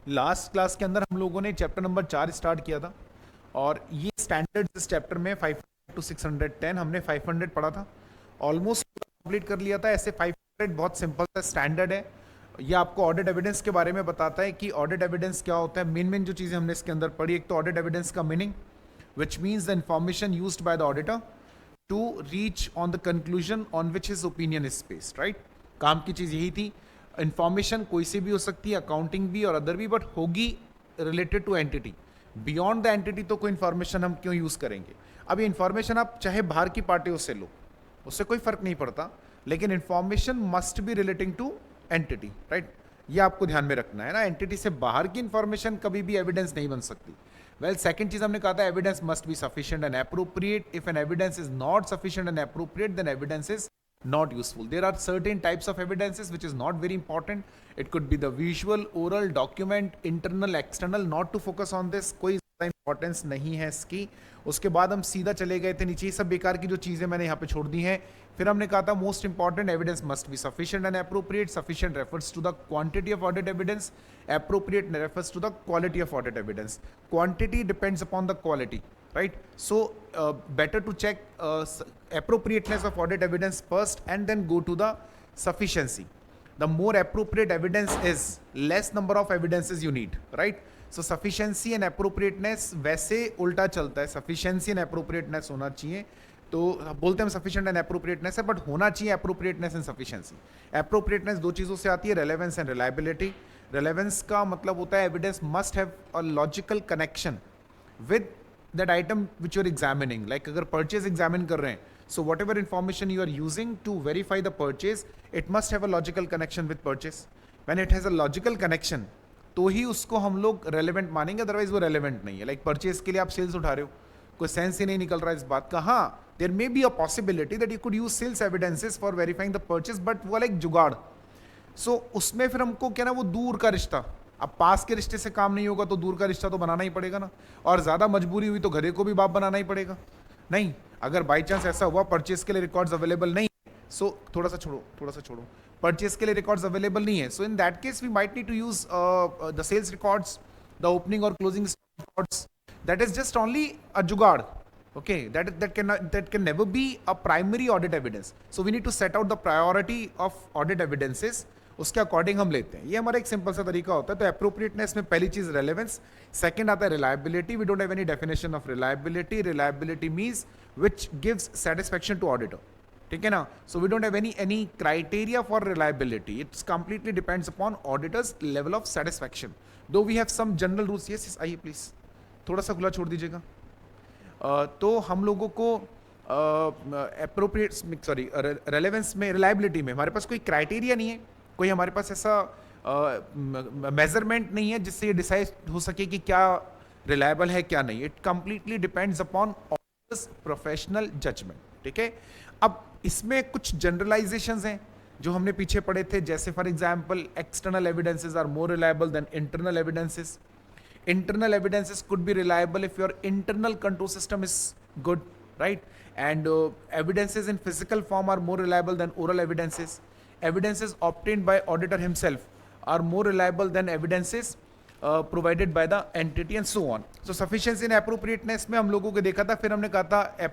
Last class के अंदर हम लोगों ने चैप्टर नंबर 4 स्टार्ट किया था और ये स्टैंडर्ड इस चैप्टर में 500 to 610 हमने 500 पढ़ा था, ऑलमोस्ट कंप्लीट कर लिया था। ऐसे 500 बहुत सिंपल सा स्टैंडर्ड है। ये आपको ऑडिट एविडेंस के बारे में बताता है कि ऑडिट एविडेंस क्या होता है। मेन जो चीज़ें हमने इसके अंदर पढ़ी, एक तो ऑडिट एविडेंस का meaning which means the information used by the auditor to reach on the conclusion on which his opinion is based, right. काम की चीज़ यही थी। इंफॉर्मेशन कोई सी भी हो सकती है, अकाउंटिंग भी और अदर भी, बट होगी related to entity. Beyond the entity तो कोई इन्फॉर्मेशन हम क्यों यूज़ करेंगे। अब ये इन्फॉर्मेशन आप चाहे बाहर की पार्टियों से लो, उससे कोई फर्क नहीं पड़ता, लेकिन information must be relating to entity, right. ये आपको ध्यान में रखना है ना, एंटिटी से बाहर की इन्फॉर्मेशन कभी भी एविडेंस नहीं बन सकती। वेल, सेकंड चीज हमने कहा था, evidence must be sufficient and appropriate. If an evidence is not sufficient and appropriate, then evidence is not useful. There are certain types of evidences which is not very important. It could be the visual, oral, document, internal, external. Not to focus on this, कोई ज़्यादा importance नहीं है इसकी। उसके बाद हम सीधा चले गए थे नीचे, ये सब बेकार की जो चीज़ें मैंने यहाँ पे छोड़ दी हैं। फिर हमने कहा था most important, evidence must be sufficient and appropriate. Sufficient refers to the quantity of audit evidence, appropriate refers to the quality of audit evidence. Quantity depends upon the quality, right? So better to check appropriateness of audit evidence first and then go to the sufficiency. The more appropriate evidence is, less number of evidences you need, right? So sufficiency and appropriateness वैसे उल्टा चलता है, sufficiency and appropriateness होना चाहिए। तो बोलते हैं हम sufficient and appropriateness है, but होना चाहिए appropriateness and sufficiency। appropriateness दो चीज़ों से आती है, relevance and reliability। relevance का मतलब होता है evidence must have a logical connection with that item which you are examining. Like अगर purchase examine कर रहे हैं, so whatever information you are using to verify the purchase, it must have a logical connection with purchase. When it has a logical connection, तो ही उसको हम लोग relevant मानेंगे, otherwise वो relevant नहीं है। Like purchase के लिए आप sales उठा रहे हो, कोई सेंस ही नहीं निकल रहा है इस बात का। हाँ, there may be a possibility that you could use sales evidences for verifying the purchase, but वो like जुगाड़। so उसमें फिर हमको क्या ना, वो दूर का रिश्ता, अब पास के रिश्ते से काम नहीं होगा तो दूर का रिश्ता तो बनाना ही पड़ेगा ना। और ज़्यादा मजबूरी हुई तो गधे को भी बाप बनाना ही पड़ेगा। नहीं, अगर बाई चांस ऐसा हुआ परचेस के लिए रिकॉर्ड्स अवेलेबल नहीं है, सो थोड़ा सा छोड़ो, परचेस के लिए रिकॉर्ड्स अवेलेबल नहीं है, so in that case we might need to use the sales records, the opening और closing records. That is just only a jugaad, okay, that can never be a primary audit evidence. So we need to set out the priority of audit evidences, उसके according हम लेते हैं। ये हमारा एक simple सा तरीका होता है। तो एप्रोप्रिएटनेस में पहली चीज रेलेवेंस, सेकंड आता है reliability. We don't have any definition of reliability. Reliability means which gives satisfaction to auditor, ठीक है ना। So we don't have any criteria for reliability, it's completely depends upon auditors level of satisfaction, though we have some general rules. Yes, आइए please, थोड़ा सा खुला छोड़ दीजिएगा। तो हम लोगों को एप्रोप्रिएट रेलेवेंस में, रिलायबिलिटी में हमारे पास कोई क्राइटेरिया नहीं है, कोई हमारे पास ऐसा मेजरमेंट नहीं है जिससे ये डिसाइड हो सके कि क्या रिलायबल है क्या नहीं। It completely depends upon professional judgement, ठीक है। अब इसमें कुछ जनरलाइजेशंस हैं जो हमने पीछे पढ़े थे, जैसे for example external evidences are more reliable than internal evidences. Internal evidences could be reliable if your internal control system is good, right? And evidences in physical form are more reliable than oral evidences. Evidences obtained by auditor himself are more reliable than evidences provided by the entity and so on. So sufficiency and appropriateness में हम लोगों को देखा था। फिर हमने कहा था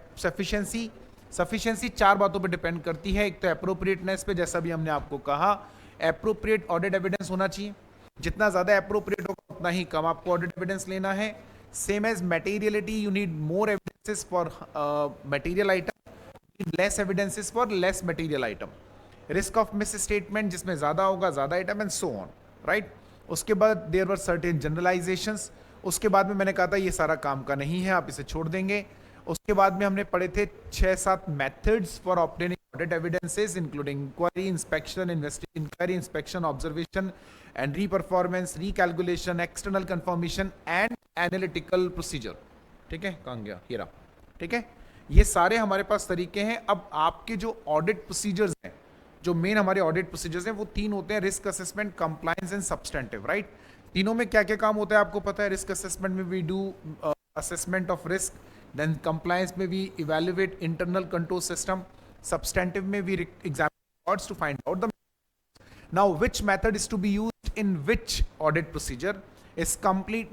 sufficiency चार बातों पे डिपेंड करती है। एक तो appropriateness पे, जैसा भी हमने आपको कहा, appropriate audit evidence होना चाहिए। जितना ज्यादा एप्रोप्रिएट होगा उतना ही कम आपको ऑडिट एविडेंस लेना है। Same as materiality, you need more evidences for material item, less evidences for less material item. Risk of misstatement, जिसमें ज्यादा होगा ज्यादा item, and so on, right. उसके बाद देयर वर सर्टेन जनरलाइजेशंस। उसके बाद में मैंने कहा था ये सारा काम का नहीं है, आप इसे छोड़ देंगे। उसके बाद में हमने पढ़े थे 6-7 methods for obtaining audit evidences, including inquiry, inspection, inquiry, inspection, observation and reperformance, recalculation, external confirmation and analytical procedure, ठीक है। कहाँ गया, ये रहा, ठीक है। ये सारे हमारे पास तरीके हैं। अब आपके जो ऑडिट प्रोसीजर्स हैं, जो मेन हमारे ऑडिट प्रोसीजर्स हैं, वो तीन होते हैं, risk assessment, compliance and substantive, right. तीनों में क्या क्या काम होता है आपको पता है। रिस्क असेसमेंट में we do assessment of risk, then compliance में we evaluate internal control system, substantive में we examine records to find out the now which method is to be used in which audit procedure, is complete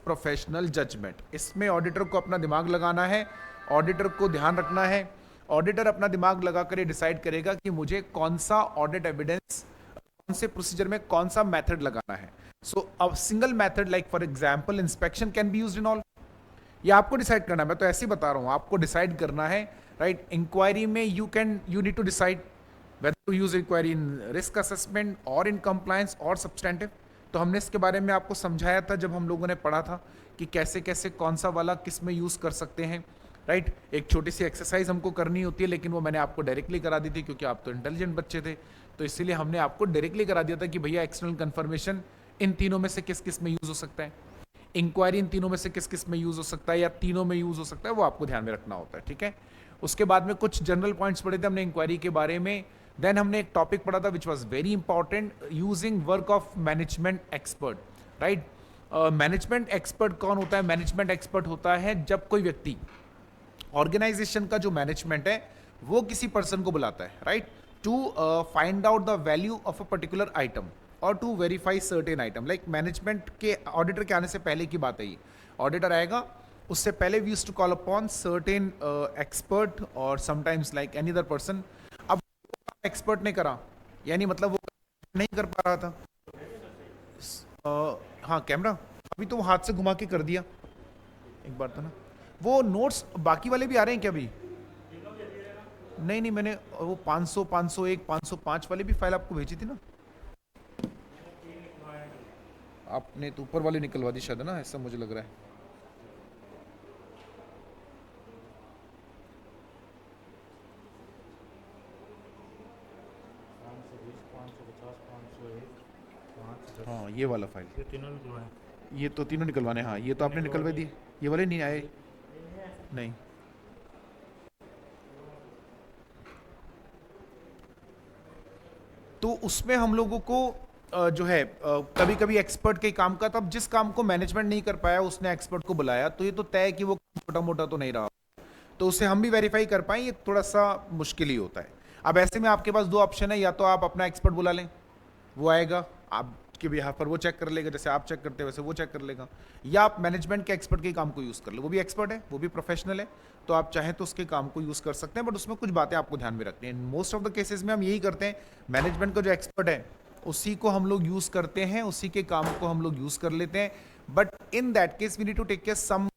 professional judgement. इसमें auditor को अपना दिमाग लगाना है, auditor को ध्यान रखना है। ऑडिटर अपना दिमाग लगाकर ये डिसाइड करेगा कि मुझे कौन सा ऑडिट एविडेंस, कौन से प्रोसीजर में कौन सा मेथड लगाना है। So a single method like for example inspection can be used in all. ये आपको डिसाइड करना है, मैं तो ऐसे ही बता रहा हूं, आपको डिसाइड करना है, राइट। इंक्वायरी में you need to decide whether to use inquiry in risk assessment और इन कंप्लायंस और सब्सटेंटिव। तो हमने इसके बारे में आपको समझाया था जब हम लोगों ने पढ़ा था कि कैसे कैसे कौन सा वाला किस में यूज कर सकते हैं, राइट। एक छोटी सी एक्सरसाइज हमको करनी होती है, लेकिन वो मैंने आपको डायरेक्टली करा दी थी क्योंकि आप तो इंटेलिजेंट बच्चे थे, तो इसीलिए हमने आपको डायरेक्टली करा दिया था कि भैया एक्सटर्नल कंफर्मेशन इन तीनों में से किस किस में यूज हो सकता है, इंक्वायरी इन तीनों में से किस किस में यूज हो सकता है या तीनों में यूज हो सकता है, वो आपको ध्यान में रखना होता है, ठीक है। उसके बाद में कुछ जनरल पॉइंट्स पढ़े थे हमने इंक्वायरी के बारे में। देन हमने एक टॉपिक पढ़ा था which was very important, using work of management expert, right. Management expert कौन होता है? मैनेजमेंट एक्सपर्ट होता है जब कोई व्यक्ति ऑर्गेनाइजेशन का जो मैनेजमेंट है वो किसी पर्सन को बुलाता है, right, to find out the value of a particular item और to verify certain item. Like management के ऑडिटर के आने से पहले की बात है ये, ऑडिटर आएगा उससे पहले we used to call upon certain expert और sometimes like any other person. अब एक्सपर्ट ने करा, यानी मतलब वो नहीं कर पा रहा था। हाँ कैमरा अभी तो वो हाथ से घुमा के कर दिया एक बार तो ना। वो नोट्स बाकी वाले भी आ रहे हैं क्या अभी? नहीं नहीं, मैंने वो 500, 501, 505 वाली भी फाइल आपको भेजी थी ना, आपने तो ऊपर वाली निकलवा दी शायद ना, ऐसा मुझे लग रहा है। हाँ ये वाला फाइल, ये तीनों निकलवाए, ये तो तीनों निकलवाने। हाँ ये तो आपने निकलवा दिए, ये वाले नहीं आए, नहीं। तो उसमें हम लोगों को जो है कभी कभी एक्सपर्ट के काम का, तब जिस काम को मैनेजमेंट नहीं कर पाया उसने एक्सपर्ट को बुलाया, तो ये तो तय है कि वो छोटा मोटा तो नहीं रहा, तो उसे हम भी वेरीफाई कर पाए, ये थोड़ा सा मुश्किल ही होता है। अब ऐसे में आपके पास दो ऑप्शन है, या तो आप अपना एक्सपर्ट बुला लें, वो आएगा आपके बिहाफ पर, वो चेक कर लेगा, जैसे आप चेक करते हैं वैसे वो चेक कर लेगा, या आप मैनेजमेंट के एक्सपर्ट के काम को यूज़ कर लो, वो भी एक्सपर्ट है, वो भी प्रोफेशनल है, तो आप चाहें तो उसके काम को यूज़ कर सकते हैं, बट उसमें कुछ बातें आपको ध्यान में रखनी है। मोस्ट ऑफ द केसेस में हम यही करते हैं, मैनेजमेंट का जो एक्सपर्ट है उसी को हम लोग यूज़ करते हैं, उसी के काम को हम लोग यूज़ कर लेते हैं, but in that case we need to take care some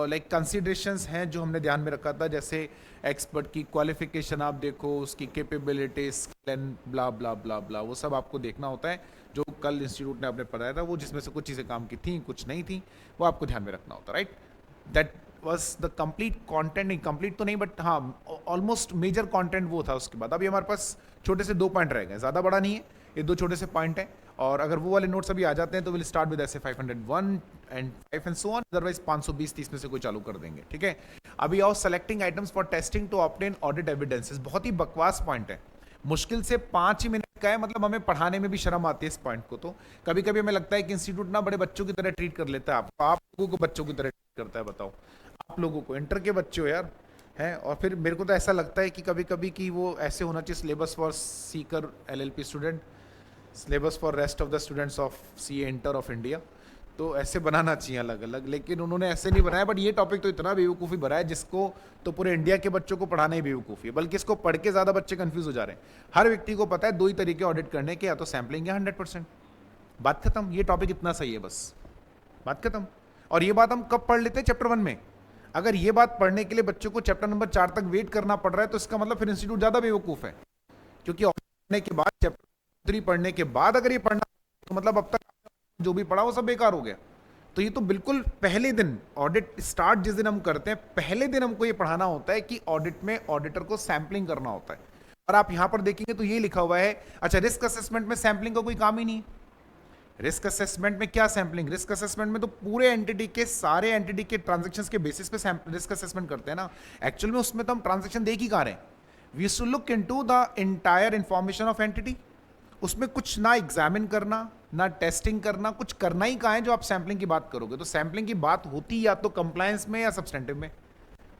like considerations हैं जो हमने ध्यान में रखा था, जैसे एक्सपर्ट की क्वालिफिकेशन आप देखो, उसकी कैपेबिलिटीज, स्किल एंड ब्ला ब्ला ब्ला ब्ला, वो सब आपको देखना होता है, जो कल इंस्टीट्यूट ने आपने पढ़ाया था, वो जिसमें से कुछ चीज़ें काम की थी कुछ नहीं थी, वो आपको ध्यान में रखना होता है, right. That was the complete content, नहीं कंप्लीट तो नहीं बट हाँ ऑलमोस्ट मेजर कॉन्टेंट वो था। उसके बाद अभी हमारे पास छोटे से 2 पॉइंट रह गए, ज़्यादा बड़ा नहीं है, ये 2 छोटे से पॉइंट हैं, और अगर वो वाले नोट्स अभी आ जाते हैं तो विल स्टार्ट विद ऐसे 501 and 5 and so on, otherwise 520-30 में से कोई चालू कर देंगे, ठीक है। अभी आओ selecting items for testing to obtain audit evidences, बहुत ही बकवास पॉइंट है, मुश्किल से 5 ही मिनट का है, मतलब हमें पढ़ाने में भी शर्म आती है इस पॉइंट को, तो कभी कभी हमें लगता है कि इंस्टीट्यूट ना बड़े बच्चों की तरह ट्रीट कर लेता है, आप लोगों को बच्चों की तरह ट्रीट करता है, बताओ आप लोगों को, इंटर के बच्चे हो यार हैं। और फिर मेरे को तो ऐसा लगता है कि कभी कभी कि वो ऐसे होना चाहिए, syllabus for Sikar LLP student, syllabus for rest of the students of CA inter of India, तो ऐसे बनाना चाहिए अलग अलग, लेकिन उन्होंने ऐसे नहीं बनाया। बट ये टॉपिक तो इतना बेवकूफ़ी भरा है जिसको तो पूरे इंडिया के बच्चों को पढ़ाना ही बेवकूफ़ी है, बल्कि इसको पढ़ के ज़्यादा बच्चे कंफ्यूज हो जा रहे हैं। हर व्यक्ति को पता है 2 ही तरीके ऑडिट करने के, या तो सैम्पलिंग या 100%, बात खत्म। ये टॉपिक इतना सही है, बस बात खत्म। और ये बात हम कब पढ़ लेते हैं? चैप्टर 1 में। अगर ये बात पढ़ने के लिए बच्चों को चैप्टर नंबर 4 तक वेट करना पड़ रहा है, तो इसका मतलब फिर इंस्टीट्यूट ज़्यादा बेवकूफ़ है, क्योंकि पढ़ने के बाद चैप्टर 3 पढ़ने के बाद अगर ये पढ़ना तो मतलब अब तक जो भी पढ़ा वो सब बेकार हो गया। तो ये तो बिल्कुल पहले दिन ऑडिट स्टार्ट जिस दिन हम करते हैं, पहले दिन हमको ये पढ़ाना होता है कि ऑडिट में ऑडिटर को सैम्पलिंग करना होता है। और आप यहां पर देखेंगे तो ये लिखा हुआ है, अच्छा रिस्क असेसमेंट में सैम्पलिंग का कोई काम ही नहीं। रिस्क असेसमेंट में क्या सैम्पलिंग? रिस्क असेसमेंट में तो पूरे एंटिटी के, सारे एंटिटी के ट्रांजैक्शंस के बेसिस पे रिस्क असेसमेंट करते हैं ना। एक्चुअल में उसमें तो हम ट्रांजैक्शन देख ही कहा रहे हैं, we used to look into the entire information of entity. उसमें कुछ ना एग्जामिन करना ना टेस्टिंग करना, कुछ करना ही कहाँ है जो आप सैम्पलिंग की बात करोगे। तो सैम्पलिंग की बात होती या तो कंप्लायंस में या सब्सटेंटिव में,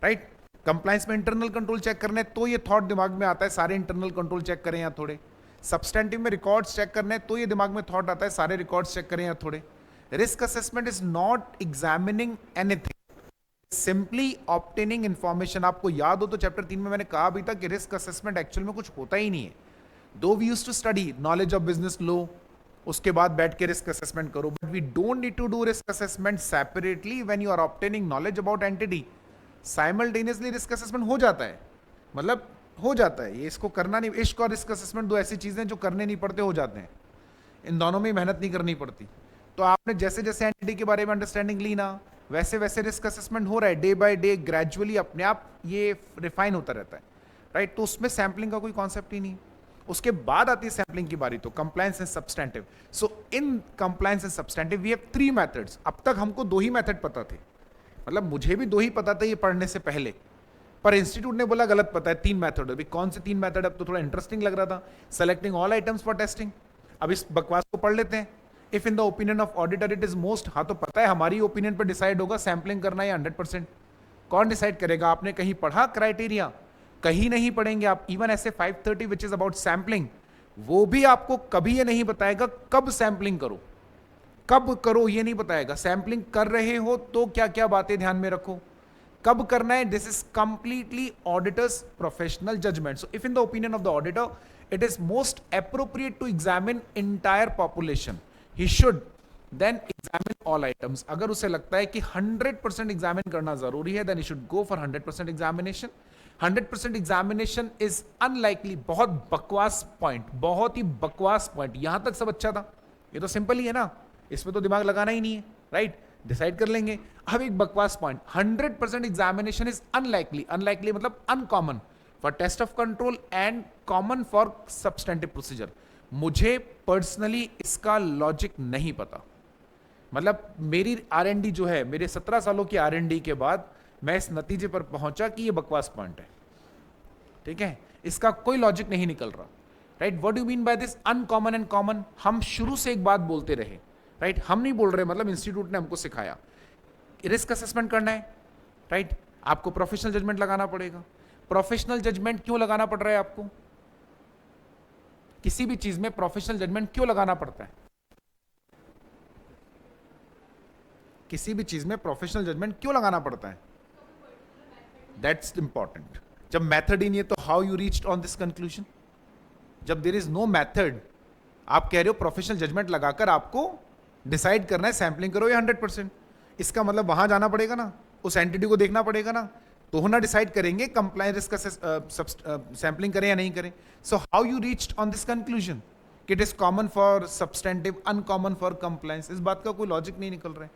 राइट। कंप्लायंस में इंटरनल कंट्रोल चेक करने, तो ये थॉट दिमाग में आता है सारे इंटरनल कंट्रोल चेक करें या थोड़े। सब्सटेंटिव में रिकॉर्ड्स चेक करने, तो ये दिमाग में थॉट आता है सारे रिकॉर्ड्स चेक करें या थोड़े। Risk assessment is not examining anything, simply obtaining information. आपको याद हो तो चैप्टर 3 में मैंने कहा भी था कि रिस्क असेसमेंट एक्चुअल में कुछ होता ही नहीं है। Though we used to study knowledge of business लो, उसके बाद बैठ के रिस्क असेसमेंट करो, but we don't need to do risk assessment separately when you are obtaining knowledge about entity. Simultaneously risk assessment हो जाता है, मतलब हो जाता है, ये इसको करना नहीं। इश्क और रिस्क असेसमेंट दो ऐसी चीजें जो करने नहीं पड़ते, हो जाते हैं, इन दोनों में मेहनत नहीं करनी पड़ती। तो आपने जैसे जैसे एंटिटी के बारे में अंडरस्टैंडिंग ली ना, वैसे वैसे रिस्क असेसमेंट हो रहा है, डे बाय डे ग्रेजुअली अपने आप ये रिफाइन होता रहता है, राइट। तो उसमें सैम्पलिंग का कोई कॉन्सेप्ट ही नहीं। उसके बाद आती है सैम्पलिंग की बारी, तो compliance and substantive. So in compliance and substantive we have 3 methods. अब तक हमको 2 ही मेथड पता थे, मतलब मुझे भी 2 ही पता था ये पढ़ने से पहले, पर इंस्टीट्यूट ने बोला गलत पता है, 3 मेथड। अभी कौन से 3 मेथड, अब तो थोड़ा इंटरेस्टिंग लग रहा था। Selecting all items for testing, अब इस बकवास को पढ़ लेते हैं। If in the opinion of auditor it is most, हाँ तो पता है हमारी ओपिनियन पर डिसाइड होगा सैम्पलिंग करना या 100%। कौन डिसाइड करेगा? आपने कहीं पढ़ा क्राइटेरिया? कहीं नहीं पढ़ेंगे आप। इवन ऐसे 530 विच इज अबाउट सैम्पलिंग, वो भी आपको कभी ये नहीं बताएगा कब सैम्पलिंग करो, कब करो ये नहीं बताएगा। सैम्पलिंग कर रहे हो तो क्या क्या बातें ध्यान में रखो, कब करना है, this is completely auditor's professional judgement. So if in the opinion of the auditor it is most appropriate to examine entire population, he should then examine all items. अगर उसे लगता है कि 100% एग्जामिन करना जरूरी है, then he should go for 100% examination. 100% examination is unlikely. बहुत बकवास पॉइंट, बहुत ही बकवास पॉइंट। यहां तक सब अच्छा था, ये तो सिंपल ही है ना, इसमें तो दिमाग लगाना ही नहीं है, राइट, डिसाइड कर लेंगे। अब एक बकवास point, 100% examination is unlikely. Unlikely मतलब uncommon for test of control and common for substantive procedure. मुझे पर्सनली इसका लॉजिक नहीं पता। मतलब मेरी R&D जो है, मेरे 17 सालों की R&D के बाद मैं इस नतीजे पर पहुंचा कि ये बकवास पॉइंट है, ठीक है, इसका कोई लॉजिक नहीं निकल रहा, right. What do mean by this uncommon and common? हम शुरू से एक बात बोलते रहे, राइट, हम नहीं बोल रहे, मतलब इंस्टीट्यूट ने हमको सिखाया रिस्क असेसमेंट करना है, राइट, आपको प्रोफेशनल जजमेंट लगाना पड़ेगा। प्रोफेशनल जजमेंट क्यों लगाना पड़ रहा है आपको? किसी भी चीज में प्रोफेशनल जजमेंट क्यों लगाना पड़ता है? किसी भी चीज में प्रोफेशनल जजमेंट क्यों लगाना पड़ता है? That's important. जब मेथड ही नहीं है तो how you reached on this conclusion? जब देयर इज नो मेथड, आप कह रहे हो प्रोफेशनल जजमेंट लगाकर आपको डिसाइड करना है सैम्पलिंग करो या 100%, इसका मतलब वहां जाना पड़ेगा ना, उस एंटिटी को देखना पड़ेगा ना, तो होना डिसाइड करेंगे कंप्लायंस रिस्क सैम्पलिंग करें या नहीं करें। So how you reached on this conclusion कि it is common for substantive, uncommon for compliance? इस बात का कोई लॉजिक नहीं निकल रहा है,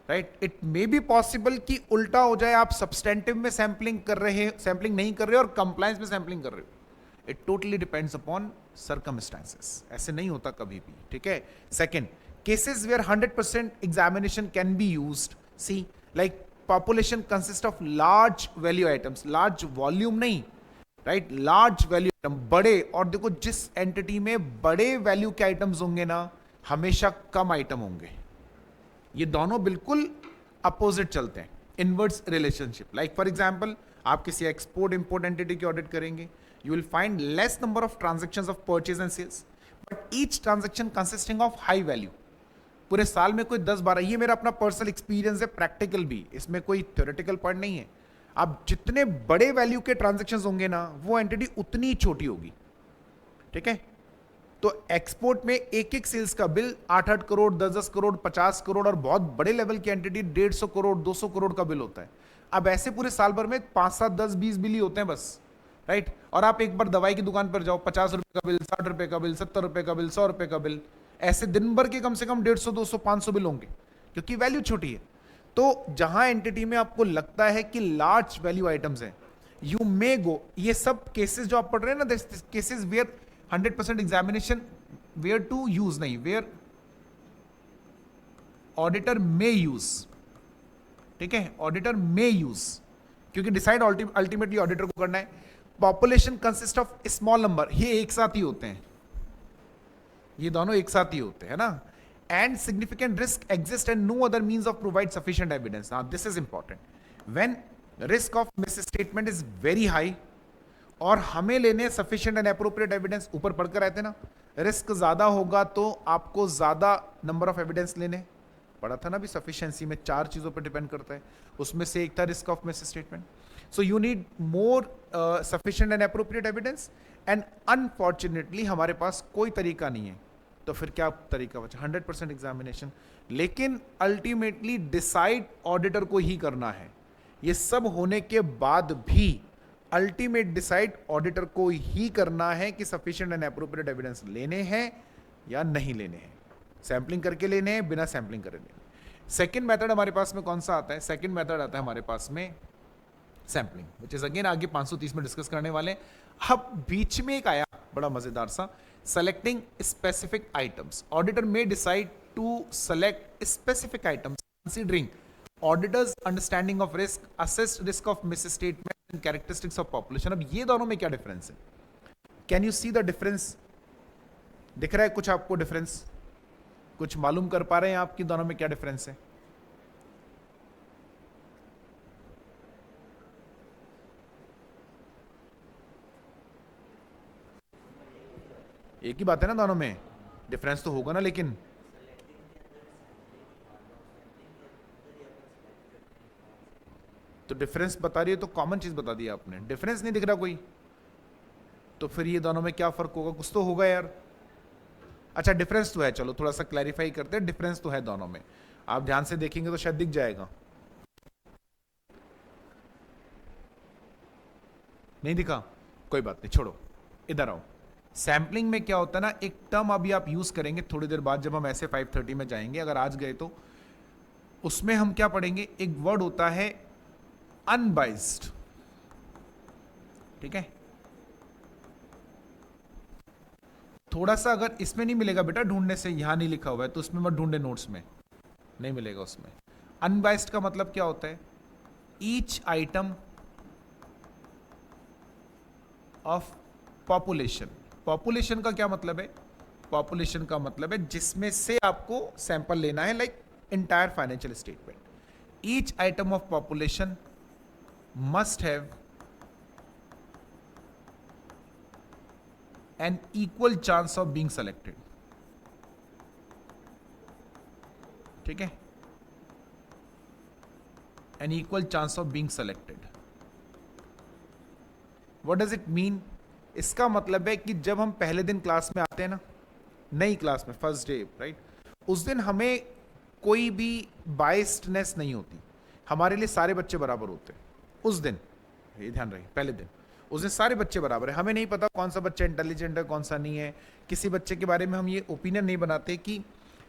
right. It may be possible कि उल्टा हो जाए, आप सब्सटेंटिव में सैम्पलिंग कर रहे, सैम्पलिंग नहीं कर रहे और कंप्लायंस में सैम्पलिंग कर रहे हो। It totally depends upon circumstances, ऐसे नहीं होता कभी भी, ठीक है। Second, cases where 100% examination can be used, see, like population consists of large value items, large volume नहीं, right, large value item, बड़े, और देखो जिस एंटिटी में बड़े वैल्यू के आइटम्स होंगे ना, हमेशा कम आइटम होंगे। ये दोनों बिल्कुल अपोजिट चलते हैं, inverse relationship. Like for example, आप किसी एक्सपोर्ट इंपोर्ट एंटिटी की ऑडिट करेंगे, you will find less number of transactions of purchase and sales, but each transaction consisting of high value. पूरे साल में कोई 10-12, ये मेरा अपना पर्सनल एक्सपीरियंस है, प्रैक्टिकल भी, इसमें कोई थ्योरेटिकल पॉइंट नहीं है। आप जितने बड़े वैल्यू के ट्रांजैक्शंस होंगे ना, वो एंटिटी उतनी ही छोटी होगी, ठीक है। तो एक्सपोर्ट में एक एक सेल्स का बिल 8-8 करोड़, 10-10 करोड़, 50 करोड़, और बहुत बड़े लेवल की एंटिटी 150 करोड़, 200 करोड़ का बिल होता है। अब ऐसे पूरे साल भर में 5-7, 10, 20 बिल ही होते हैं बस, राइट। और आप एक बार दवाई की दुकान पर जाओ, 50 रुपए का बिल, 60 रुपए का बिल, 70 रुपए का बिल, 100 रुपए का बिल, ऐसे दिन भर के कम से कम 150, 200, 500 बिल होंगे, क्योंकि वैल्यू छोटी है। तो जहां एंटिटी में आपको लगता है कि लार्ज वैल्यू आइटम्स हैं, यू मे गो, ये सब केसेस जो आप पढ़ रहे हैं ना, cases where 100% examination, where to use नहीं, वेयर ऑडिटर मे यूज, ठीक है, ऑडिटर मे यूज, क्योंकि डिसाइड अल्टीमेटली ऑडिटर को करना है। Population consist of small number, ये एक साथ ही होते हैं, ये दोनों एक साथ ही होते हैं ना। And significant risk exist and no other means of provide sufficient evidence. Now this is important, when risk of misstatement is very high और हमें लेने सफिशिएंट एंड एप्रोप्रिएट एविडेंस, ऊपर पढ़कर आए थे ना, रिस्क ज्यादा होगा तो आपको ज्यादा नंबर ऑफ एविडेंस लेने, पढ़ा था ना अभी सफिशिएंसी में 4 चीज़ों पर डिपेंड करता है, उसमें से एक था risk of miss statement. So you need more sufficient and appropriate evidence, and unfortunately हमारे पास कोई तरीका नहीं है. तो फिर क्या तरीका बचा? 100% एग्जामिनेशन. लेकिन अल्टीमेटली डिसाइड ऑडिटर को ही करना है. ये सब होने के बाद भी अल्टीमेट डिसाइड ऑडिटर को ही करना है कि सफिशिएंट एंड अप्रोप्रिएट एविडेंस लेने हैं या नहीं लेने हैं, सैंपलिंग करके लेने हैं, बिना सैंपलिंग करे लेने. सेकंड मेथड हमारे पास में कौन सा आता है? सेकंड मेथड आता है हमारे पास में सैंपलिंग, विच इज अगेन आगे 530 में डिस्कस करने वाले. अब बीच में एक आया बड़ा मजेदार सा, selecting specific items. Auditor may decide to select specific items considering auditor's understanding of risk, assessed risk of misstatement and characteristics of population. अब ये दोनों में क्या डिफरेंस है? Can you see the difference? दिख रहा है कुछ आपको डिफरेंस? कुछ मालूम कर पा रहे हैं आपकी दोनों में क्या डिफरेंस है? एक ही बात है ना दोनों में, डिफरेंस तो होगा ना. लेकिन तो डिफरेंस बता रही है तो कॉमन चीज बता दी आपने, डिफरेंस नहीं दिख रहा कोई, तो फिर ये दोनों में क्या फर्क होगा? कुछ तो होगा यार. अच्छा डिफरेंस तो है, चलो थोड़ा सा क्लैरिफाई करते हैं. डिफरेंस तो है दोनों में, आप ध्यान से देखेंगे तो शायद दिख जाएगा. नहीं दिखा? कोई बात नहीं, छोड़ो, इधर आओ. सैंपलिंग में क्या होता है ना, एक टर्म अभी आप यूज करेंगे थोड़ी देर बाद जब हम ऐसे 530 में जाएंगे, अगर आज गए तो उसमें हम क्या पढ़ेंगे? एक वर्ड होता है अनबाइस्ड. ठीक है, थोड़ा सा अगर इसमें नहीं मिलेगा बेटा ढूंढने से, यहां नहीं लिखा हुआ है तो उसमें मत ढूंढे, नोट्स में नहीं मिलेगा उसमें. अनबाइस्ड का मतलब क्या होता है? Each item of population. Population का क्या मतलब है? पॉपुलेशन का मतलब है जिसमें से आपको सैंपल लेना है, like entire financial statement. Each item of population must have an equal chance of being selected. ठीक है, an equal chance of being selected. What does it mean? इसका मतलब है कि जब हम पहले दिन क्लास में आते हैं ना, नई क्लास में, फर्स्ट डे, राइट, उस दिन हमें कोई भी बाइस्डनेस नहीं होती. हमारे लिए सारे बच्चे बराबर होते हैं उस दिन. ये ध्यान रहे, पहले दिन उस दिन सारे बच्चे बराबर है. हमें नहीं पता कौन सा बच्चा इंटेलिजेंट है, कौन सा नहीं है. किसी बच्चे के बारे में हम ये ओपिनियन नहीं बनाते कि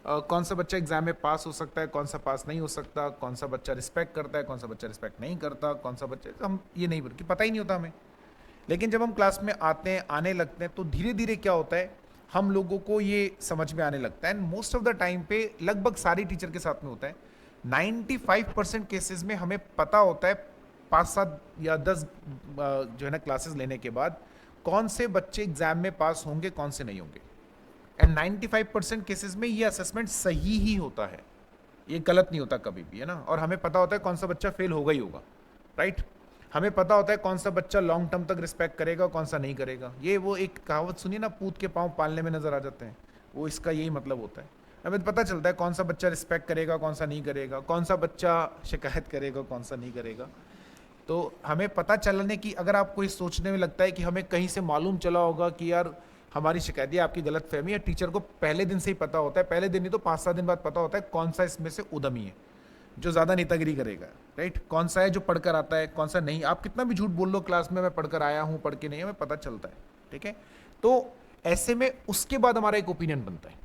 कौन सा बच्चा एग्जाम में पास हो सकता है, कौन सा पास नहीं हो सकता, कौन सा बच्चा रिस्पेक्ट करता है, कौन सा बच्चा रिस्पेक्ट नहीं करता, कौन सा बच्चा, हम ये नहीं, कि पता ही नहीं होता हमें. लेकिन जब हम क्लास में आते हैं, आने लगते हैं, तो धीरे धीरे क्या होता है, हम लोगों को ये समझ में आने लगता है. And most of the time पे लगभग सारी टीचर के साथ में होता है. 95% केसेस में हमें पता होता है 5-7 या 10 जो है ना क्लासेस लेने के बाद कौन से बच्चे एग्जाम में पास होंगे, कौन से नहीं होंगे. एंड 95% केसेस में ये असेसमेंट सही ही होता है, ये गलत नहीं होता कभी भी, है ना. और हमें पता होता है कौन सा बच्चा फेल होगा ही होगा, राइट. हमें पता होता है कौन सा बच्चा लॉन्ग टर्म तक रिस्पेक्ट करेगा, कौन सा नहीं करेगा. ये वो एक कहावत सुनिए ना, पूत के पांव पालने में नजर आ जाते हैं, वो इसका यही मतलब होता है. हमें पता चलता है कौन सा बच्चा रिस्पेक्ट करेगा, कौन सा नहीं करेगा, कौन सा बच्चा शिकायत करेगा, कौन सा नहीं करेगा. तो हमें पता चलने की, अगर आपको इस सोचने में लगता है कि हमें कहीं से मालूम चला होगा कि यार हमारी शिकायत है, आपकी गलत फहमी है. टीचर को पहले दिन से ही पता होता है, पहले दिन नहीं तो 5-7 दिन बाद पता होता है कौन सा इसमें से उद्यमी है जो ज़्यादा नेतागिरी करेगा, राइट. कौन सा है जो पढ़कर आता है, कौन सा नहीं. आप कितना भी झूठ बोल लो क्लास में, मैं पढ़कर आया हूँ, पढ़ के नहीं, हमें पता चलता है. ठीक है, तो ऐसे में उसके बाद हमारा एक ओपिनियन बनता है,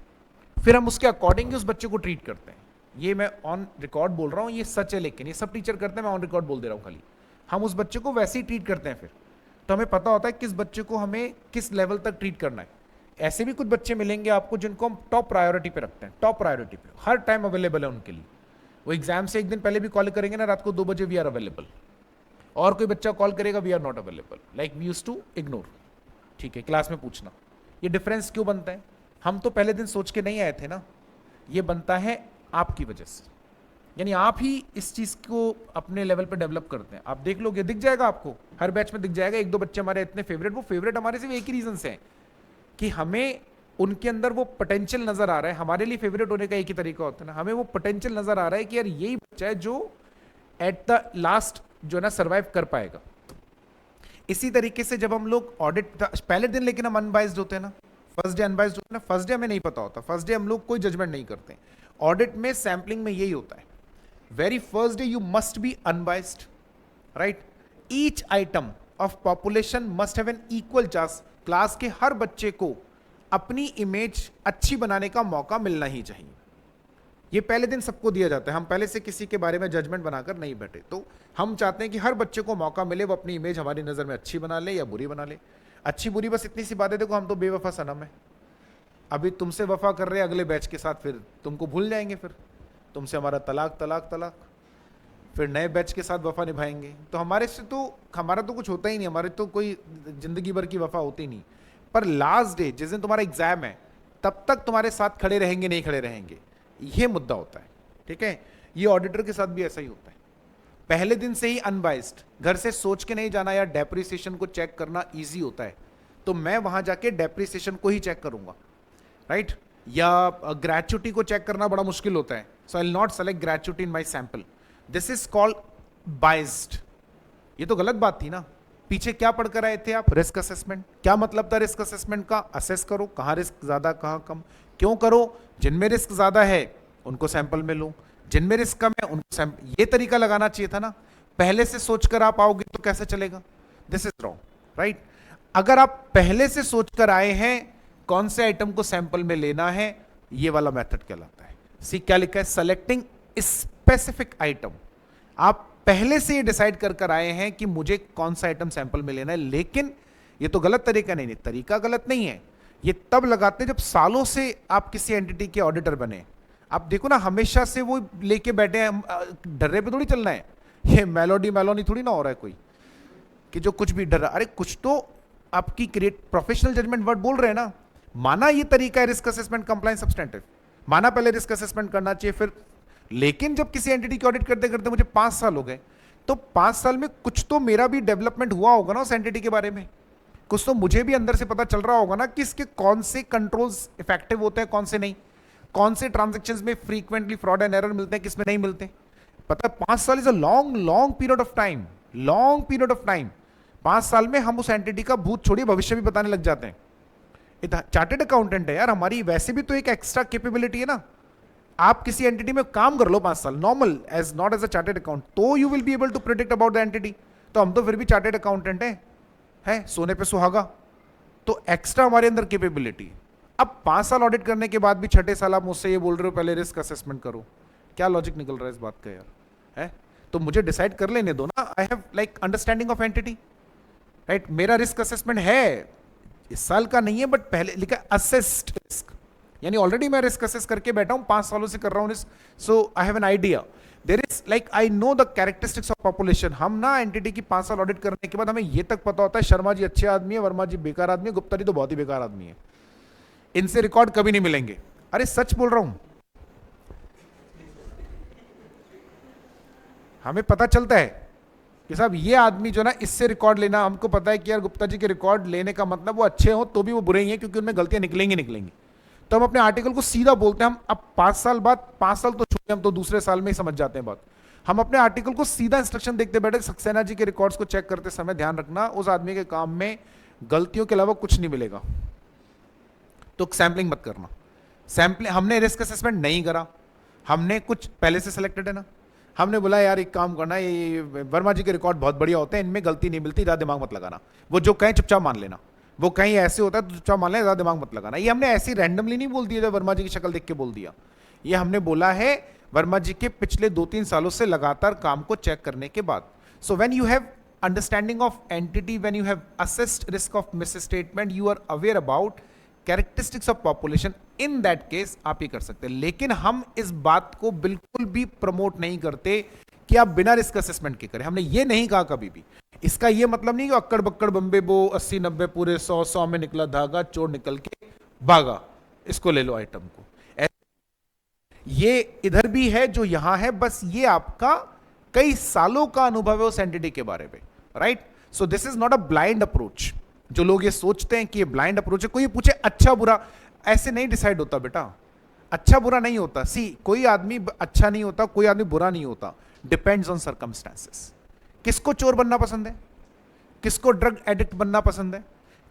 फिर हम उसके अकॉर्डिंग उस बच्चे को ट्रीट करते हैं. ये मैं ऑन रिकॉर्ड बोल रहा हूँ, ये सच है, लेकिन ये सब टीचर करते हैं, मैं ऑन रिकॉर्ड बोल दे रहा हूँ खाली. हम उस बच्चे को वैसे ही ट्रीट करते हैं. फिर तो हमें पता होता है किस बच्चे को हमें किस लेवल तक ट्रीट करना है. ऐसे भी कुछ बच्चे मिलेंगे आपको जिनको हम टॉप प्रायोरिटी पे रखते हैं, टॉप प्रायोरिटी पे, हर टाइम अवेलेबल है उनके लिए. वो एग्जाम से एक दिन पहले भी कॉल करेंगे ना, रात को 2 बजे वी आर अवेलेबल. और कोई बच्चा कॉल करेगा, we are not available, like we used to ignore. ठीक है, क्लास में पूछना. ये डिफरेंस क्यों बनता है? हम तो पहले दिन सोच के नहीं आए थे ना, ये बनता है आपकी वजह से. यानी आप ही इस चीज को अपने लेवल पे डेवलप करते हैं. आप देख लोगे, दिख जाएगा आपको, हर बैच में दिख जाएगा. 1-2 बच्चे हमारे इतने फेवरेट, वो फेवरेट हमारे सिर्फ एक ही रीजन से हैं कि हमें उनके अंदर वो पोटेंशियल नजर आ रहा है। हमारे लिए फेवरेट होने का एक ही तरीका होता है ना, हमें वो पोटेंशियल नजर आ रहा है कि यार यही बच्चा है जो एट द लास्ट जो है ना सर्वाइव कर पाएगा। इसी तरीके से जब हम लोग ऑडिट पहले दिन, लेकिन हम अनबाइज्ड होते हैं ना, फर्स्ट डे अनबाइज्ड होते हैं ना, फर्स्ट डे हमें नहीं पता होता, फर्स्ट डे हम लोग कोई जजमेंट नहीं करते। ऑडिट में सैंपलिंग में यही होता है, very first day you must be unbiased, right. Each item of population must have an equal chance, class के हर बच्चे को अपनी इमेज अच्छी बनाने का मौका मिलना ही चाहिए। ये पहले दिन सबको दिया जाता है, हम पहले से किसी के बारे में जजमेंट बनाकर नहीं बैठे, तो हम चाहते हैं कि हर बच्चे को मौका मिले, वो अपनी इमेज हमारी नज़र में अच्छी बना ले या बुरी बना ले। अच्छी बुरी बस इतनी सी बात है, देखो हम तो बेवफा सनम है, अभी तुमसे वफा कर रहे हैं अगले बैच के साथ, फिर तुमको भूल जाएंगे, फिर तुमसे हमारा तलाक तलाक तलाक, फिर नए बैच के साथ वफा निभाएंगे। तो हमारे से तो हमारा तो कुछ होता ही नहीं, हमारे तो कोई जिंदगी भर की वफा होती नहीं। पर लास्ट डे जिस दिन तुम्हारा एग्जाम है तब तक तुम्हारे साथ खड़े रहेंगे नहीं खड़े रहेंगे, ये मुद्दा होता है, ठीक है। ये ऑडिटर के साथ भी ऐसा ही होता है, पहले दिन से ही अनबाइस्ड, घर से सोच के नहीं जाना यार डेप्रिसिएशन को चेक करना इजी होता है तो मैं वहां जाके डेप्रिसिएशन को ही चेक करूंगा, राइट। या ग्रेचुटी को चेक करना बड़ा मुश्किल होता है, so I will not select gratuity in my sample, this is called biased. ये तो गलत बात थी ना। पीछे क्या पढ़कर आए थे आप? Risk assessment. क्या मतलब था रिस्क असेसमेंट का? असेस करो कहां रिस्क ज्यादा कहां कम। क्यों करो? जिनमें रिस्क ज्यादा है उनको सैंपल में लो, जिनमें रिस्क कम है उनको सैंपल। ये तरीका लगाना चाहिए था ना, पहले से सोचकर आप आओगे तो कैसे चलेगा? This is wrong, right. अगर आप पहले से सोचकर आए हैं कौन से आइटम को सैंपल में लेना है, ये वाला मेथड कहलाता है। सी क्या लिखा है? Selecting specific item. आप पहले से ये डिसाइड कर आए हैं कि मुझे कौन सा आइटम सैंपल में लेना है, लेकिन ये तो गलत तरीका नहीं, तरीका गलत नहीं है। ये तब लगाते हैं जब सालों से आप किसी एंटिटी के ऑडिटर बने। आप देखो ना, हमेशा से वो लेके बैठे हैं, डर्रे पे थोड़ी चलना है। ये मेलोडी थोड़ी ना हो रहा है कोई कि जो कुछ भी डर रहा। अरे कुछ तो आपकी क्रिएट प्रोफेशनल जजमेंट वर्ड बोल रहे हैं ना। माना ये तरीका है रिस्क असेसमेंट कंप्लायंस सब्सटेंटिव, माना पहले रिस्क असेसमेंट करना चाहिए फिर, लेकिन जब किसी एंटिटी की ऑडिट करते करते मुझे 5 साल हो गए, तो 5 साल में कुछ तो मेरा भी डेवलपमेंट हुआ होगा ना उस एंटिटी के बारे में। कुछ तो मुझे भी अंदर से पता चल रहा होगा ना कि इसके कौन से कंट्रोल्स इफेक्टिव होते हैं, कौन से नहीं, कौन से ट्रांजैक्शंस में फ्रीक्वेंटली फ्रॉड एंड एरर मिलते हैं, किसमें नहीं मिलते। पता है 5 साल is a long long period of time, long period of time. 5 साल में हम उस एंटिटी का भूत छोड़िए भविष्य भी बताने लग जाते हैं। चार्टेड अकाउंटेंट है यार, हमारी वैसे भी तो एक एक्स्ट्रा कैपेबिलिटी है ना। आप किसी एंटिटी में काम कर लो 5 साल normal, as not as a chartered account, तो you will be able to predict about the entity. तो हम तो फिर भी चार्टेड अकाउंटेंट है सोने पे सुहागा, तो एक्स्ट्रा हमारे अंदर कैपेबिलिटी। अब 5 साल ऑडिट करने के बाद भी 6ठे साल आप मुझसे ये बोल रहे हो पहले रिस्क असेसमेंट करो, क्या लॉजिक निकल रहा है इस बात का यार? है तो मुझे डिसाइड कर लेने दो ना। I have like understanding of entity, right. मेरा रिस्क असेसमेंट है, इस साल का नहीं है, बट पहले लिखा असेस्ड रिस्क, यानी ऑलरेडी मैं रिस्क असेस करके बैठा हूं, 5 सालों से कर रहा हूं risk, so I have an idea. There is like I know the characteristics of population. हम ना एंटिटी की 5 साल ऑडिट करने के बाद हमें ये तक पता होता है शर्मा जी अच्छे आदमी है, वर्मा जी बेकार आदमी है, गुप्ता जी तो बहुत ही बेकार आदमी है, इनसे रिकॉर्ड कभी नहीं मिलेंगे। अरे सच बोल रहा हूं, हमें पता चलता है कि साहब ये आदमी जो ना इससे रिकॉर्ड लेना, हमको पता है कि यार गुप्ता जी के रिकॉर्ड लेने का मतलब वो अच्छे हो तो भी वो बुरे ही हैं, क्योंकि उनमें गलतियां निकलेंगी। तो हम अपने आर्टिकल को सीधा बोलते हैं। हम अब 5 साल बाद, 5 साल तो छोड़िए, हम तो दूसरे साल में ही समझ जाते हैं बात। हम अपने आर्टिकल को सीधा इंस्ट्रक्शन देखते बैठे, सक्सेना जी के रिकॉर्ड्स को चेक करते समय ध्यान रखना उस आदमी के काम में गलतियों के अलावा कुछ नहीं मिलेगा, तो सैंपलिंग मत करना। सैंपलिंग हमने रिस्क असेसमेंट नहीं करा, हमने कुछ पहले से सिलेक्टेड है ना, हमने बोला यार एक काम करना, ये वर्मा जी के रिकॉर्ड बहुत बढ़िया होते हैं, इनमें गलती नहीं मिलती, ज़्यादा दिमाग मत लगाना, वो जो कहें चुपचाप मान लेना, वो कहीं ऐसे होता है तो चुपचाप मान लेना, ज़्यादा दिमाग मत लगाना। ये हमने ऐसी रैंडमली नहीं बोल दिया जब वर्मा जी की शक्ल देख के बोल दिया, ये हमने बोला है वर्मा जी के पिछले 2-3 सालों से लगातार काम को चेक करने के बाद। So when you have understanding of entity, when you have assessed risk of misstatement, you are aware about characteristics of population, in that case आप ही कर सकते हैं। लेकिन हम इस बात को बिल्कुल भी प्रमोट नहीं करते कि आप बिना रिस्क असेसमेंट के करें, हमने ये नहीं कहा कभी भी। इसका ये मतलब नहीं कि अक्कड़ बक्कड़ बम्बे बो 80-90 पूरे 100 में निकला धागा, चोर निकल के भागा, इसको ले लो आइटम को। ये इधर भी है जो यहां है, बस ये आपका कई सालों का अनुभव है उस एंटिटी के बारे में, right. So this is not a blind approach. जो लोग ये सोचते हैं कि ये ब्लाइंड अप्रोच है, कोई पूछे अच्छा बुरा, ऐसे नहीं डिसाइड होता बेटा, अच्छा बुरा नहीं होता। सी कोई आदमी अच्छा नहीं होता, कोई आदमी बुरा नहीं होता, डिपेंड्स ऑन सर्कमस्टांसेस। किसको चोर बनना पसंद है, किसको ड्रग एडिक्ट बनना पसंद है,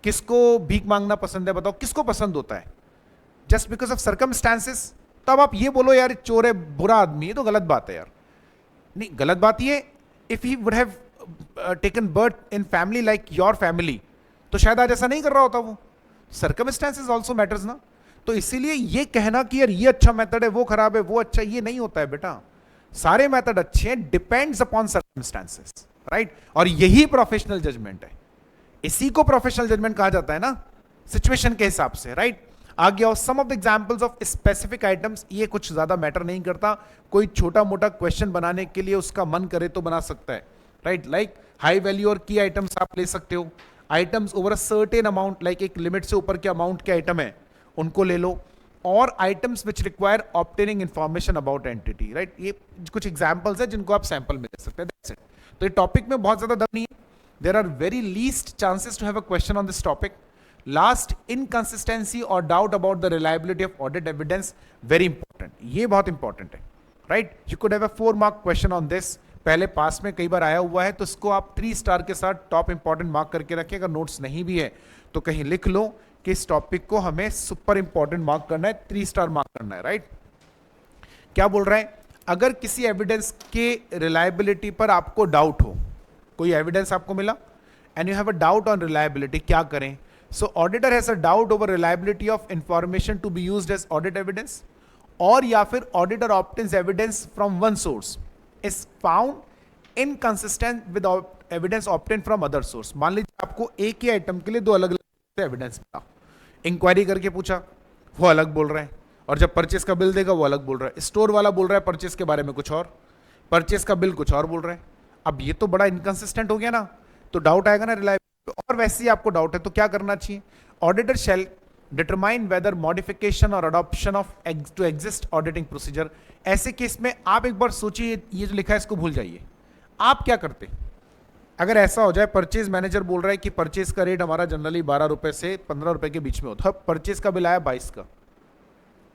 किसको भीख मांगना पसंद है, बताओ किसको पसंद होता है? Just because of circumstances. तब आप ये बोलो यार चोर है, बुरा आदमी है, तो गलत बात है यार। नहीं, गलत बात ये, if he would have taken birth in family like your family, तो शायद आज ऐसा नहीं कर रहा होता वो। सर्कमस्टांसेस ऑल्सो मैटर्स ना। तो इसीलिए ये कहना कि यार ये अच्छा मेथड है, वो खराब है, वो अच्छा, ये नहीं होता है बेटा। सारे मेथड अच्छे हैं, डिपेंड्स अपॉन सर्कमस्टांसेस, राइट। और यही प्रोफेशनल जजमेंट है, इसी को प्रोफेशनल जजमेंट कहा जाता है ना, सिचुएशन के हिसाब से, राइट। आगे आओ, some of the examples of specific items. ये कुछ ज्यादा मैटर नहीं करता, कोई छोटा मोटा क्वेश्चन बनाने के लिए उसका मन करे तो बना सकता है, राइट। लाइक हाई वैल्यू और की आइटम्स आप ले सकते हो, items over a certain amount, like एक लिमिट से ऊपर के अमाउंट के आइटम है उनको ले लो, और items which require obtaining information about entity, right. ये कुछ एग्जांपल्स है जिनको आप सैंपल में ले सकते हैं, दैट्स इट। तो ये टॉपिक में बहुत ज्यादा दम नहीं है, there are very least chances to have a question on this topic. Last, inconsistency और doubt about the reliability of audit evidence, very important, ये बहुत इंपॉर्टेंट है, right. You could have a 4 mark question on this, पहले पास में कई बार आया हुआ है, तो इसको आप 3 स्टार के साथ टॉप इंपॉर्टेंट मार्क करके रखें। अगर नोट्स नहीं भी है तो कहीं लिख लो कि इस टॉपिक को हमें सुपर इंपॉर्टेंट मार्क करना है, 3 स्टार मार्क करना है, राइट। क्या बोल रहा है, अगर किसी एविडेंस के रिलायबिलिटी पर आपको डाउट हो, कोई एविडेंस आपको मिला and you have a doubt on reliability, क्या करें? So auditor has a doubt over reliability of information to be used as audit evidence, और या फिर auditor obtains evidence from one source is found inconsistent with evidence obtained from other source. मान लीजिए आपको एक ही item के लिए 2 अलग अलग एविडेंस मिला, इंक्वायरी करके पूछा, वो अलग बोल रहा है, और जब परचेस का बिल देगा वो अलग बोल रहा है, स्टोर वाला बोल रहा है परचेस के बारे में कुछ और, परचेस का बिल कुछ और बोल रहा है। अब ये तो बड़ा इनकंसिस्टेंट हो गया ना, तो डाउट आएगा ना रिलायबिलिटी। और वैसे ही आपको डाउट है तो क्या करना चाहिए? Auditor shall determine whether modification और adoption of to exist auditing procedure. ऐसे केस में आप एक बार सोचिए, ये जो लिखा है इसको भूल जाइए, आप क्या करते अगर ऐसा हो जाए, परचेज मैनेजर बोल रहा है कि परचेज का रेट हमारा जनरली 12 रुपए से 15 रुपए के बीच में होता है, परचेज का बिल आया 22 का।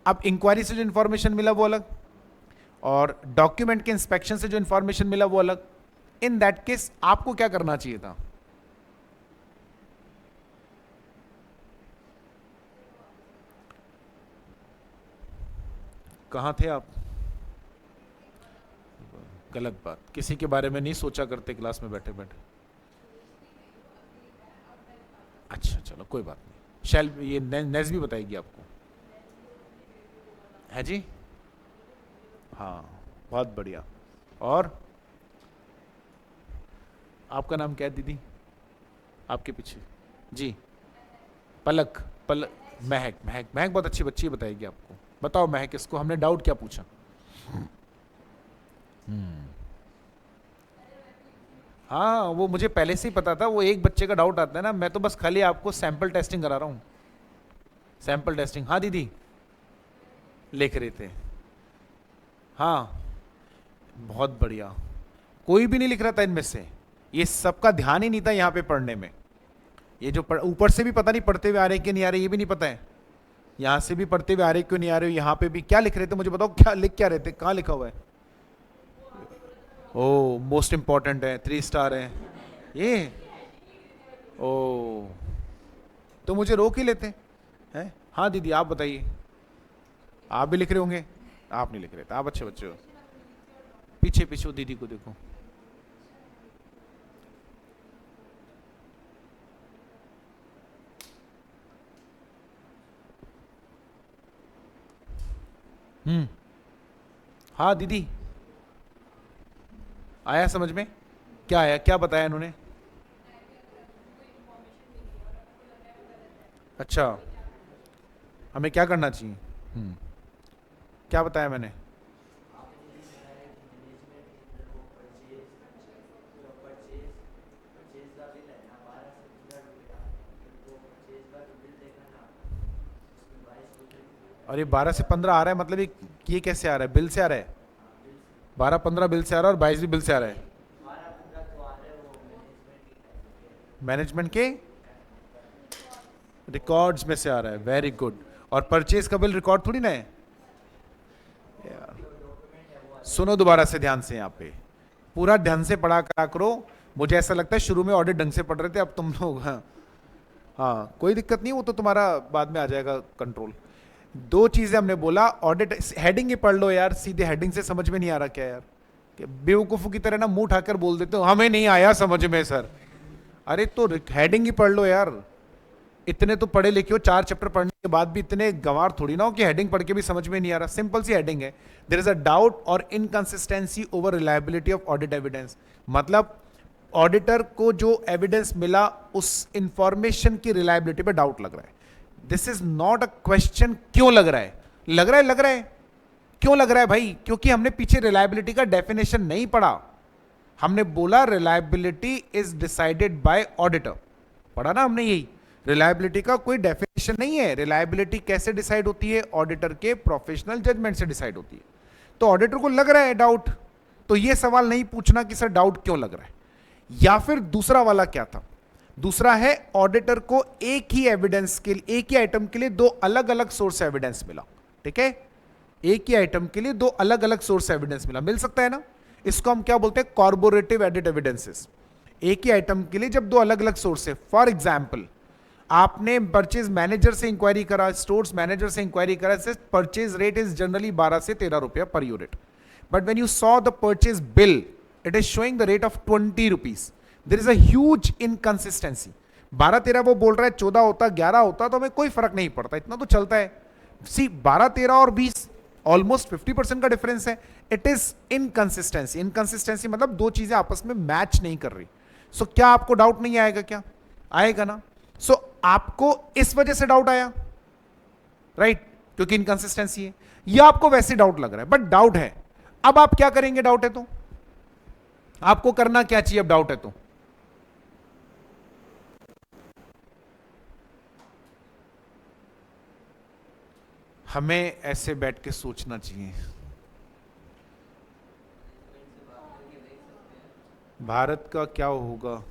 अब इंक्वायरी से जो इंफॉर्मेशन मिला वो अलग, और डॉक्यूमेंट के इंस्पेक्शन से जो इंफॉर्मेशन मिला वो अलग। इन दैट केस आपको क्या करना चाहिए था? कहां थे आप? गलत बात, किसी के बारे में नहीं सोचा करते क्लास में बैठे बैठे। अच्छा चलो कोई बात नहीं, शैल ये नेज भी बताएगी आपको, है जी। हाँ बहुत बढ़िया। और आपका नाम क्या है दीदी? आपके पीछे जी, पलक, पलक, महक, महक, महक बहुत अच्छी बच्ची बताएगी आपको। बताओ महक, इसको हमने डाउट क्या पूछा? हाँ वो मुझे पहले से ही पता था, वो एक बच्चे का डाउट आता है ना, मैं तो बस खाली आपको सैंपल टेस्टिंग करा रहा हूँ, सैंपल टेस्टिंग। हाँ दीदी लिख रहे थे, हाँ बहुत बढ़िया। कोई भी नहीं लिख रहा था इनमें से, ये सबका ध्यान ही नहीं था यहाँ पे पढ़ने में। ये जो ऊपर से भी पता नहीं पढ़ते हुए आ रहे कि नहीं आ रहे, ये भी नहीं पता है, यहाँ से भी पढ़ते हुए आ रहे क्यों नहीं आ रहे हो, यहाँ पे भी क्या लिख रहे थे मुझे बताओ, क्या लिख क्या रहे थे, कहाँ लिखा हुआ है? ओ मोस्ट इंपॉर्टेंट है, 3 स्टार है ये। ओ तो मुझे रोक ही लेते हैं। हाँ दीदी आप बताइए, आप भी लिख रहे होंगे? आप नहीं लिख रहे थे, आप अच्छे बच्चे हो। पीछे पीछे दीदी को देखो। हाँ दीदी आया समझ में? क्या आया, क्या बताया इन्होंने? अच्छा हमें क्या करना चाहिए? क्या बताया मैंने? और ये 12 से 15 आ रहा है, मतलब ये कैसे आ रहा है? बिल से आ रहा है? 12-15 बिल से आ रहा है और 22 भी बिल से आ रहा है, मैनेजमेंट के रिकॉर्ड्स में से आ रहा है। Very good. और परचेज का बिल रिकॉर्ड थोड़ी ना है यार। सुनो दोबारा से ध्यान से, यहाँ पे पूरा ध्यान से पढ़ा करा करो। मुझे ऐसा लगता है शुरू में ऑडिट ढंग से पढ़ रहे थे, अब तुम लोग हाँ कोई दिक्कत नहीं, वो तो तुम्हारा बाद में आ जाएगा कंट्रोल। दो चीजें हमने बोला, ऑडिट हेडिंग ही पढ़ लो यार, सीधे हेडिंग से समझ में नहीं आ रहा क्या यार, कि बेवकूफों की तरह ना मुंह उठाकर बोल देते हो हमें नहीं आया समझ में सर। अरे तो हेडिंग ही पढ़ लो यार, इतने तो पढ़े लिखे हो, 4 चैप्टर पढ़ने के बाद भी इतने गंवार थोड़ी ना हो कि हेडिंग पढ़ के भी समझ में नहीं आ रहा। सिंपल सी हेडिंग है, देयर इज अ डाउट और inconsistency over reliability of audit evidence. मतलब ऑडिटर को जो एविडेंस मिला उस इंफॉर्मेशन की रिलायबिलिटी पे डाउट लग रहा है। This is not a question क्यों लग रहा है, लग रहा है लग रहा है, क्यों लग रहा है भाई? क्योंकि हमने पीछे रिलायबिलिटी का डेफिनेशन नहीं पढ़ा। हमने बोला reliability is decided by auditor, पढ़ा ना हमने यही। रिलायबिलिटी का कोई डेफिनेशन नहीं है। रिलायबिलिटी कैसे डिसाइड होती है? ऑडिटर के प्रोफेशनल जजमेंट से डिसाइड होती है। तो ऑडिटर को लग रहा है डाउट, तो ये सवाल नहीं पूछना कि सर डाउट क्यों लग रहा है। या फिर दूसरा वाला क्या था? दूसरा है ऑडिटर को एक ही एविडेंस के लिए, एक ही आइटम के लिए 2 अलग अलग सोर्स एविडेंस मिला। ठीक है, एक ही आइटम के लिए 2 अलग अलग सोर्स एविडेंस मिला, मिल सकता है ना। इसको हम क्या बोलते हैं? Corporative edit evidences. एक ही आइटम के लिए जब 2 अलग अलग सोर्स है। फॉर एग्जाम्पल, आपने परचेज मैनेजर से इंक्वायरी करा, स्टोर्स मैनेजर से इंक्वायरी करा, परचेज रेट इज जनरली 12 से 13 रुपया per unit, but when you saw the purchase bill it is showing the rate of 20 rupees. There is a huge inconsistency. 12-13 वो बोल रहा है, 14 होता 11 होता तो हमें कोई फर्क नहीं पड़ता, इतना तो चलता है। सी 12-13 और 20 ऑलमोस्ट 50% का डिफरेंस है। It is inconsistency. इनकंसिस्टेंसी मतलब 2 चीजें आपस में मैच नहीं कर रही। सो क्या आपको डाउट नहीं आएगा? क्या आएगा ना। सो आपको इस वजह से डाउट आया, राइट, क्योंकि इनकंसिस्टेंसी है, या आपको वैसे डाउट लग रहा है, बट डाउट है। अब आप क्या करेंगे? डाउट है तो आपको करना क्या चाहिए? अब डाउट है तो हमें ऐसे बैठ के सोचना चाहिए। भारत का क्या होगा?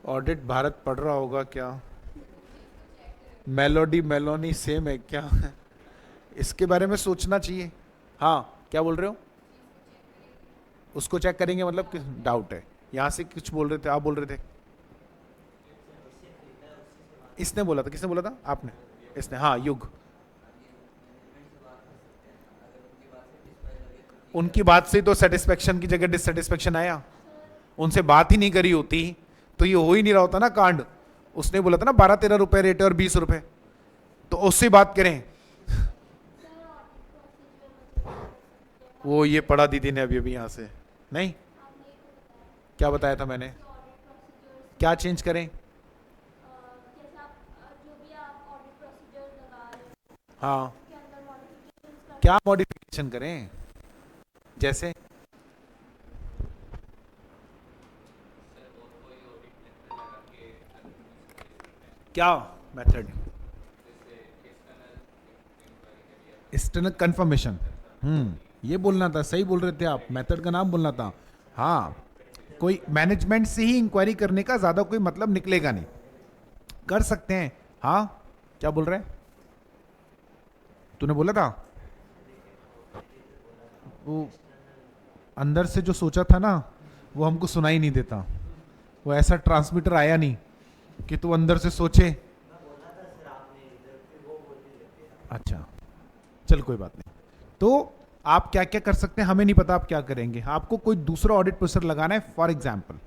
ऑडिट भारत पढ़ रहा होगा क्या? मेलोडी मेलोनी सेम है क्या? इसके बारे में सोचना चाहिए। हाँ, क्या बोल रहे हो? उसको चेक करेंगे मतलब कि डाउट है। यहां से कुछ बोल रहे थे, आप बोल रहे थे, इसने बोला था, किसने बोला था? आपने, इसने, हाँ युग। उनकी बात से तो सेटिस्फेक्शन की जगह डिससेटिस्फेक्शन आया। उनसे बात ही नहीं करी होती तो ये हो ही नहीं रहा होता ना कांड। उसने बोला था ना 12-13 रुपए रेट है और 20 रुपए, तो उससे बात करें। वो ये पढ़ा दीदी ने अभी अभी यहां से, नहीं क्या बताया था मैंने? क्या चेंज करें? हाँ, क्या मॉडिफिकेशन करें? जैसे क्या मेथड? External confirmation. ये बोलना था, सही बोल रहे थे आप, मेथड का नाम बोलना था। हाँ, कोई मैनेजमेंट से ही इंक्वायरी करने का ज्यादा कोई मतलब निकलेगा नहीं, कर सकते हैं। हाँ, क्या बोल रहे हैं? तूने बोला था वो अंदर से जो सोचा था ना वो हमको सुनाई नहीं देता, वो ऐसा ट्रांसमीटर आया नहीं कि तू अंदर से सोचे। अच्छा चल कोई बात नहीं। तो आप क्या क्या कर सकते हैं हमें नहीं पता आप क्या करेंगे। आपको कोई दूसरा ऑडिट प्रोसेसर लगाना है फॉर एग्जांपल,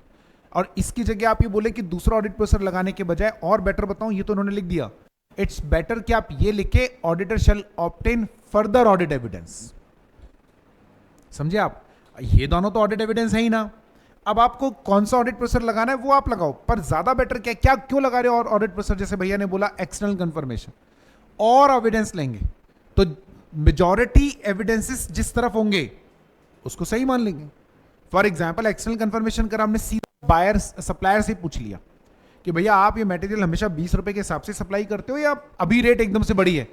और इसकी जगह आप ये बोले कि दूसरा ऑडिट प्रोसेसर लगाने के बजाय और बेटर बताऊं, ये तो उन्होंने लिख दिया, इट्स बेटर कि आप ये लिखे auditor shall obtain further audit evidence. समझे आप? ये दोनों तो ऑडिट एविडेंस है ही ना। अब आपको कौन सा ऑडिट प्रोसेसर लगाना है वो आप लगाओ, पर ज्यादा बेटर क्या क्या क्यों लगा रहे हो? और ऑडिट प्रोसेसर जैसे भैया ने बोला एक्सटर्नल कंफर्मेशन और एविडेंस लेंगे तो मेजॉरिटी एविडेंसेस जिस तरफ होंगे उसको सही मान लेंगे। फॉर एग्जांपल एक्सटर्नल कंफर्मेशन कर हमने सीधा बायर सप्लायर से पूछ लिया कि भैया आप ये मटेरियल हमेशा 20 रुपए के हिसाब से सप्लाई करते हो या अभी रेट एकदम से बढ़ी है?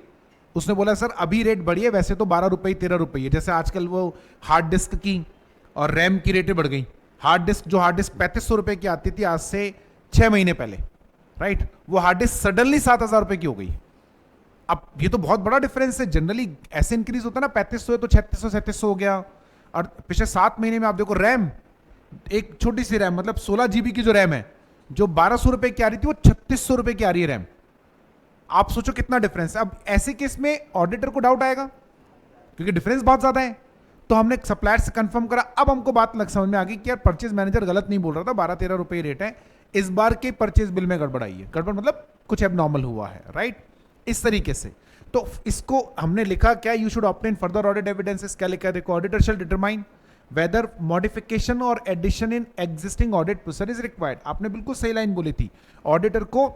उसने बोला सर अभी रेट बढ़ी है, वैसे तो 12 रुपए 13 रुपए। जैसे आजकल वो हार्ड डिस्क की और रैम की रेटें बढ़ गई। हार्ड डिस्क 3500 रुपए की आती थी आज से 6 महीने पहले, राइट, वो हार्ड डिस्क सडनली 7000 रुपए की हो गई। अब ये तो बहुत बड़ा डिफरेंस है, जनरली ऐसे इंक्रीज होता है ना, 3500 है तो 3600 3700 हो गया। और पिछले 7 महीने में आप देखो रैम, एक छोटी सी रैम मतलब 16 GB की जो रैम है, जो 1200 रुपए की आ रही थी वो 3600 रुपए की आ रही है रैम। आप सोचो कितना डिफरेंस है। अब ऐसे केस में ऑडिटर को डाउट आएगा क्योंकि डिफरेंस बहुत ज्यादा है। तो हमने सप्लायर से कंफर्म करा, अब हमको बात लग समझ में आ गई कि यार परचेज मैनेजर गलत नहीं बोल रहा था, 12-13 रुपए रेट है, इस बार के परचेज बिल में गड़बड़ आई है। गड़बड़ मतलब कुछ एबनॉर्मल हुआ है, राइट, इस तरीके से। तो इसको हमने लिखा क्या, you should obtain further audit evidences, क्या लिखा है देखो, auditor shall determine whether modification और addition in existing audit procedure is required. आपने बिल्कुल सही लाइन बोली थी, ऑडिटर को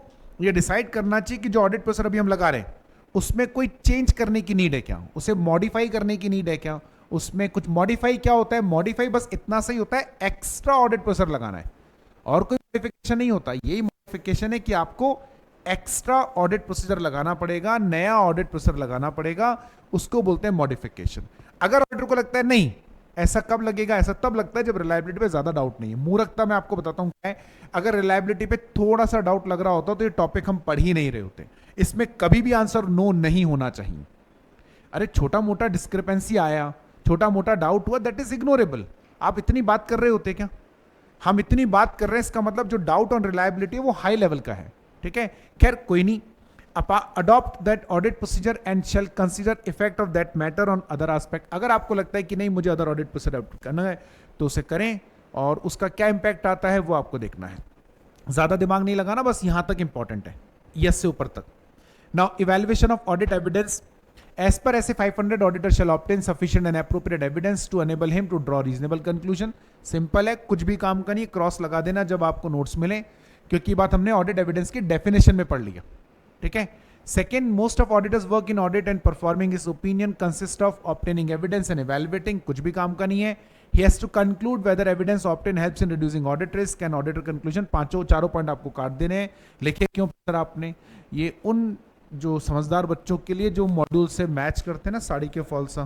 ये डिसाइड करना चाहिए कि जो ऑडिट प्रोसीजर अभी हम लगा रहे हैं उसमें कोई चेंज करने की नीड है क्या, उसे मॉडिफाई करने की नीड है क्या, उसमें कुछ मॉडिफाई क्या होता है, मॉडिफाई बस इतना सही होता है, एक्स्ट्रा ऑडिट प्रोसीजर लगाना है और कोई मॉडिफिकेशन नहीं होता। यही मॉडिफिकेशन है कि आपको एक्स्ट्रा ऑडिट प्रोसीजर लगाना पड़ेगा, नया ऑडिट प्रोसीजर लगाना पड़ेगा, उसको बोलते हैं मॉडिफिकेशन। अगर ऑडिटर को लगता है नहीं, ऐसा कब लगेगा, ऐसा तब लगता है जब रिलायबिलिटी पे ज्यादा डाउट नहीं है। मूर्खता मैं आपको बताता हूं क्या है, अगर रिलायबिलिटी पे थोड़ा सा डाउट लग रहा होता तो ये टॉपिक हम पढ़ ही नहीं रहे होते। इसमें कभी भी आंसर नो नहीं होना चाहिए। अरे छोटा मोटा डिस्क्रिपेंसी आया, छोटा मोटा डाउट हुआ, दैट इज इग्नोरेबल। आप इतनी बात कर रहे होते क्या, हम इतनी बात कर रहे हैं, इसका मतलब जो डाउट ऑन रिलायबिलिटी है वो हाई लेवल का है, ठीक है। खैर कोई नहीं, adopt that audit procedure and shall consider effect of that matter on other aspect. अगर आपको लगता है कि नहीं मुझे अदर ऑडिट प्रोसीजर अडॉप्ट करना है तो उसे करें, और उसका क्या इंपैक्ट आता है वो आपको देखना है। ज्यादा दिमाग नहीं लगाना, बस यहां तक इंपॉर्टेंट है, यस से ऊपर तक। Now evaluation of audit evidence, as per SA 500 auditor shall obtain sufficient and appropriate evidence to enable him to draw reasonable conclusion। Simple है, कुछ भी काम का नहीं, क्रॉस लगा देना जब आपको नोट्स मिले, क्योंकि बात हमने ऑडिट एविडेंस की डेफिनेशन में पढ़ लिया, ठीक है। Second, most of auditors work in audit and performing his opinion consist of obtaining evidence and evaluating, कुछ भी काम का नहीं है। He has to conclude whether evidence obtained helps in reducing audit risk and auditor conclusion। चारों point आपको काट देने हैं। लिखे क्यों सर आपने, ये उन जो समझदार बच्चों के लिए जो मॉड्यूल से मैच करते हैं ना साड़ी के फॉल सा,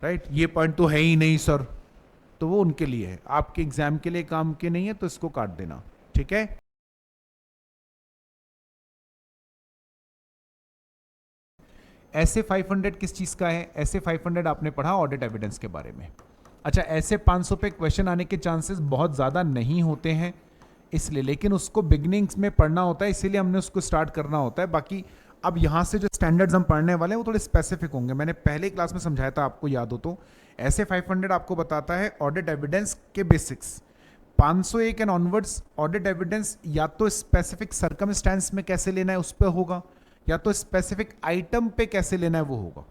राइट, ये पॉइंट तो है ही नहीं सर, तो वो उनके लिए है, आपके एग्जाम के लिए काम के नहीं है, तो इसको काट देना, ठीक है। ऐसे 500 किस चीज का है, ऐसे 500 आपने पढ़ा ऑडिट एविडेंस के बारे में। अच्छा, ऐसे 500 पे क्वेश्चन आने के चांसेस बहुत ज़्यादा नहीं होते हैं इसलिए, लेकिन उसको बिगनिंग्स में पढ़ना होता है, इसीलिए हमने उसको स्टार्ट करना होता है। बाकी अब यहाँ से जो स्टैंडर्ड्स हम पढ़ने वाले हैं वो थोड़े स्पेसिफिक होंगे। मैंने पहले क्लास में समझाया था, आपको याद हो तो। ऐसे 500 आपको बताता है ऑडिट एविडेंस के basics. 501 and onwards audit evidence या तो स्पेसिफिक सर्कमस्टेंस में कैसे लेना है उस पर होगा, या तो स्पेसिफिक आइटम पे कैसे लेना है वो होगा,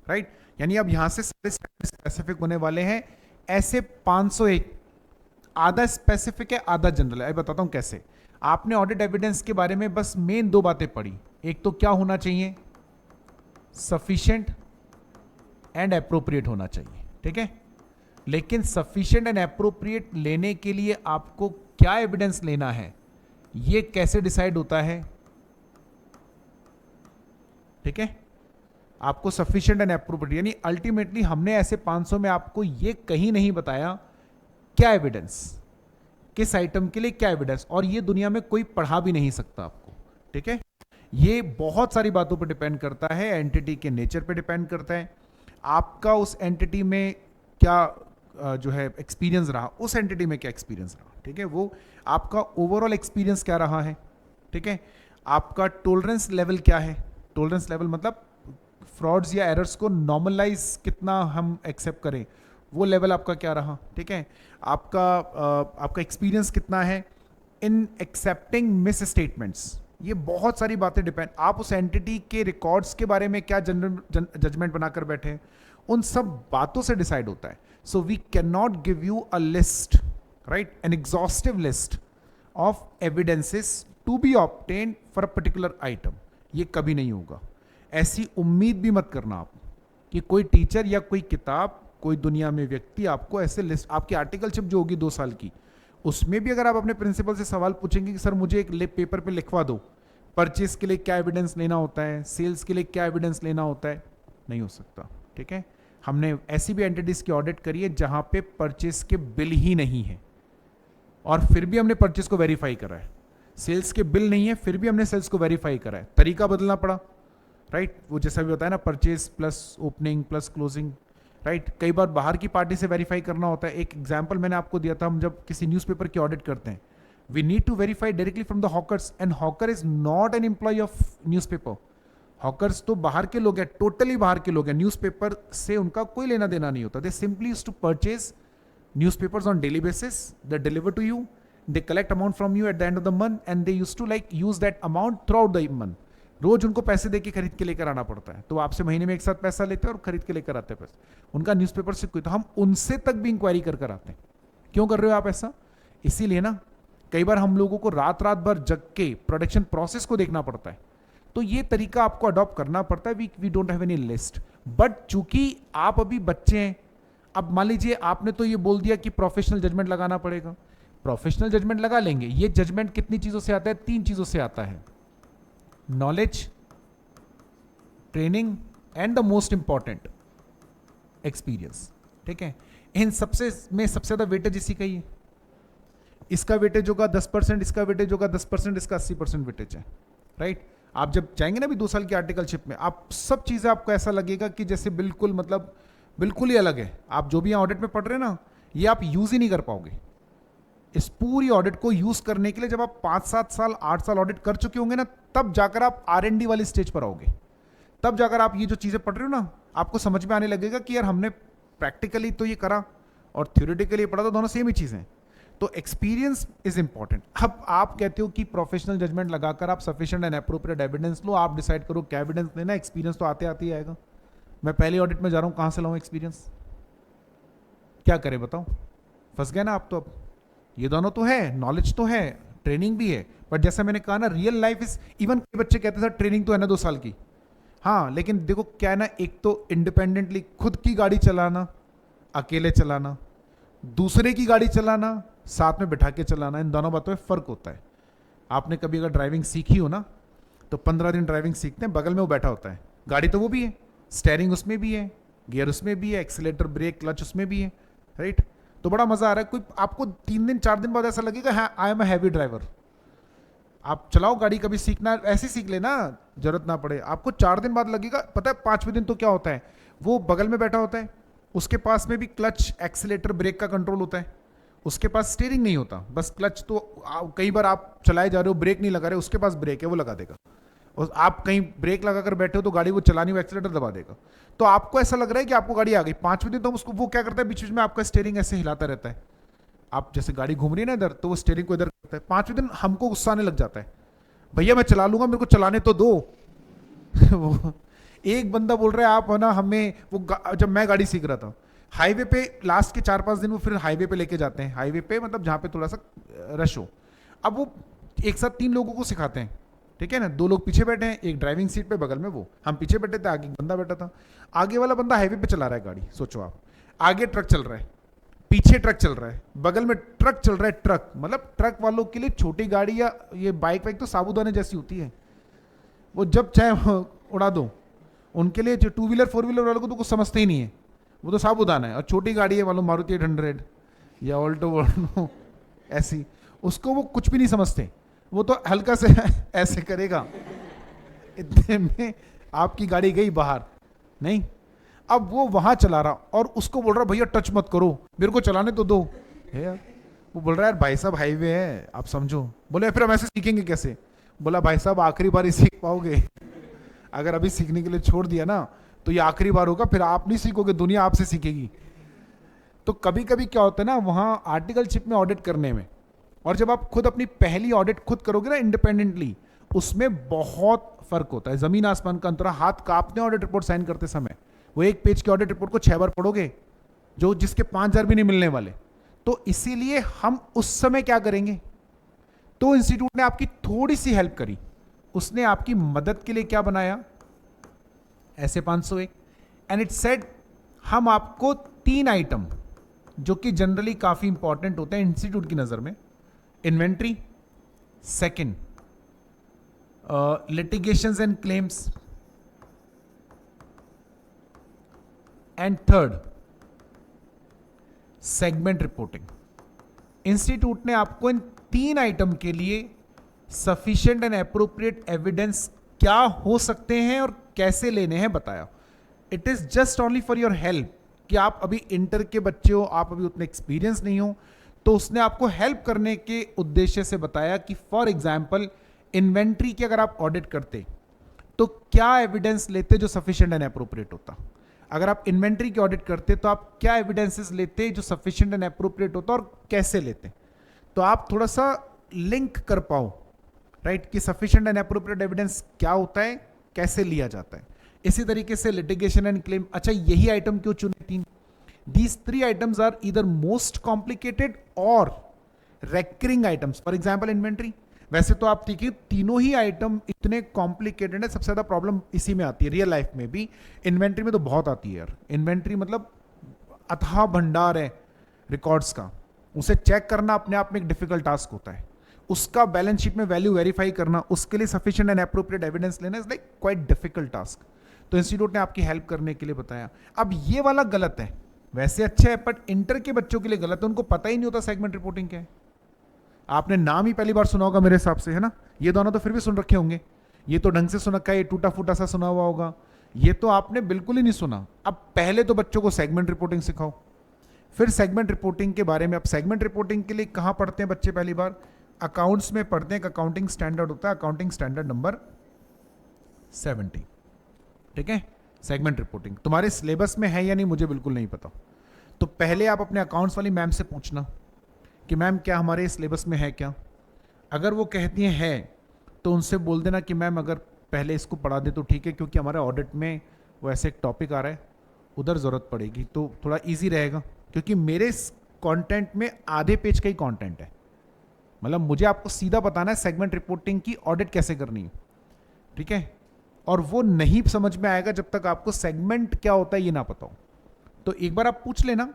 राइट। यानी अब यहां से सारे स्पेसिफिक होने वाले हैं। ऐसे 501 आधा स्पेसिफिक है आधा जनरल है। बताता हूं कैसे। आपने ऑडिट एविडेंस के बारे में बस मेन दो बातें पढ़ी, एक तो क्या होना चाहिए, सफिशिएंट एंड एप्रोप्रिएट होना चाहिए, ठीक है। लेकिन सफिशिएंट एंड एप्रोप्रिएट लेने के लिए आपको क्या एविडेंस लेना है ये कैसे डिसाइड होता है, ठीक है। आपको सफिशिएंट एंड एप्रोप्रिएट, यानी अल्टीमेटली हमने ऐसे 500 में आपको ये कहीं नहीं बताया क्या एविडेंस, किस आइटम के लिए क्या एविडेंस, और ये दुनिया में कोई पढ़ा भी नहीं सकता आपको, ठीक है। ये बहुत सारी बातों पर डिपेंड करता है, एंटिटी के नेचर पे डिपेंड करता है, आपका उस एंटिटी में क्या जो है एक्सपीरियंस रहा, उस एंटिटी में क्या एक्सपीरियंस रहा, ठीक है। वो आपका ओवरऑल एक्सपीरियंस क्या रहा है, ठीक है। आपका टॉलरेंस लेवल क्या है, टॉलरेंस लेवल मतलब फ्रॉड्स या एरर्स को नॉर्मलाइज कितना हम एक्सेप्ट करें, वो लेवल आपका क्या रहा, ठीक है। आपका एक्सपीरियंस कितना है इन एक्सेप्टिंग मिस स्टेटमेंट्स, ये बहुत सारी बातें डिपेंड, आप उस एंटिटी के रिकॉर्ड्स के बारे में क्या जजमेंट बनाकर बैठे हैं, उन सब बातों से डिसाइड होता है। So we can not give you a list, right, an exhaustive list of evidences to be obtained for a particular item, ये कभी नहीं होगा। ऐसी उम्मीद भी मत करना आप कि कोई टीचर या कोई किताब, कोई दुनिया में व्यक्ति आपको ऐसे लिस्ट, आपकी आर्टिकलशिप जो होगी 2 साल की, उसमें भी अगर आप अपने प्रिंसिपल से सवाल पूछेंगे कि सर मुझे एक पेपर पे लिखवा दो, परचेज के लिए क्या एविडेंस लेना होता है, सेल्स के लिए क्या एविडेंस लेना होता है, नहीं हो सकता, ठीक है। हमने ऐसी भी एंटिटीज की ऑडिट करी है जहां पे परचेज के बिल ही नहीं है और फिर भी हमने परचेज को वेरीफाई करा है, सेल्स के बिल नहीं है फिर भी हमने सेल्स को वेरीफाई करा है, तरीका बदलना पड़ा, राइट वो जैसा भी होता है ना, purchase plus opening plus closing, right कई बार बाहर की पार्टी से वेरीफाई करना होता है। एक एग्जांपल मैंने आपको दिया था, हम जब किसी न्यूज़पेपर की ऑडिट करते हैं, we need to verify directly from the hawkers, and hawker is not an employ of newspaper. Hawkers तो बाहर के लोग हैं, टोटली बाहर के लोग हैं, न्यूज़पेपर से उनका कोई लेना देना नहीं होता। They simply used to purchase newspapers on daily basis, they deliver to you, they collect amount from you at the end of the month, and they used to like use that amount throughout the month. रोज उनको पैसे देके खरीद के लेकर आना पड़ता है, तो आपसे महीने में एक साथ पैसा लेते हैं और खरीद के लेकर आते हैं पैसे। उनका न्यूज़पेपर से कोई, तो हम उनसे तक भी इंक्वायरी कर आते हैं। क्यों कर रहे हो आप ऐसा? इसीलिए ना, कई बार हम लोगों को रात रात भर जग के प्रोडक्शन प्रोसेस को देखना पड़ता है, तो ये तरीका आपको अडॉप्ट करना पड़ता है। We don't have any list, but चूंकि आप अभी बच्चे हैं, अब मान लीजिए आपने तो ये बोल दिया कि प्रोफेशनल जजमेंट लगाना पड़ेगा, प्रोफेशनल जजमेंट लगा लेंगे। ये जजमेंट कितनी चीजों से आता है? 3 चीजों से आता है, knowledge, training and the most important experience. ठीक है, इन सबसे में सबसे ज्यादा वेटेज इसी का ही है। इसका वेटेज होगा 10%, इसका वेटेज होगा 10%, इसका 80% वेटेज है, राइट। आप जब जाएंगे ना अभी 2 साल की आर्टिकलशिप में, आप सब चीजें आपको ऐसा लगेगा कि जैसे बिल्कुल मतलब बिल्कुल ही अलग है। आप जो भी यहाँ ऑडिट में पढ़ रहे हैं ना, ये आप यूज ही नहीं कर पाओगे। इस पूरी ऑडिट को यूज करने के लिए जब आप 5-7 साल 8 साल ऑडिट कर चुके होंगे ना, तब जाकर आप R&D वाली स्टेज पर आओगे। तब जाकर आप ये जो चीजें पढ़ रहे हो ना, आपको समझ में आने लगेगा कि यार हमने प्रैक्टिकली तो ये करा और थ्योरेटिकली पढ़ा, तो दोनों सेम ही चीजें। तो एक्सपीरियंस इज इंपॉर्टेंट। अब आप कहते हो कि प्रोफेशनल जजमेंट लगाकर आप सफिशिएंट एंड एप्रोप्रिएट एविडेंस लो, आप डिसाइड करो क्या एविडेंस लेना। एक्सपीरियंस तो आते आते ही आएगा। मैं पहली ऑडिट में जा रहा हूं, कहां से लाऊं एक्सपीरियंस? क्या करें बताओ? फंस गए ना आप तो। अब ये दोनों तो है, नॉलेज तो है, ट्रेनिंग भी है, बट जैसा मैंने कहा ना, रियल लाइफ इज, इवन बच्चे कहते हैं सर ट्रेनिंग तो है ना 2 साल की। हाँ, लेकिन देखो क्या है ना, एक तो इंडिपेंडेंटली खुद की गाड़ी चलाना, अकेले चलाना, दूसरे की गाड़ी चलाना, साथ में बिठा के चलाना, इन दोनों बातों में फर्क होता है। आपने कभी अगर ड्राइविंग सीखी हो ना, तो 15 दिन ड्राइविंग सीखते हैं, बगल में वो बैठा होता है, गाड़ी तो वो भी है, स्टेयरिंग उसमें भी है, गियर उसमें भी है, एक्सीलेटर ब्रेक क्लच उसमें भी है, राइट। तो बड़ा मजा आ रहा है। कोई आपको 3 दिन 4 दिन बाद ऐसा लगेगा हाँ I am a heavy driver. आप चलाओ गाड़ी, कभी सीखना ऐसे सीख लेना, जरूरत ना पड़े। आपको 4 दिन बाद लगेगा। पता है 5वें दिन तो क्या होता है, वो बगल में बैठा होता है, उसके पास में भी क्लच एक्सीलेटर ब्रेक का कंट्रोल होता है, उसके पास स्टीयरिंग नहीं होता, बस क्लच। तो कई बार आप चलाए जा रहे हो, ब्रेक नहीं लगा रहे, उसके पास ब्रेक है, वो लगा देगा। और आप कहीं ब्रेक लगाकर बैठे हो तो गाड़ी वो चलानी, वो एक्सीलेटर दबा देगा। तो आपको ऐसा लग रहा है कि आपको गाड़ी आ गई। 5वें दिन तो उसको वो क्या करता है, बीच बीच में आपका स्टीयरिंग ऐसे हिलाता रहता है। आप जैसे गाड़ी घूम रही है ना इधर, तो वो स्टीयरिंग को इधर करता है। 5वें दिन हमको गुस्सा आने लग जाता है, भैया मैं चला लूंगा, मेरे को चलाने तो दो। वो एक बंदा बोल रहा है आप है ना हमें, वो जब मैं गाड़ी सीख रहा था हाईवे पे, लास्ट के 4-5 दिन वो फिर हाईवे पे लेके जाते हैं। हाईवे पे मतलब जहाँ पे थोड़ा सा रश हो। अब वो एक साथ 3 लोगों को सिखाते हैं, ठीक है ना। 2 लोग पीछे बैठे हैं, एक ड्राइविंग सीट पे, बगल में वो, हम पीछे बैठे थे, आगे एक बंदा बैठा था। आगे वाला बंदा हाईवे पे चला रहा है गाड़ी, सोचो आप, आगे ट्रक चल रहा है, पीछे ट्रक चल रहा है, बगल में ट्रक चल रहा है। ट्रक मतलब ट्रक वालों के लिए छोटी गाड़ी या ये बाइक वाइक तो साबूदाने जैसी होती है, वो जब चाहे उड़ा दो। उनके लिए जो 2 व्हीलर 4 व्हीलर वालों को तो कुछ समझते ही नहीं है, वो तो साबूदाना है। और छोटी गाड़ी है मालूम, मारुति 800 या ऑल्टो ऐसी, उसको वो कुछ भी नहीं समझते। वो तो हल्का से ऐसे करेगा, इतने में आपकी गाड़ी गई बाहर। नहीं, अब वो वहां चला रहा और उसको बोल रहा भैया टच मत करो, मेरे को चलाने तो दो। है यार, वो बोल रहा है यार भाई साहब हाईवे है, आप समझो। बोले फिर हम ऐसे सीखेंगे कैसे? बोला भाई साहब आखिरी बार ही सीख पाओगे, अगर अभी सीखने के लिए छोड़ दिया ना तो ये आखिरी बार होगा, फिर आप नहीं सीखोगे, दुनिया आपसे सीखेगी। तो कभी कभी क्या होता है ना, वहां आर्टिकलशिप में ऑडिट करने में, और जब आप खुद अपनी पहली ऑडिट खुद करोगे ना इंडिपेंडेंटली, उसमें बहुत फर्क होता है, जमीन आसमान का अंतर। हाथ कांपते हैं ऑडिट रिपोर्ट साइन करते समय। वो 1 पेज की ऑडिट रिपोर्ट को 6 बार पढ़ोगे, जो जिसके 5,000 भी नहीं मिलने वाले। तो इसीलिए हम उस समय क्या करेंगे, तो इंस्टीट्यूट ने आपकी थोड़ी सी हेल्प करी, उसने आपकी मदद के लिए क्या बनाया, ऐसे 501, एंड इट सेड हम आपको 3 आइटम जो कि जनरली काफी इंपॉर्टेंट होते हैं इंस्टीट्यूट की नजर में, inventory, second litigations and claims, and third segment reporting. Institute ने आपको इन 3 आइटम के लिए सफिशिएंट एंड एप्रोप्रिएट एविडेंस क्या हो सकते हैं और कैसे लेने हैं बताया. It is just only for your help कि आप अभी इंटर के बच्चे हो, आप अभी उतने एक्सपीरियंस नहीं हो, तो उसने आपको हेल्प करने के उद्देश्य से बताया कि फॉर एग्जाम्पल इन्वेंट्री की अगर आप ऑडिट करते तो क्या एविडेंस लेते जो सफिशिएंट एंड अप्रोप्रिएट होता. अगर आप इन्वेंट्री की ऑडिट करते तो आप क्या एविडेंसेस लेते जो सफिशिएंट एंड अप्रोप्रिएट होता और कैसे लेते. तो आप थोड़ा सा लिंक कर पाओ, राइट, कि सफिशिएंट एंड अप्रोप्रिएट एविडेंस क्या होता है, कैसे लिया जाता है. इसी तरीके से लिटिगेशन एंड क्लेम. अच्छा, यही आइटम क्यों चुने 3? These 3 items are either most complicated or recurring items. For example, inventory. वैसे तो आप देखिए तीनों ही आइटम इतने कॉम्प्लिकेटेड है. सबसे ज्यादा प्रॉब्लम इसी में आती है रियल लाइफ में भी. इन्वेंट्री में तो बहुत आती है यार. इन्वेंट्री मतलब अथाह भंडार है रिकॉर्ड्स का. उसे चेक करना अपने आप में एक डिफिकल्ट टास्क होता है. उसका बैलेंस शीट में वैल्यू वेरीफाई करना, उसके लिए सफिशिएंट एंड एप्रोप्रिएट एविडेंस लेना is like quite difficult task. तो इंस्टीट्यूट ने आपकी हेल्प करने के लिए बताया. अब ये वाला गलत है. वैसे अच्छा है बट इंटर के बच्चों के लिए गलत है. उनको पता ही नहीं होता सेगमेंट रिपोर्टिंग क्या है. आपने नाम ही पहली बार सुना होगा मेरे हिसाब से, है ना. ये दोनों तो फिर भी सुन रखे होंगे. ये तो ढंग से सुन रखा है, ये टूटा फूटा सा सुना हुआ होगा. ये तो आपने बिल्कुल ही नहीं सुना. अब पहले तो बच्चों को सेगमेंट रिपोर्टिंग सिखाओ, फिर सेगमेंट रिपोर्टिंग के बारे में. अब सेगमेंट रिपोर्टिंग के लिए कहां पढ़ते हैं बच्चे पहली बार? अकाउंट्स में पढ़ते हैं. अकाउंटिंग स्टैंडर्ड होता है, अकाउंटिंग स्टैंडर्ड नंबर 70. ठीक है. सेगमेंट रिपोर्टिंग तुम्हारे सिलेबस में है या नहीं मुझे बिल्कुल नहीं पता. तो पहले आप अपने अकाउंट्स वाली मैम से पूछना कि मैम क्या हमारे सिलेबस में है क्या. अगर वो कहती हैं है तो उनसे बोल देना कि मैम अगर पहले इसको पढ़ा दे तो ठीक है, क्योंकि हमारे ऑडिट में वो ऐसे एक टॉपिक आ रहा है, उधर ज़रूरत पड़ेगी तो थोड़ा इजी रहेगा. क्योंकि मेरे कंटेंट में आधे पेज का ही कंटेंट है. मतलब मुझे आपको सीधा बताना है सेगमेंट रिपोर्टिंग की ऑडिट कैसे करनी है. ठीक है. और वो नहीं समझ में आएगा जब तक आपको सेगमेंट क्या होता है ये ना पता हो. तो एक बार आप पूछ लेना,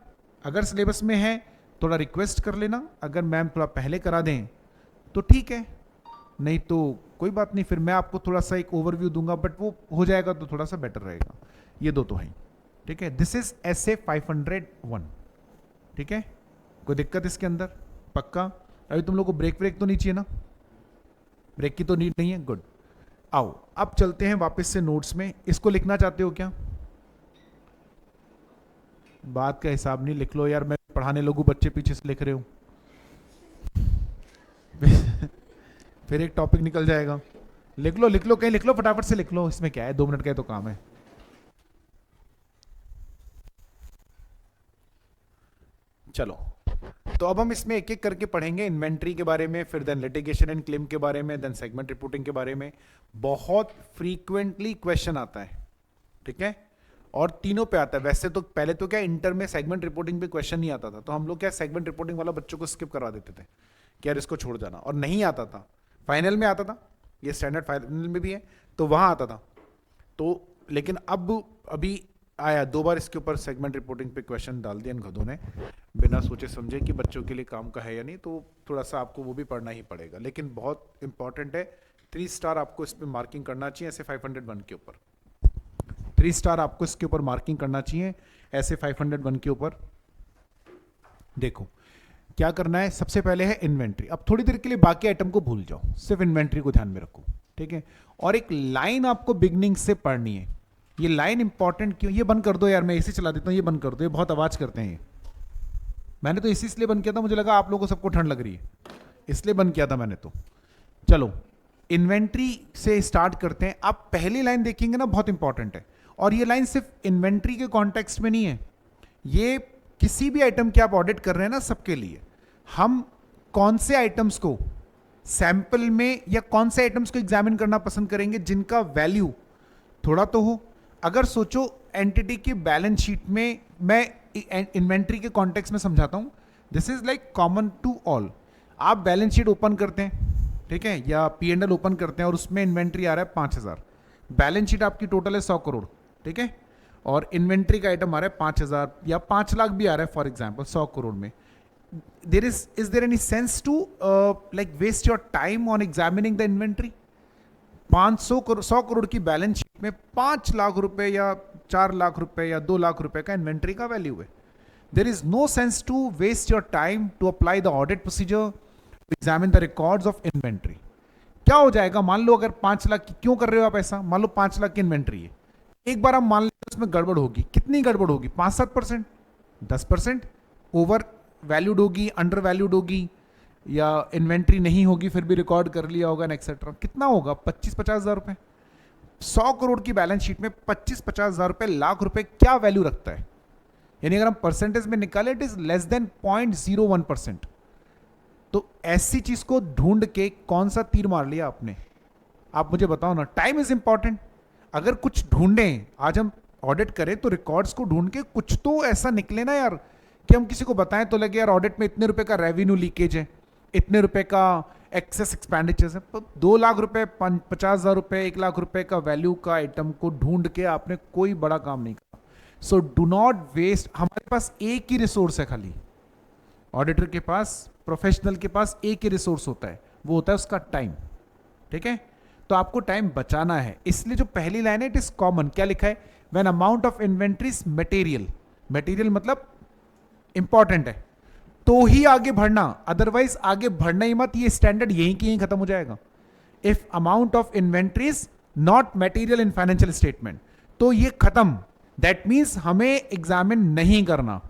अगर सिलेबस में है थोड़ा रिक्वेस्ट कर लेना. अगर मैम थोड़ा पहले करा दें तो ठीक है, नहीं तो कोई बात नहीं. फिर मैं आपको थोड़ा सा एक ओवरव्यू दूंगा, बट वो हो जाएगा तो थोड़ा सा बेटर रहेगा. ये दो तो है. ठीक है. This is SA 501. ठीक है. कोई दिक्कत इसके अंदर? पक्का. अभी तुम लोग को ब्रेक तो नहीं चाहिए ना? ब्रेक की तो नीड नहीं है. गुड. आओ अब चलते हैं वापस से नोट्स में. इसको लिखना चाहते हो क्या? बात का हिसाब नहीं, लिख लो यार. मैं पढ़ाने लोगों, बच्चे पीछे से लिख रहे हो. फिर एक टॉपिक निकल जाएगा. लिख लो कहीं लिख लो, फटाफट से लिख लो. इसमें क्या है, 2 मिनट का तो काम है. चलो तो अब हम इसमें एक एक करके पढ़ेंगे. इन्वेंट्री के बारे में, फिर देन लिटिगेशन एंड क्लेम के बारे में, देन सेगमेंट रिपोर्टिंग के बारे में. बहुत फ्रीक्वेंटली क्वेश्चन आता है. ठीक है. और तीनों पे आता है. वैसे तो पहले तो क्या इंटर में सेगमेंट रिपोर्टिंग पे क्वेश्चन नहीं आता था, तो हम लोग क्या सेगमेंट रिपोर्टिंग वाला बच्चों को स्किप करवा देते थे कि यार इसको छोड़ जाना. और नहीं आता था. फाइनल में आता था, ये स्टैंडर्ड फाइनल में भी है तो वहां आता था. तो लेकिन अब अभी आया 2 बार इसके ऊपर सेगमेंट रिपोर्टिंग पे क्वेश्चन डाल दिया इन गधों ने, बिना सोचे समझे कि बच्चों के लिए काम का है या नहीं. तो थोड़ा सा आपको वो भी पढ़ना ही पड़ेगा, लेकिन बहुत इंपॉर्टेंट है. 3 स्टार आपको इस पर मार्किंग करना चाहिए ऐसे 501 के ऊपर. 3 स्टार आपको इसके ऊपर मार्किंग करना चाहिए ऐसे 501 के ऊपर. देखो क्या करना है. सबसे पहले है इन्वेंट्री. अब थोड़ी देर के लिए बाकी आइटम को भूल जाओ, सिर्फ इन्वेंट्री को ध्यान में रखो. ठीक है. और एक लाइन आपको बिगनिंग से पढ़नी है. ये लाइन इंपॉर्टेंट क्यों? ये बंद कर दो यार, मैं इसी चला देता हूं. ये बंद कर दो, ये बहुत आवाज करते हैं. ये मैंने तो इसी इसलिए बंद किया था, मुझे लगा आप लोगों को सबको ठंड लग रही है, इसलिए बंद किया था मैंने तो. चलो इन्वेंट्री से स्टार्ट करते हैं. आप पहली लाइन देखेंगे ना, बहुत इंपॉर्टेंट है. और ये लाइन सिर्फ इन्वेंट्री के कॉन्टेक्स्ट में नहीं है, ये किसी भी आइटम के आप ऑडिट कर रहे हैं ना, सबके लिए. हम कौन से आइटम्स को सैंपल में या कौन से आइटम्स को एग्जामिन करना पसंद करेंगे जिनका वैल्यू थोड़ा तो हो. अगर सोचो एंटिटी की बैलेंस शीट में, मैं इन्वेंट्री के कॉन्टेक्स्ट में समझाता हूं. This is like common to all. आप बैलेंस शीट ओपन करते हैं, ठीक है, या P&L ओपन करते हैं और उसमें इन्वेंट्री आ रहा है 5000. बैलेंस शीट आपकी टोटल है 100 करोड़. ठीक है. और इन्वेंट्री का आइटम आ रहा है 5000 या 5 लाख भी आ रहा है फॉर एग्जाम्पल 100 करोड़ में. is there any sense to like waste your time on examining the inventory? 100 crore की बैलेंस शीट में 5 लाख रुपए या 4 लाख रुपए या 2 लाख रुपए का इन्वेंट्री का वैल्यू है. There is no sense to waste your time to apply the audit procedure to examine the records of inventory. क्या हो जाएगा, मान लो अगर 5 लाख की, क्यों कर रहे हो आप ऐसा, मान लो 5 लाख की इन्वेंट्री है, एक बार आप मान लो उसमें गड़बड़ होगी, कितनी गड़बड़ होगी, 5-7%, 10%, ओवर वैल्यूड होगी, अंडर वैल्यूड होगी, या इन्वेंट्री नहीं होगी फिर भी रिकॉर्ड कर लिया होगा, एक्सेट्रा, कितना होगा, 25-50 हज़ार रुपए। 100 करोड़ की बैलेंस शीट में 25-50 हज़ार रुपए, लाख रुपए क्या वैल्यू रखता है, यानी अगर हम परसेंटेज में निकाले इट इज लेस देन 0.01%। तो ऐसी चीज को ढूंढ के कौन सा तीर मार लिया आपने, आप मुझे बताओ ना। Time is important. अगर कुछ ढूंढें, आज हम ऑडिट करें तो रिकॉर्ड्स को ढूंढ के कुछ तो ऐसा निकले ना यार, कि हम किसी को बताएं तो लगे यार ऑडिट में इतने रुपए का रेवेन्यू लीकेज है, इतने रुपए का एक्सेस एक्सपेंडिचर्स है। तो 2 लाख रुपए, 50 हज़ार रुपए, 1 लाख रुपए का वैल्यू का आइटम को ढूंढ के आपने कोई बड़ा काम नहीं करा। So do not waste. हमारे पास एक ही रिसोर्स है खाली, ऑडिटर के पास, प्रोफेशनल के पास एक ही रिसोर्स होता है, वो होता है उसका टाइम। ठीक है, तो आपको टाइम बचाना है, इसलिए जो पहली लाइन है इट इज कॉमन। क्या लिखा है, when amount of inventories material, material मतलब इंपॉर्टेंट है तो ही आगे बढ़ना, अदरवाइज आगे बढ़ना ही मत, ये स्टैंडर्ड यहीं की यहीं खत्म हो जाएगा। If amount of inventories not material in financial statement, तो ये खत्म, दैट मीन्स हमें एग्जामिन नहीं करना।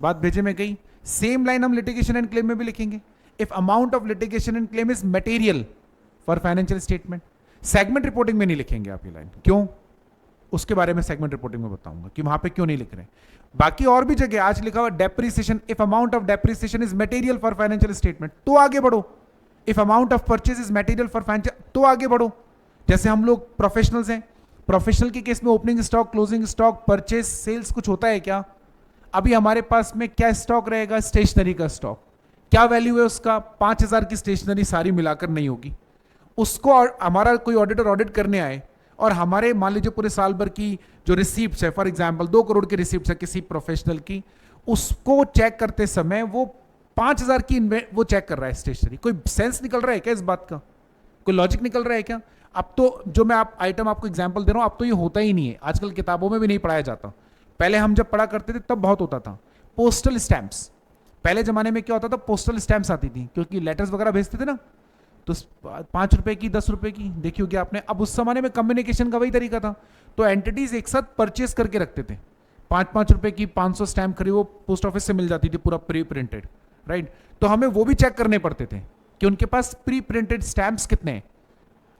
बात भेजे में गई। सेम लाइन हम लिटिगेशन एंड क्लेम में भी लिखेंगे। If amount of litigation and claim is material for financial statement, segment reporting में नहीं लिखेंगे आप ये लाइन, क्यों, उसके बारे में सेगमेंट रिपोर्टिंग में बताऊंगा कि वहां पे क्यों नहीं लिख रहे। बाकी और भी जगह आज लिखा हुआ depreciation, if amount of depreciation is material for financial statement, तो आगे बढ़ो। If amount of purchase is material for financial, तो आगे बढ़ो। जैसे हम लोग प्रोफेशनल्स हैं, प्रोफेशनल के केस में opening stock, closing stock, purchase, sales कुछ होता है क्या? अभी हमारे पास में क्या स्टॉक रहेगा, स्टेशनरी का स्टॉक, क्या वैल्यू है उसका, 5,000 की स्टेशनरी सारी मिलाकर नहीं होगी। उसको हमारा कोई ऑडिटर ऑडिट करने आए और हमारे मान लीजिए पूरे साल भर की जो रिसीप्ट्स है, फॉर एग्जांपल 2 करोड़ की रिसीप्ट्स है किसी प्रोफेशनल की, उसको चेक करते समय वो 5,000 की वो चेक कर रहा है स्टेशनरी। कोई सेंस निकल रहा है क्या इस बात का, कोई लॉजिक निकल रहा है क्या? अब तो जो मैं आप आइटम आपको एग्जांपल दे रहा हूं, अब तो ये होता ही नहीं है, आजकल किताबों में भी नहीं पढ़ाया जाता। पहले हम जब पढ़ा करते थे तब बहुत होता था। पोस्टल स्टैंप्स, पहले जमाने में क्या होता था, पोस्टल स्टैंप्स आती थी, क्योंकि लेटर्स वगैरह भेजते थे ना, तो 5 रुपए की, 10 रुपए की, देखिए कि आपने, अब उस जमाने में कम्युनिकेशन का वही तरीका था, तो एंटिटीज एक साथ परचेस करके रखते थे। 5-5 रुपए की 500 स्टैंप खरीद, वो पोस्ट ऑफिस से मिल जाती थी पूरा प्री प्रिंटेड, राइट। तो हमें वो भी चेक करने पड़ते थे कि उनके पास प्री प्रिंटेड स्टैंप्स कितने हैं।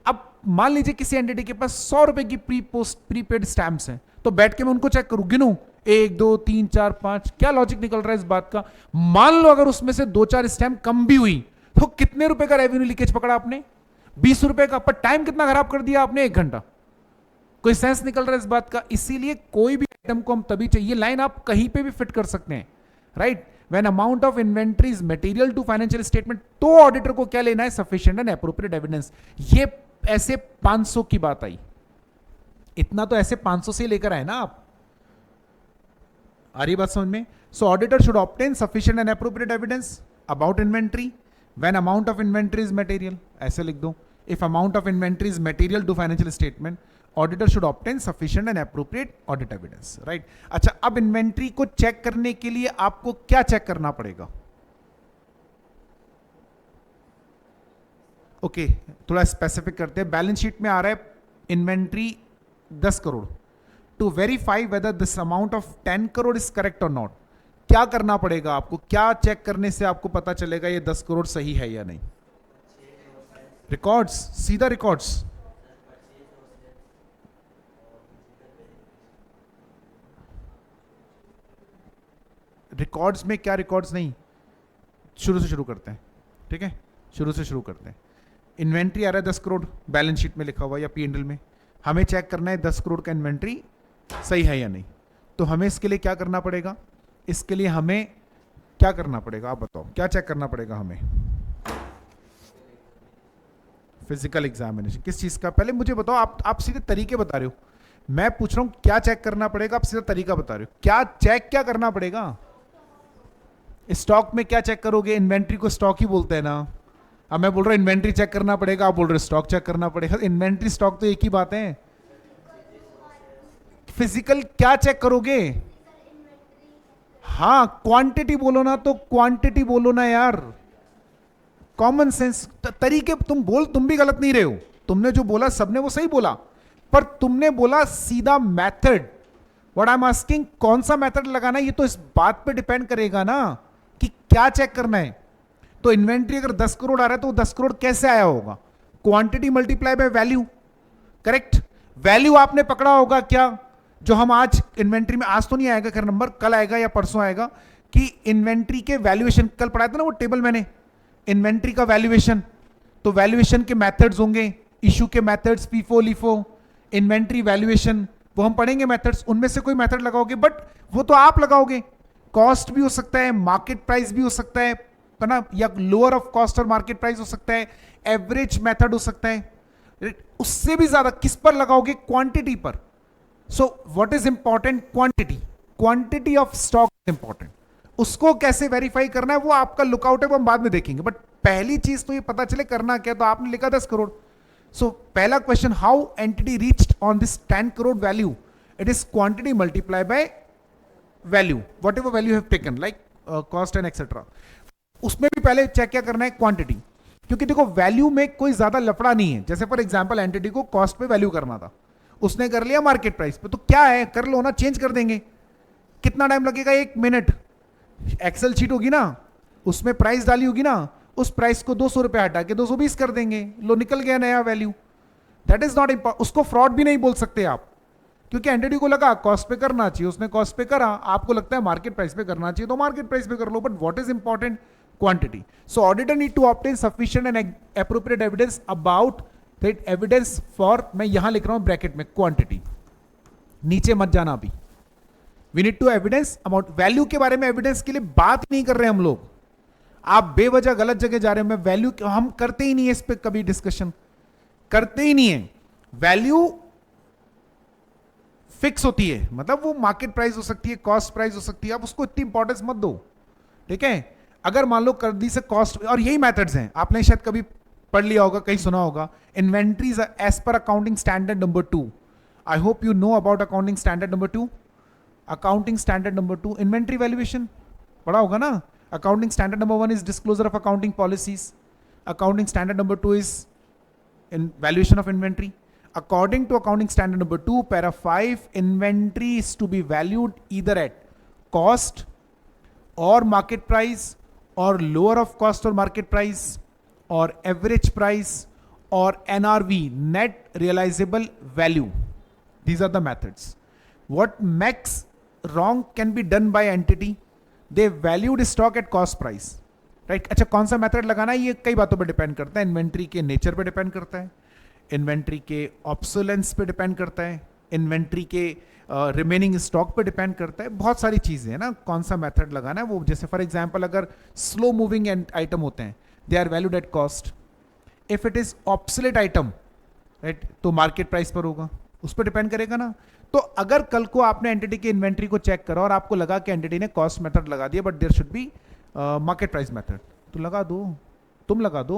अब मान लीजिए किसी एंटिटी के पास 100 रुपए की प्रीपेड स्टैंप्स हैं, तो बैठ के मैं उनको चेक करूं, गिनूं 1 2 3 4 5, क्या लॉजिक निकल रहा है इस बात का? मान लो अगर उसमें से 2-4 स्टैंप कम भी हुई, तो कितने रुपए का रेवेन्यू लीकेज पकड़ा आपने? 20 रुपए का। पर टाइम कितना खराब कर दिया आपने, 1 घंटा। कोई सेंस निकल रहा है इस बात का? इसीलिए कोई भी आइटम को हम तभी चाहिए, लाइन आप कहीं पे भी फिट कर सकते हैं, right. When amount of inventory is material to financial statement, तो ऑडिटर को क्या लेना है, सफिशिएंट एंड एप्रोप्रिएट एविडेंस। ये ऐसे 500 की बात आई, इतना तो ऐसे 500 से लेकर आए ना आप, आ रही बात समझ में? So auditor should obtain sufficient and appropriate evidence about inventory when amount of inventory is material, ऐसे लिख दो। If amount of inventory is material to financial statement, auditor should obtain sufficient and appropriate audit evidence, right. अच्छा, अब inventory को check करने के लिए आपको क्या चेक करना पड़ेगा? ओके, थोड़ा स्पेसिफिक करते हैं। बैलेंस शीट में आ रहा है inventory 10 crore. To verify whether this amount of 10 crore is correct और नॉट, क्या करना पड़ेगा आपको? क्या चेक करने से आपको पता चलेगा ये 10 करोड़ सही है या नहीं? रिकॉर्ड्स, सीधा रिकॉर्ड्स। रिकॉर्ड्स में क्या, रिकॉर्ड्स नहीं, शुरू से शुरू करते हैं, ठीक है, शुरू से शुरू करते हैं। इन्वेंट्री आ रहा है 10 करोड़, बैलेंस शीट में लिखा हुआ या P&L में, हमें चेक करना है 10 करोड़ का इन्वेंट्री सही है या नहीं। तो हमें इसके लिए क्या करना पड़ेगा? इसके लिए हमें क्या करना पड़ेगा, आप बताओ, क्या चेक करना पड़ेगा हमें? Physical examination. किस चीज का? पहले मुझे बताओ, आप सीधे तरीके बता रहे हो, मैं पूछ रहा हूं क्या चेक करना पड़ेगा, आप सीधा तरीका बता रहे हो। क्या चेक क्या करना पड़ेगा? स्टॉक में क्या चेक करोगे? इन्वेंट्री को स्टॉक ही बोलते हैं ना। अब मैं बोल रहा हूं इन्वेंट्री चेक करना पड़ेगा, आप बोल रहे हो स्टॉक चेक करना पड़ेगा। इन्वेंट्री स्टॉक तो एक ही बात है। फिजिकल क्या चेक करोगे? हाँ, क्वांटिटी बोलो ना, तो क्वांटिटी बोलो ना यार, कॉमन सेंस तरीके, तुम भी गलत नहीं रहे हो, तुमने जो बोला सबने वो सही बोला, पर तुमने बोला सीधा method. What I am asking, कौन सा मेथड लगाना है, ये तो इस बात पे डिपेंड करेगा ना कि क्या चेक करना है। तो इन्वेंट्री अगर 10 करोड़ आ रहा है तो 10 करोड़ कैसे आया होगा, quantity multiply by value, correct. Value आपने पकड़ा होगा क्या, जो हम आज इन्वेंट्री में, आज तो नहीं आएगा खैर नंबर, कल आएगा या परसों आएगा, कि इन्वेंट्री के वैल्यूएशन, कल पढ़ाया था ना वो टेबल मैंने, इन्वेंट्री का वैल्यूएशन, तो वैल्यूएशन के मेथड्स होंगे, इशू के methods, FIFO LIFO, inventory valuation, वो हम पढ़ेंगे मेथड्स, उनमें से कोई मेथड लगाओगे, बट वो तो आप लगाओगे, कॉस्ट भी हो सकता है, मार्केट प्राइस भी हो सकता है ना, या लोअर ऑफ कॉस्ट और मार्केट प्राइस हो सकता है, एवरेज मेथड हो सकता है, उससे भी ज्यादा किस पर लगाओगे, क्वांटिटी पर। So what is important, quantity, quantity of stock important, उसको कैसे वेरीफाई करना है वो आपका लुकआउट है, वो हम बाद में देखेंगे, बट पहली चीज तो ये पता चले करना क्या। तो आपने लिखा 10 करोड़, सो पहला question, how entity reached on this 10 crore value, it is quantity multiply by value, what ever value have taken like cost and etcetera. उसमें भी पहले चेक क्या करना है, क्वांटिटी, क्योंकि देखो वैल्यू में कोई ज्यादा लफड़ा नहीं है। जैसे फॉर एग्जांपल एंटिटी को कॉस्ट पे वैल्यू करना था, उसने कर लिया मार्केट प्राइस पे, तो क्या है, कर लो ना, चेंज कर देंगे, कितना टाइम लगेगा, 1 मिनट। एक्सेल शीट होगी ना, उसमें प्राइस डाली होगी ना, उस प्राइस को 200 रुपए हटा के 220 कर देंगे, लो निकल गया नया value. That is not important, उसको फ्रॉड भी नहीं बोल सकते आप, क्योंकि एंटिटी को लगा कॉस्ट पे करना चाहिए, उसने कॉस्ट पे करा, आपको लगता है मार्केट प्राइस पे करना चाहिए तो मार्केट प्राइस पे कर लो, but what is important, quantity. So auditor need to obtain sufficient and appropriate evidence about that evidence for, मैं यहां लिख रहा हूं ब्रैकेट में क्वांटिटी, नीचे मत जाना अभी। We need to evidence about, value के बारे में एविडेंस के लिए बात ही नहीं कर रहे हम लोग, आप बेवजह गलत जगह जा रहे हो। मैं वैल्यू, हम करते ही नहीं है इस पे कभी डिस्कशन, करते ही नहीं है। वैल्यू फिक्स होती है, मतलब वो मार्केट प्राइस हो सकती है, कॉस्ट प्राइस हो सकती है, आप उसको इतनी इंपॉर्टेंस मत दो, ठीक है। अगर मान लो कर दी से कॉस्ट, और यही मेथड्स हैं, आपने शायद कभी पढ़ लिया होगा, कहीं सुना होगा, inventories as per accounting standard number 2। I hope you know about accounting standard number 2। Accounting standard number 2 inventory valuation पढ़ा होगा ना। Accounting standard number 1 is disclosure of accounting policies, accounting standard number 2 is in valuation of inventory. According to accounting standard number 2 para 5, inventory is to be valued either at cost or market price or lower of cost or market price or average price or NRV, net realizable value. These are the methods. What makes wrong can be done by entity. They valued stock at cost price. Right, अच्छा कौन सा method लगाना है ये कई बातों पे depend करता है, इन्वेंट्री के नेचर पे डिपेंड करता है, इन्वेंट्री के ऑब्सोलेंस पे डिपेंड करता है, इन्वेंट्री के रिमेनिंग स्टॉक पे डिपेंड करता है, बहुत सारी चीजें हैं ना, कौन सा मेथड लगाना है वो। जैसे फॉर एग्जांपल अगर स्लो मूविंग आइटम होते हैं, they are valued at cost, if it is obsolete item, right, तो मार्केट प्राइस पर होगा, उस पर डिपेंड करेगा ना। तो अगर कल को आपने एंटिटी की इन्वेंट्री को चेक करा और आपको लगा कि एंटिटी ने कॉस्ट मेथड लगा दिया but there should be market price method, तो लगा दो, तुम लगा दो,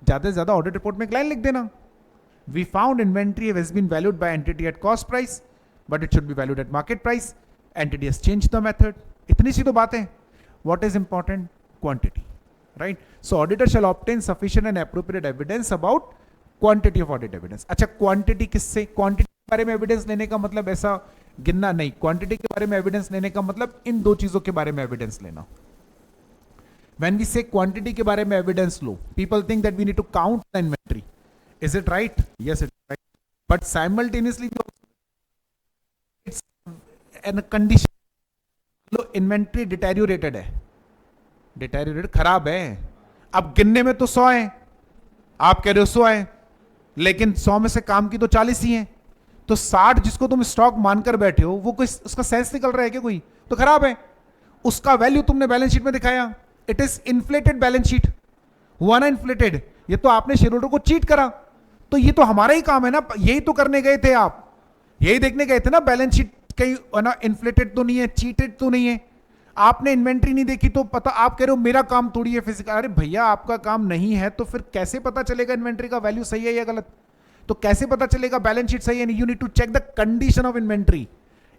ज्यादा से ज्यादा ऑडिट रिपोर्ट में एक लाइन लिख देना, we found inventory has been valued by entity at cost price but it should be valued at market price, entity has changed the method. इतनी सी तो बात है। What is important, quantity, right. So auditor shall obtain sufficient and appropriate evidence about quantity of audit evidence. अच्छा quantity किससे, quantity के बारे में एविडेंस लेने का मतलब ऐसा गिनना नहीं, क्वांटिटी के बारे में एविडेंस लेने का मतलब इन दो चीजों के बारे में एविडेंस लेना। When we say quantity के बारे में evidence low, people think that we need to count the inventory. Is it right? Yes, it's right. But simultaneously, it's a condition. Low inventory deteriorated है, deteriorated खराब है। अब गिनने में तो 100 है, आप कह रहे हो 100 है, लेकिन 100 में से काम की तो 40 ही है, तो 60 जिसको तुम स्टॉक मानकर बैठे हो वो कोई उसका सेंस निकल रहा है क्या, कोई तो खराब है, उसका वैल्यू तुमने बैलेंस शीट में दिखाया, it is inflated balance sheet, हुआ ना इन्फ्लेटेड, ये तो आपने शेयर होल्डर को चीट करा, तो ये तो हमारा ही काम है ना, यही तो करने गए थे आप, यही देखने गए थे ना बैलेंस शीट कहीं ना इन्फ्लेटेड तो नहीं है, चीटेड तो नहीं है। आपने इन्वेंट्री नहीं देखी तो पता, आप कह रहे हो मेरा काम थोड़ी है फिजिकल, अरे भैया आपका काम नहीं है तो फिर कैसे पता चलेगा इन्वेंट्री का वैल्यू सही है या गलत, तो कैसे पता चलेगा बैलेंस शीट सही है नहीं, you need to check the condition of inventory,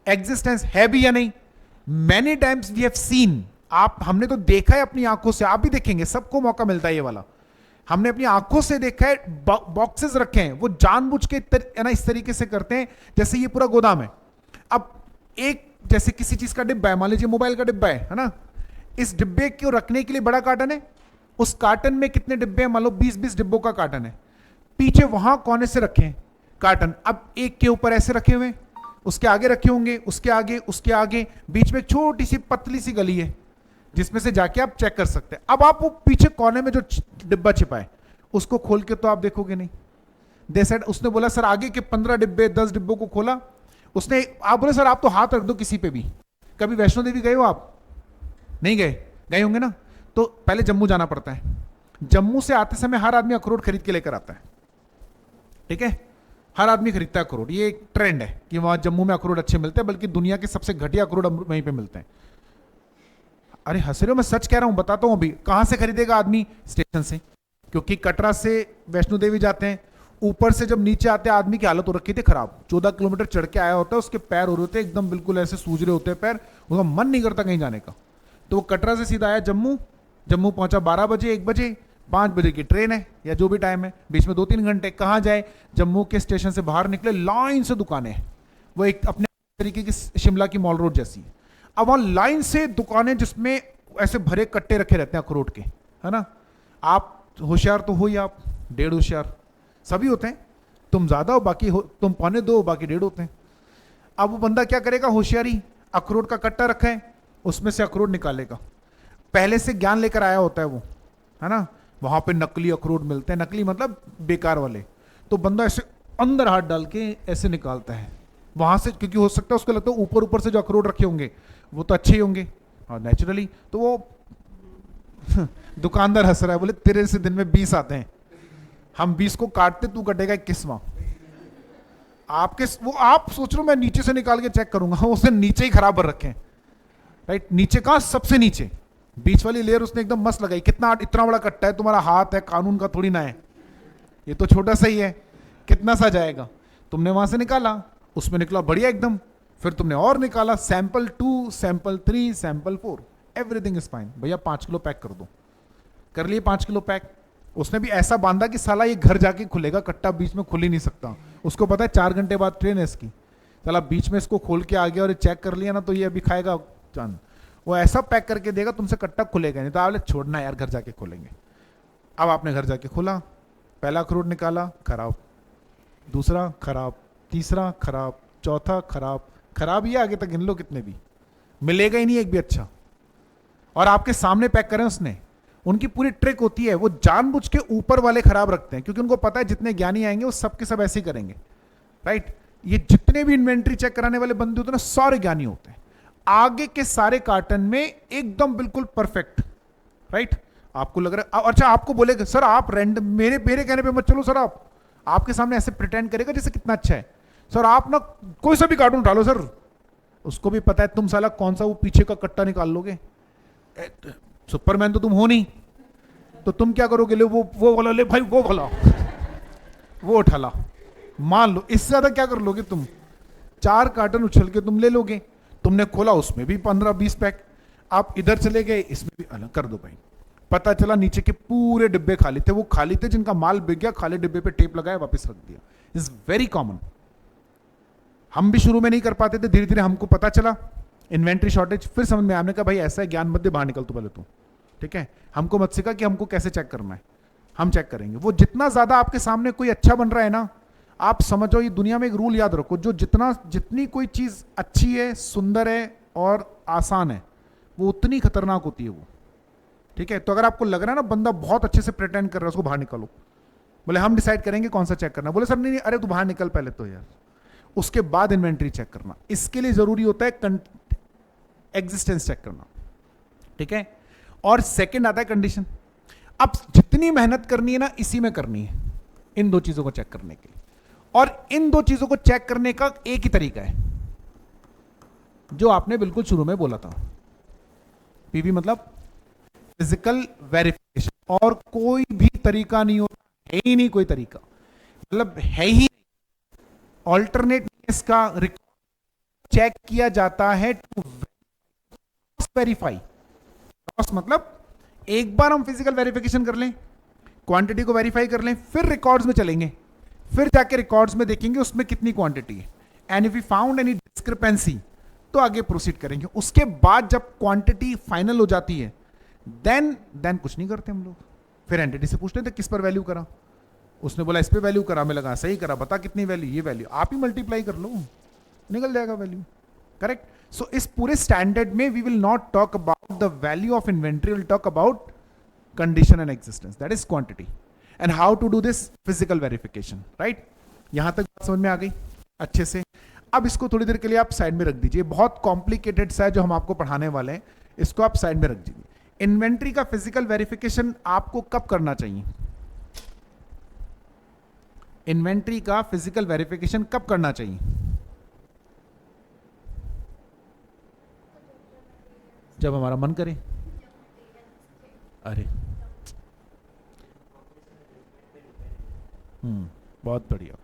existence है भी या नहीं। Many times we have seen, आप हमने तो देखा है अपनी आंखों से, आप भी देखेंगे, सबको मौका मिलता है ये वाला, हमने अपनी आंखों से देखा है, बॉक्सेस रखे हैं, वो जानबूझ के है ना इस तरीके से करते हैं जैसे ये पूरा गोदाम है। अब एक जैसे किसी चीज का डिब्बा है, मान लीजिए मोबाइल का डिब्बा है ना, इस डिब्बे को रखने के लिए बड़ा कार्टन है, उस कार्टन में कितने डिब्बे हैं, मान लो 20-20 डिब्बों का कार्टन है, पीछे वहां कोने से रखे हैं कार्टन, अब एक के ऊपर ऐसे रखे हुए, उसके आगे रखे होंगे, उसके आगे, उसके आगे, बीच में एक छोटी सी पतली सी गली है जिसमें से जाके आप चेक कर सकते हैं। अब आप वो पीछे कोने में जो डिब्बा छिपा है उसको खोल के तो आप देखोगे नहीं। दे सेड, उसने बोला सर आगे के 15 डिब्बे 10 डिब्बों को खोला उसने, आप बोले सर आप तो हाथ रख दो किसी पे भी। कभी वैष्णो देवी गए हो आप? नहीं गए? गए होंगे ना। तो पहले जम्मू जाना पड़ता है, जम्मू से आते समय हर आदमी अखरोट खरीद के लेकर आता है, ठीक है, हर आदमी खरीदता है अखरोट, ये एक ट्रेंड है कि वहां जम्मू में अखरोट अच्छे मिलते हैं, बल्कि दुनिया के सबसे घटिया अखरोट वहीं पे मिलते हैं। अरे हंस रहे हो, मैं सच कह रहा हूं, बताता हूं अभी। कहां से खरीदेगा आदमी? स्टेशन से, क्योंकि कटरा से वैष्णो देवी जाते हैं, ऊपर से जब नीचे आते हैं आदमी की हालत हो रखी थी खराब, 14 किलोमीटर चढ़ के आया होता है, उसके पैर हो रहे होते हैं एकदम बिल्कुल ऐसे सूज रहे होते हैं पैर, उसका मन नहीं करता कहीं जाने का। तो वो कटरा से सीधा आया जम्मू, जम्मू पहुंचा 12 बजे 1 बजे, 5 बजे की ट्रेन है या जो भी टाइम है, बीच में 2-3 घंटे। कहाँ जाए? जम्मू के स्टेशन से बाहर निकले, लाइन से दुकानें हैं, वो एक अपने तरीके की शिमला की मॉल रोड जैसी। अब वहां लाइन से दुकानें जिसमें ऐसे भरे कट्टे रखे रहते हैं अखरोट के, है ना। आप होशियार तो हो ही, आप 1.5 होशियार, सभी होते हैं, तुम ज्यादा हो बाकी तुम 1.25 बाकी 1.5 होते हैं। अब वो बंदा क्या करेगा? होशियारी, अखरोट का कट्टा रखा है, उसमें से अखरोट निकालेगा, पहले से ज्ञान लेकर आया होता है वो, है ना। वहां पे नकली अखरोट मिलते हैं, नकली मतलब बेकार वाले, तो बंदा ऐसे अंदर हाथ डाल के ऐसे निकालता है वहां से, क्योंकि हो सकता है उसको लगता है ऊपर ऊपर से जो अखरोट रखे होंगे वो तो अच्छे ही होंगे, और नेचुरली तो वो दुकानदार हंस रहा है, बोले तेरे से दिन में 20 आते हैं, हम 20 को काटते, तू कटेगा 21वां। आपके वो आप सोच लो मैं नीचे से निकाल के चेक करूंगा, उसने नीचे ही खराब भर रखे हैं, राइट, नीचे कहां? सबसे नीचे, बीच वाली लेयर उसने एकदम मस्त लगाई। कितना? इतना बड़ा कट्टा है, तुम्हारा हाथ है, कानून का थोड़ी ना है, ये तो छोटा सा ही है, कितना सा जाएगा? तुमने वहां से निकाला, उसमें निकला बढ़िया एकदम, फिर तुमने और निकाला, sample 2, sample 3, sample 4, everything is fine, भैया 5 किलो पैक कर दो। कर लिए 5 किलो पैक। उसने भी ऐसा बांधा कि साला ये घर जाके खुलेगा, कट्टा बीच में खुल ही नहीं सकता, उसको पता है 4 घंटे बाद ट्रेन है इसकी, साला बीच में इसको खोल के आ गया और चेक कर लिया ना तो ये अभी खाएगा चांद। वो ऐसा पैक करके देगा तुमसे कट्टा खुलेगा नहीं, तो आप छोड़ना यार घर जाके खोलेंगे। अब आपने घर जाके खोला, पहला अखरोट निकाला, खराब, दूसरा खराब, तीसरा खराब, चौथा खराब, खराब ये आगे तक गिन लो कितने भी, मिलेगा ही नहीं एक भी अच्छा। और आपके सामने पैक करें उसने, उनकी पूरी ट्रिक होती है, वो जानबूझ के ऊपर वाले खराब रखते हैं, क्योंकि उनको पता है जितने ज्ञानी आएंगे वो सबके सब ऐसे ही करेंगे, राइट। ये जितने भी इन्वेंट्री चेक कराने वाले बंदे होते हैं ना, सारे ज्ञानी होते हैं। आगे के सारे कार्टन में एकदम बिल्कुल परफेक्ट, राइट। आपको लग रहा है, अच्छा आपको बोलेगा सर आप रैंडम, मेरे कहने पे मत चलो सर, आप आपके सामने ऐसे प्रिटेंड करेगा जैसे कितना अच्छा है, सर आप ना कोई सा भी कार्टून उठा लो सर, उसको भी पता है तुम साला कौन सा वो पीछे का कट्टा निकाल लोगे, सुपरमैन तो तुम हो नहीं, तो तुम क्या करोगे? ले वो वाला ले भाई, वो वाला वो उठा ला, मान लो इससे ज्यादा क्या कर लोगे तुम? 4 कार्टन उछल के तुम ले लोगे। तुमने खोला उसमें भी 15-20 पैक, आप इधर चले गए इसमें भी अलग कर दो भाई, पता चला नीचे के पूरे डिब्बे खाली थे, वो खाली थे जिनका माल बिक गया, खाली डिब्बे पे टेप लगाया वापस रख दिया। इज वेरी कॉमन, हम भी शुरू में नहीं कर पाते थे, धीरे धीरे हमको पता चला इन्वेंट्री शॉर्टेज, फिर समझ में आने का भाई ऐसा है, ज्ञान मत दे, बाहर निकल तो पहले तू, ठीक है। हमको मत सिखा कि हमको कैसे चेक करना है, हम चेक करेंगे। वो जितना ज्यादा आपके सामने कोई अच्छा बन रहा है ना, आप समझो ये दुनिया में एक रूल याद रखो, जो जितनी कोई चीज अच्छी है, सुंदर है और आसान है, वो उतनी खतरनाक होती है वो, ठीक है। तो अगर आपको लग रहा है ना बंदा बहुत अच्छे से प्रिटेंड कर रहा है, उसको बाहर निकालो। बोले हम डिसाइड करेंगे कौन सा चेक करना, बोले सर नहीं, अरे तू बाहर निकल पहले तो यार, उसके बाद इन्वेंट्री चेक करना। इसके लिए जरूरी होता है एग्जिस्टेंस चेक करना, ठीक है। और सेकंड आता है कंडीशन। अब जितनी मेहनत करनी है ना इसी में करनी है, इन 2 चीजों को चेक करने के लिए। और इन 2 चीजों को चेक करने का एक ही तरीका है, जो आपने बिल्कुल शुरू में बोला था, पीवी मतलब फिजिकल वेरिफिकेशन, और कोई भी तरीका नहीं होता, है ही नहीं कोई तरीका, मतलब है ही ऑल्टरनेट इसका रिकॉर्ड चेक किया जाता है टू वेरीफाई। मतलब एक बार हम फिजिकल वेरिफिकेशन कर लें, क्वांटिटी को वेरीफाई कर लें, फिर रिकॉर्ड्स में चलेंगे, फिर जाके रिकॉर्ड्स में देखेंगे उसमें कितनी क्वांटिटी है, and if we found any discrepancy तो आगे प्रोसीड करेंगे। उसके बाद जब क्वांटिटी फाइनल हो जाती है देन कुछ नहीं करते हम लोग, फिर एंटिटी से पूछते थे किस पर वैल्यू करा, उसने बोला इस पे वैल्यू करा, मैं लगा सही करा, बता कितनी वैल्यू, ये वैल्यू, आप ही मल्टीप्लाई कर लो, निकल जाएगा वैल्यू, करेक्ट। सो इस पूरे स्टैंडर्ड में we will not talk about the value of inventory, will talk about condition and existence, that is quantity, and how to do this physical verification, right. यहां तक बात समझ में आ गई अच्छे से। अब इसको थोड़ी देर के लिए आप साइड में रख दीजिए, बहुत कॉम्प्लिकेटेड सा है जो हम आपको पढ़ाने वाले हैं, इसको आप साइड में रख दीजिए। इन्वेंट्री का फिजिकल वेरिफिकेशन आपको कब करना चाहिए? इन्वेंट्री का फिजिकल वेरिफिकेशन कब करना चाहिए? जब हमारा मन करे। अरे बहुत बढ़िया।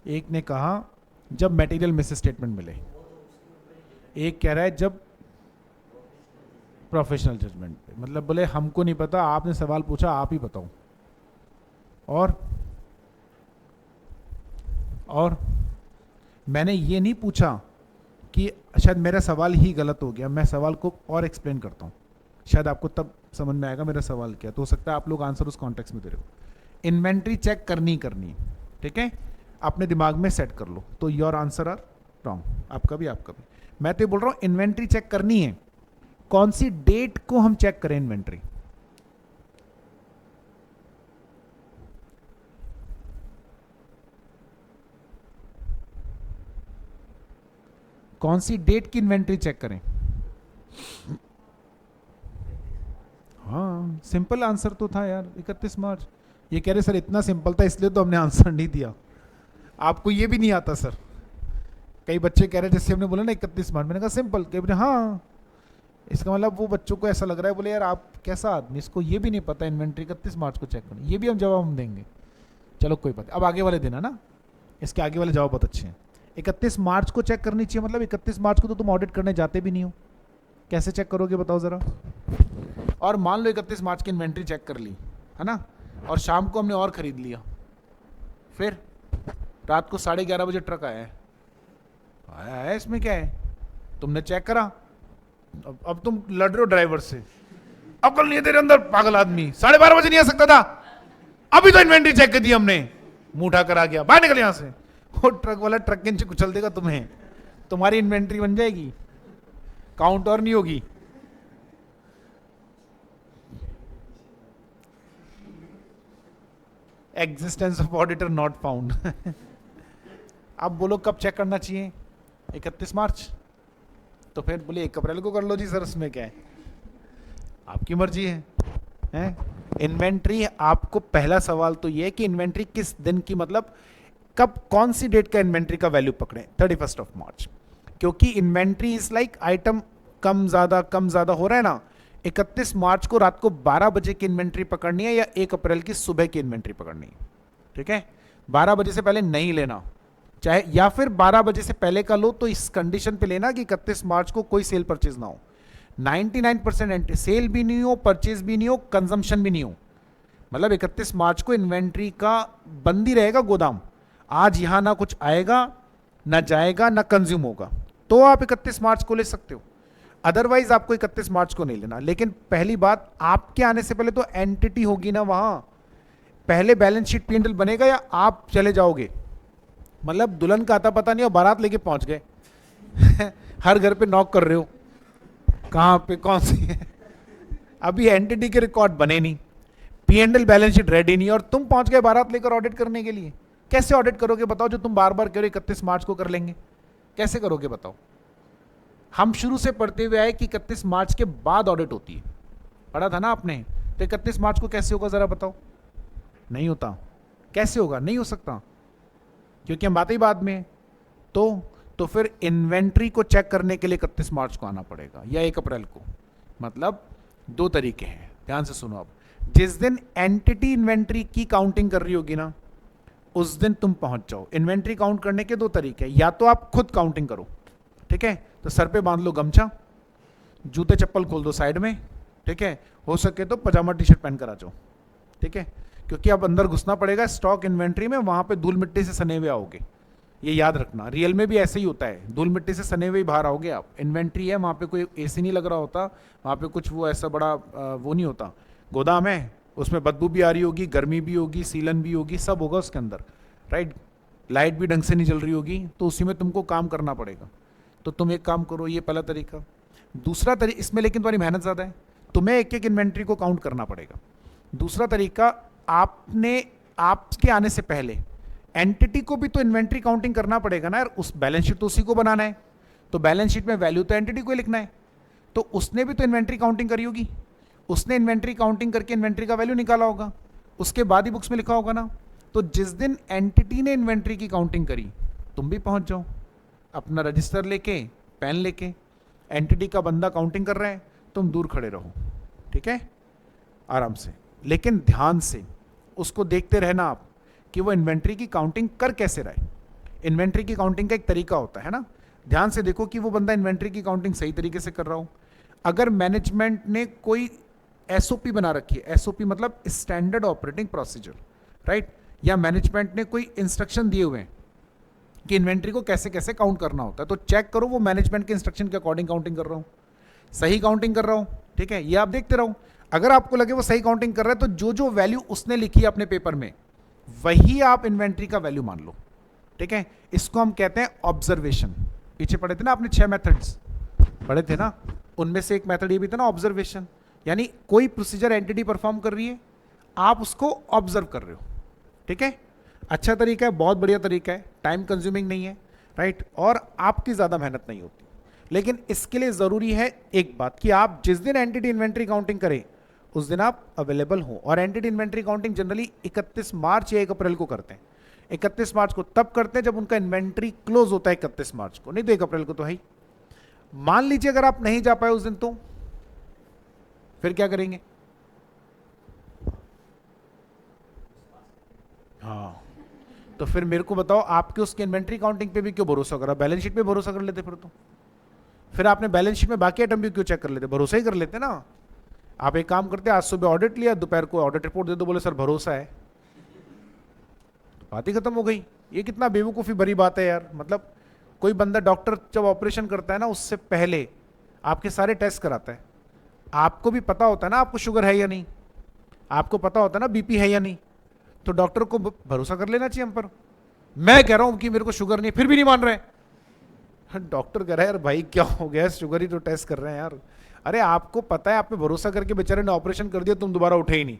एक ने कहा जब मटेरियल मिस स्टेटमेंट मिले, एक कह रहा है जब प्रोफेशनल जजमेंट पे, मतलब बोले हमको नहीं पता, आपने सवाल पूछा आप ही बताओ। और मैंने ये नहीं पूछा कि शायद मेरा सवाल ही गलत हो गया, मैं सवाल को और एक्सप्लेन करता हूँ, शायद आपको तब समझ में आएगा मेरा सवाल क्या, तो हो सकता है आप लोग आंसर उस कॉन्टेक्स्ट में दे रहे हो। इन्वेंट्री चेक करनी है, ठीक है, अपने दिमाग में सेट कर लो, तो योर आंसर आर रॉन्ग, आपका भी। मैं तो बोल रहा हूँ इन्वेंट्री चेक करनी है, कौन सी डेट को हम चेक करें इन्वेंट्री? कौन सी डेट की इन्वेंट्री चेक करें? हाँ सिंपल आंसर तो था यार, 31 मार्च। ये कह रहे सर इतना सिंपल था इसलिए तो हमने आंसर नहीं दिया, आपको ये भी नहीं आता सर। कई बच्चे कह रहे जैसे हमने बोला ना 31 मार्च, मैंने कहा सिंपल, कह रहे हाँ, इसका मतलब वो बच्चों को ऐसा लग रहा है, बोले यार आप कैसा आदमी, इसको ये भी नहीं पता इन्वेंट्री 31 मार्च को चेक करना, ये भी हम जवाब हम देंगे। चलो कोई बात। अब आगे वाले दिन है ना, इसके आगे वाले जवाब बहुत अच्छे हैं। 31 मार्च को चेक करनी चाहिए, मतलब 31 मार्च को तो तुम ऑडिट करने जाते भी नहीं हो, कैसे चेक करोगे बताओ जरा। और मान लो 31 मार्च की इन्वेंट्री चेक कर ली है ना, और शाम को हमने और खरीद लिया, फिर रात को 11:30 बजे ट्रक आया है, इसमें क्या है, तुमने चेक करा, अब तुम लड़ रहे हो ड्राइवर से, अब कल नहीं है तेरे अंदर पागल आदमी, 12:30 बजे नहीं आ सकता था, अभी तो इन्वेंट्री चेक कर दी हमने, मुंह उठा कर आ गया, बाहर निकल यहां से। वो ट्रक वाला ट्रक के नीचे कुचल देगा तुम्हें, तुम्हारी इन्वेंट्री बन जाएगी, काउंट और नहीं होगी। Existence of auditor not found. अब बोलो कब चेक करना चाहिए? 31 मार्च। तो फिर बोले 1 अप्रैल को कर लो जी सर, उसमें क्या है, आपकी मर्जी है? इन्वेंट्री, आपको पहला सवाल तो ये है कि इन्वेंट्री किस दिन की, मतलब कब, कौन सी डेट का इन्वेंट्री का वैल्यू पकड़े? 31 मार्च, क्योंकि इन्वेंट्री इज लाइक आइटम कम ज्यादा हो रहा है ना। 31 मार्च को रात को 12 बजे की इन्वेंट्री पकड़नी है या 1 अप्रैल की सुबह की इन्वेंट्री पकड़नी है, ठीक है। 12 बजे से पहले नहीं लेना, चाहे या फिर 12 बजे से पहले का लो तो इस कंडीशन पे लेना कि 31 मार्च को कोई सेल परचेज ना हो, 99% सेल भी नहीं हो, परचेज भी नहीं हो, कंजम्पशन भी नहीं हो, मतलब 31 मार्च को इन्वेंट्री का बंद ही रहेगा गोदाम, आज यहां ना कुछ आएगा ना जाएगा ना कंज्यूम होगा, तो आप 31 मार्च को ले सकते हो, अदरवाइज आपको 31 मार्च को नहीं लेना। लेकिन पहली बात, आपके आने से पहले तो एंटिटी होगी ना वहां, पहले बैलेंस शीट P&L बनेगा या आप चले जाओगे, मतलब दुल्हन का आता पता नहीं और बारात लेके पहुंच गए। हर घर पे नॉक कर रहे हो, कहां पे कौन सी है, अभी एंटिटी के रिकॉर्ड बने नहीं, P&L बैलेंस शीट रेडी नहीं, और तुम पहुंच गए बारात लेकर ऑडिट करने के लिए। कैसे ऑडिट करोगे बताओ, जो तुम बार बार कह रहे 31 मार्च को कर लेंगे, कैसे करोगे बताओ। हम शुरू से पढ़ते हुए आए कि 31 मार्च के बाद ऑडिट होती है, पढ़ा था ना आपने, तो 31 मार्च को कैसे होगा जरा बताओ। नहीं होता, कैसे होगा, नहीं हो सकता, क्योंकि हम बात ही बाद में। तो फिर इन्वेंट्री को चेक करने के लिए 31 मार्च को आना पड़ेगा या 1 अप्रैल को, मतलब 2 तरीके हैं, ध्यान से सुनो। अब जिस दिन एंटिटी इन्वेंट्री की काउंटिंग कर रही होगी ना, उस दिन तुम पहुंच जाओ। इन्वेंट्री काउंट करने के 2 तरीके हैं, या तो आप खुद काउंटिंग करो, ठीक है, तो सर पे बांध लो गमछा, जूते चप्पल खोल दो साइड में, ठीक है, हो सके तो पजामा टी शर्ट पहन कर आ जाओ, ठीक है, क्योंकि अब अंदर घुसना पड़ेगा स्टॉक इन्वेंट्री में, वहां पे धूल मिट्टी से सने हुए आओगे, ये याद रखना। रियल में भी ऐसे ही होता है, धूल मिट्टी से सने हुए ही बाहर आओगे आप। इन्वेंट्री है, वहां पे कोई एसी नहीं लग रहा होता, वहां पे कुछ वो ऐसा बड़ा वो नहीं होता। गोदाम है, उसमें बदबू भी आ रही होगी, गर्मी भी होगी, सीलन भी होगी, सब होगा उसके अंदर, राइट। लाइट भी ढंग से नहीं जल रही होगी, तो उसी में तुमको काम करना पड़ेगा। तो तुम एक काम करो, ये पहला तरीका। दूसरा तरीका, इसमें लेकिन तुम्हारी मेहनत ज़्यादा है, तुम्हें एक एक इन्वेंट्री को काउंट करना पड़ेगा। दूसरा तरीका, आपने आपके आने से पहले एंटिटी को भी तो इन्वेंट्री काउंटिंग करना पड़ेगा ना यार, उस बैलेंस शीट तो उसी को बनाना है, तो बैलेंस शीट में वैल्यू तो एंटिटी को ही लिखना है, तो उसने भी तो इन्वेंट्री काउंटिंग करी होगी, उसने इन्वेंट्री काउंटिंग करके इन्वेंट्री का वैल्यू निकाला होगा, उसके बाद ही बुक्स में लिखा होगा ना। तो जिस दिन एंटिटी ने इन्वेंट्री की काउंटिंग करी, तुम भी पहुंच जाओ अपना रजिस्टर लेके, पेन लेके, एंटिटी का बंदा काउंटिंग कर रहा है, तुम दूर खड़े रहो, ठीक है, आराम से, लेकिन ध्यान से उसको देखते रहना आप कि वो इन्वेंट्री की काउंटिंग कर कैसे रहा है। इन्वेंट्री की काउंटिंग का एक तरीका होता है ना, ध्यान से देखो कि वो बंदा इन्वेंट्री की काउंटिंग सही तरीके से कर रहा हो। अगर मैनेजमेंट ने कोई एसओपी बना रखी है, एसओपी मतलब स्टैंडर्ड ऑपरेटिंग प्रोसीजर, राइट, या मैनेजमेंट ने कोई इंस्ट्रक्शन दिए हुए हैं कि इन्वेंट्री को कैसे कैसे काउंट करना होता है, तो चेक करो वो मैनेजमेंट के इंस्ट्रक्शन के अकॉर्डिंग काउंटिंग कर रहा हूँ, सही काउंटिंग कर रहा हूँ, ठीक है, ये आप देखते रहो। अगर आपको लगे वो सही काउंटिंग कर रहा है, तो जो जो वैल्यू उसने लिखी है अपने पेपर में, वही आप इन्वेंट्री का वैल्यू मान लो, ठीक है। इसको हम कहते हैं ऑब्जर्वेशन। पीछे पढ़े थे ना आपने 6 मेथड्स पढ़े थे ना, उनमें से एक मेथड ये भी था ना ऑब्जर्वेशन, यानी कोई प्रोसीजर एंटिटी परफॉर्म कर रही है, आप उसको ऑब्जर्व कर रहे हो, ठीक है। अच्छा तरीका है, बहुत बढ़िया तरीका है, टाइम कंज्यूमिंग नहीं है, राइट, और आपकी ज़्यादा मेहनत नहीं होती। लेकिन इसके लिए ज़रूरी है एक बात कि आप जिस दिन एंटिटी इन्वेंट्री काउंटिंग करें उस दिन आप अवेलेबल हो। और एंटिटी इन्वेंट्री काउंटिंग जनरली 31 मार्च या 1 अप्रैल को करते हैं। 31 मार्च को तब करते हैं जब उनका इन्वेंट्री क्लोज होता है 31 मार्च को, नहीं तो 1 अप्रैल को तो है ही। मान लीजिए अगर आप नहीं जा पाए उस दिन, तो फिर क्या करेंगे? हाँ, तो फिर मेरे को बताओ, आपके उसके इन्वेंट्री काउंटिंग पे भी क्यों भरोसा करा? बैलेंस शीट पे भरोसा कर लेते फिर आपने बैलेंस शीट में बाकी आइटम भी क्यों चेक कर लेते? भरोसा ही कर लेते ना। आप एक काम करते, आज सुबह ऑडिट लिया, दोपहर को ऑडिट रिपोर्ट दे दो, बोले सर भरोसा है, बात ही खत्म हो गई। ये कितना बेवकूफ़ी भरी बात है यार। मतलब कोई बंदा डॉक्टर जब ऑपरेशन करता है ना, उससे पहले आपके सारे टेस्ट कराता है, आपको भी पता होता है ना आपको शुगर है या नहीं, आपको पता होता है ना बीपी है या नहीं, तो डॉक्टर को भरोसा कर लेना चाहिए हम पर। मैं कह रहा हूं कि मेरे को शुगर नहीं है, फिर भी नहीं मान रहे। डॉक्टर कह रहा है यार भाई क्या हो गया, शुगर ही तो टेस्ट कर रहे हैं यार। अरे आपको पता है, आप पे भरोसा करके बेचारे ने ऑपरेशन कर दिया, तुम दोबारा उठे ही नहीं।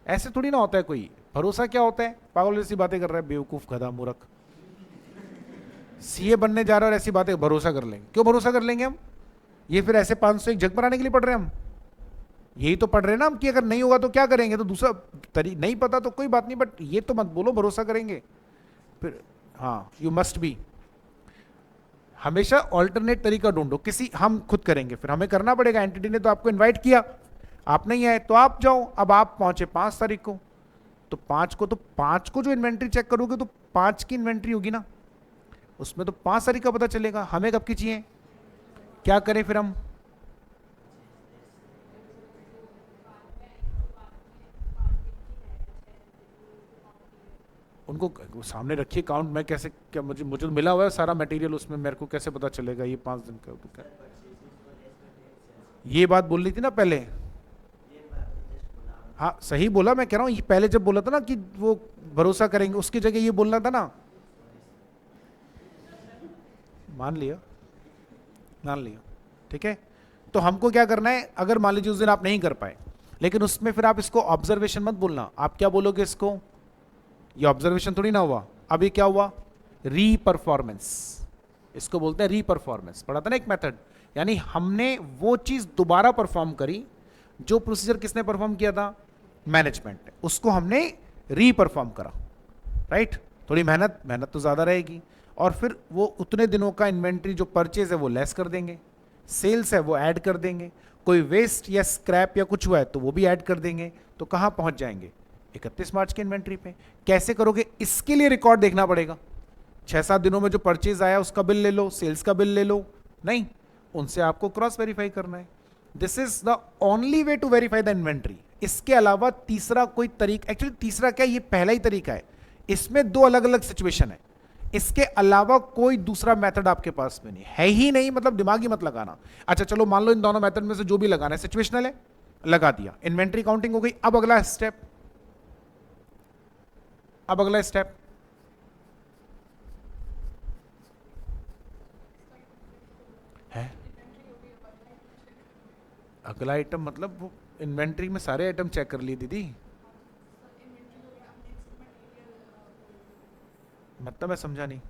ऐसे थोड़ी ना होता है कोई। भरोसा क्या होता है? पागल जैसी बातें कर रहा है, बेवकूफ, गधा, मूर्ख। सीए बनने जा रहा है और ऐसी बातें भरोसा कर लेंगे? क्यों भरोसा कर लेंगे हम? ये फिर ऐसे 501 जग बनाने के लिए पढ़ रहे हैं हम? यही तो पढ़ रहे हैं ना हम कि अगर नहीं होगा तो क्या करेंगे। तो दूसरा नहीं पता तो कोई बात नहीं, बट ये तो मत बोलो भरोसा करेंगे फिर। हाँ, यू मस्ट बी, हमेशा ऑल्टरनेट तरीका ढूंढो। किसी हम खुद करेंगे, फिर हमें करना पड़ेगा। एंटिटी ने तो आपको इनवाइट किया, आप नहीं आए तो आप जाओ। अब आप पहुंचे 5 तारीख को, तो 5 को जो इन्वेंट्री चेक करोगे तो 5 की इन्वेंट्री होगी ना, उसमें तो 5 तारीख का पता चलेगा। हमें कब की चाहिए? क्या करें फिर हम? उनको सामने रखिए काउंट। मैं कैसे, क्या मुझे तो मिला हुआ है सारा मटेरियल, उसमें मेरे को कैसे पता चलेगा ये 5 दिन का? ये बात बोल रही थी ना पहले। हाँ सही बोला, मैं कह रहा हूँ ये पहले जब बोला था ना कि वो भरोसा करेंगे, उसकी जगह ये बोलना था ना। मान लिया, ठीक है। तो हमको क्या करना है, अगर मान लीजिए उस दिन आप नहीं कर पाए, लेकिन उसमें फिर आप इसको ऑब्जर्वेशन मत बोलना। आप क्या बोलोगे इसको? ये ऑब्जर्वेशन थोड़ी ना हुआ। अब ये क्या हुआ? री परफॉर्मेंस। इसको बोलते हैं री परफॉर्मेंस। पढ़ा था ना एक मेथड, यानी हमने वो चीज दोबारा परफॉर्म करी जो प्रोसीजर किसने परफॉर्म किया था? मैनेजमेंट ने। उसको हमने री परफॉर्म करा, राइट। थोड़ी मेहनत तो ज्यादा रहेगी, और फिर वो उतने दिनों का इन्वेंट्री जो परचेज है वो लेस कर देंगे, सेल्स है वो ऐड कर देंगे, कोई वेस्ट या स्क्रैप या कुछ हुआ है तो वो भी ऐड कर देंगे। तो कहां पहुंच जाएंगे? 31 मार्च की इन्वेंट्री पे। कैसे करोगे? इसके लिए रिकॉर्ड देखना पड़ेगा। 6-7 दिनों में जो परचेज आया उसका बिल ले लो, सेल्स का बिल ले लो, नहीं, उनसे आपको क्रॉस वेरीफाई करना है। This is the only way to verify the inventory. इसके अलावा तीसरा कोई तरीका, एक्चुअली तीसरा क्या, ये पहला ही तरीका है, इसमें दो अलग अलग सिचुएशन है, इसके अलावा कोई दूसरा मेथड आपके पास में नहीं है ही नहीं, मतलब दिमाग ही मत लगाना। अच्छा चलो मान लो इन दोनों मेथड में से जो भी लगाना है सिचुएशनल है, लगा दिया, इन्वेंट्री काउंटिंग हो गई। अब अगला स्टेप, अब अगला स्टेप है, अगला आइटम मतलब वो इन्वेंट्री में सारे आइटम चेक कर लिए दीदी, मतलब मैं समझा नहीं।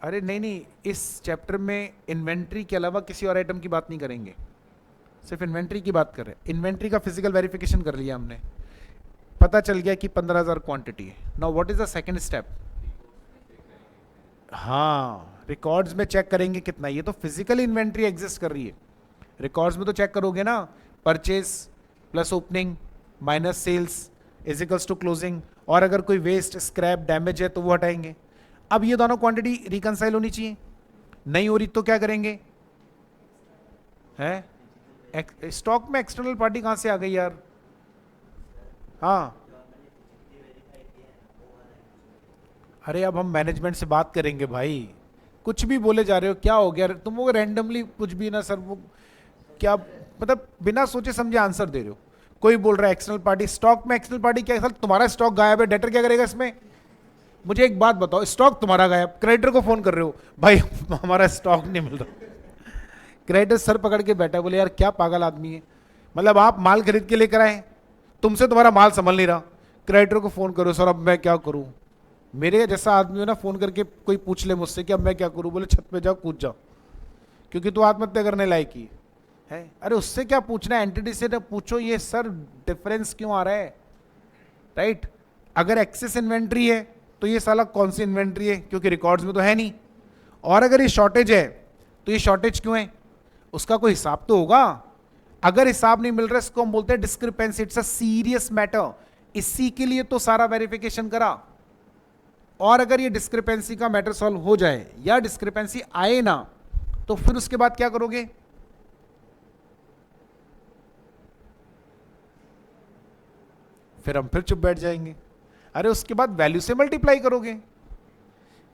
अरे नहीं नहीं, इस चैप्टर में इन्वेंट्री के अलावा किसी और आइटम की बात नहीं करेंगे, सिर्फ इन्वेंट्री की बात कर रहे हैं। इन्वेंट्री का फिजिकल वेरिफिकेशन कर लिया हमने, पता चल गया कि 15,000 क्वांटिटी है। Now what is the second step? हाँ, रिकॉर्ड्स में चेक करेंगे कितना, ये तो फिजिकल इन्वेंट्री एग्जिस्ट कर रही है, रिकॉर्ड्स में तो चेक करोगे ना, purchase plus opening minus sales is equals to closing, और अगर कोई वेस्ट स्क्रैप डैमेज है तो वो हटाएंगे। अब ये दोनों क्वांटिटी रिकंसाइल होनी चाहिए, नहीं हो रही तो क्या करेंगे? है स्टॉक में एक्सटर्नल पार्टी कहां से आ गई यार? हाँ, अरे अब हम मैनेजमेंट से बात करेंगे भाई, कुछ भी बोले जा रहे हो, क्या हो गया तुम वो रैंडमली कुछ भी ना सर, वो क्या मतलब बिना सोचे समझे आंसर दे रहे हो। कोई बोल रहा है एक्सटर्नल पार्टी, स्टॉक में एक्सटर्नल पार्टी क्या, सर तुम्हारा स्टॉक गायब है, डेटर क्या करेगा इसमें? मुझे एक बात बताओ, स्टॉक तुम्हारा गायब, क्रेडिटर को फोन कर रहे हो, भाई हमारा स्टॉक नहीं मिल रहा, क्रेडिटर सर पकड़ के बैठा, बोले यार क्या पागल आदमी है, मतलब आप माल खरीद के लेकर आए, तुमसे तुम्हारा माल संभल नहीं रहा, क्रेडिटर को फोन करो, सर अब मैं क्या करूं? मेरे जैसा आदमी हो ना, फोन करके कोई पूछ ले मुझसे कि अब मैं क्या करूं, बोले छत पे जाओ कूद जाओ, क्योंकि तू आत्महत्या करने लायक ही है। अरे उससे क्या पूछना है, एंटिटी से तो पूछो ये सर डिफरेंस क्यों आ रहा है, राइट? अगर एक्सेस इन्वेंट्री है तो ये साला कौन सी इन्वेंट्री है, क्योंकि रिकॉर्ड्स में तो है नहीं, और अगर ये शॉर्टेज है तो ये शॉर्टेज क्यों है, उसका कोई हिसाब तो होगा। अगर हिसाब नहीं मिल रहा, इसको हम बोलते हैं discrepancy, it's a serious matter, इसी के लिए तो सारा वेरिफिकेशन करा। और अगर ये डिस्क्रिपेंसी का मैटर सॉल्व हो जाए या डिस्क्रिपेंसी आए ना, तो फिर उसके बाद क्या करोगे? फिर हम फिर चुप बैठ जाएंगे। अरे उसके बाद वैल्यू से मल्टीप्लाई करोगे,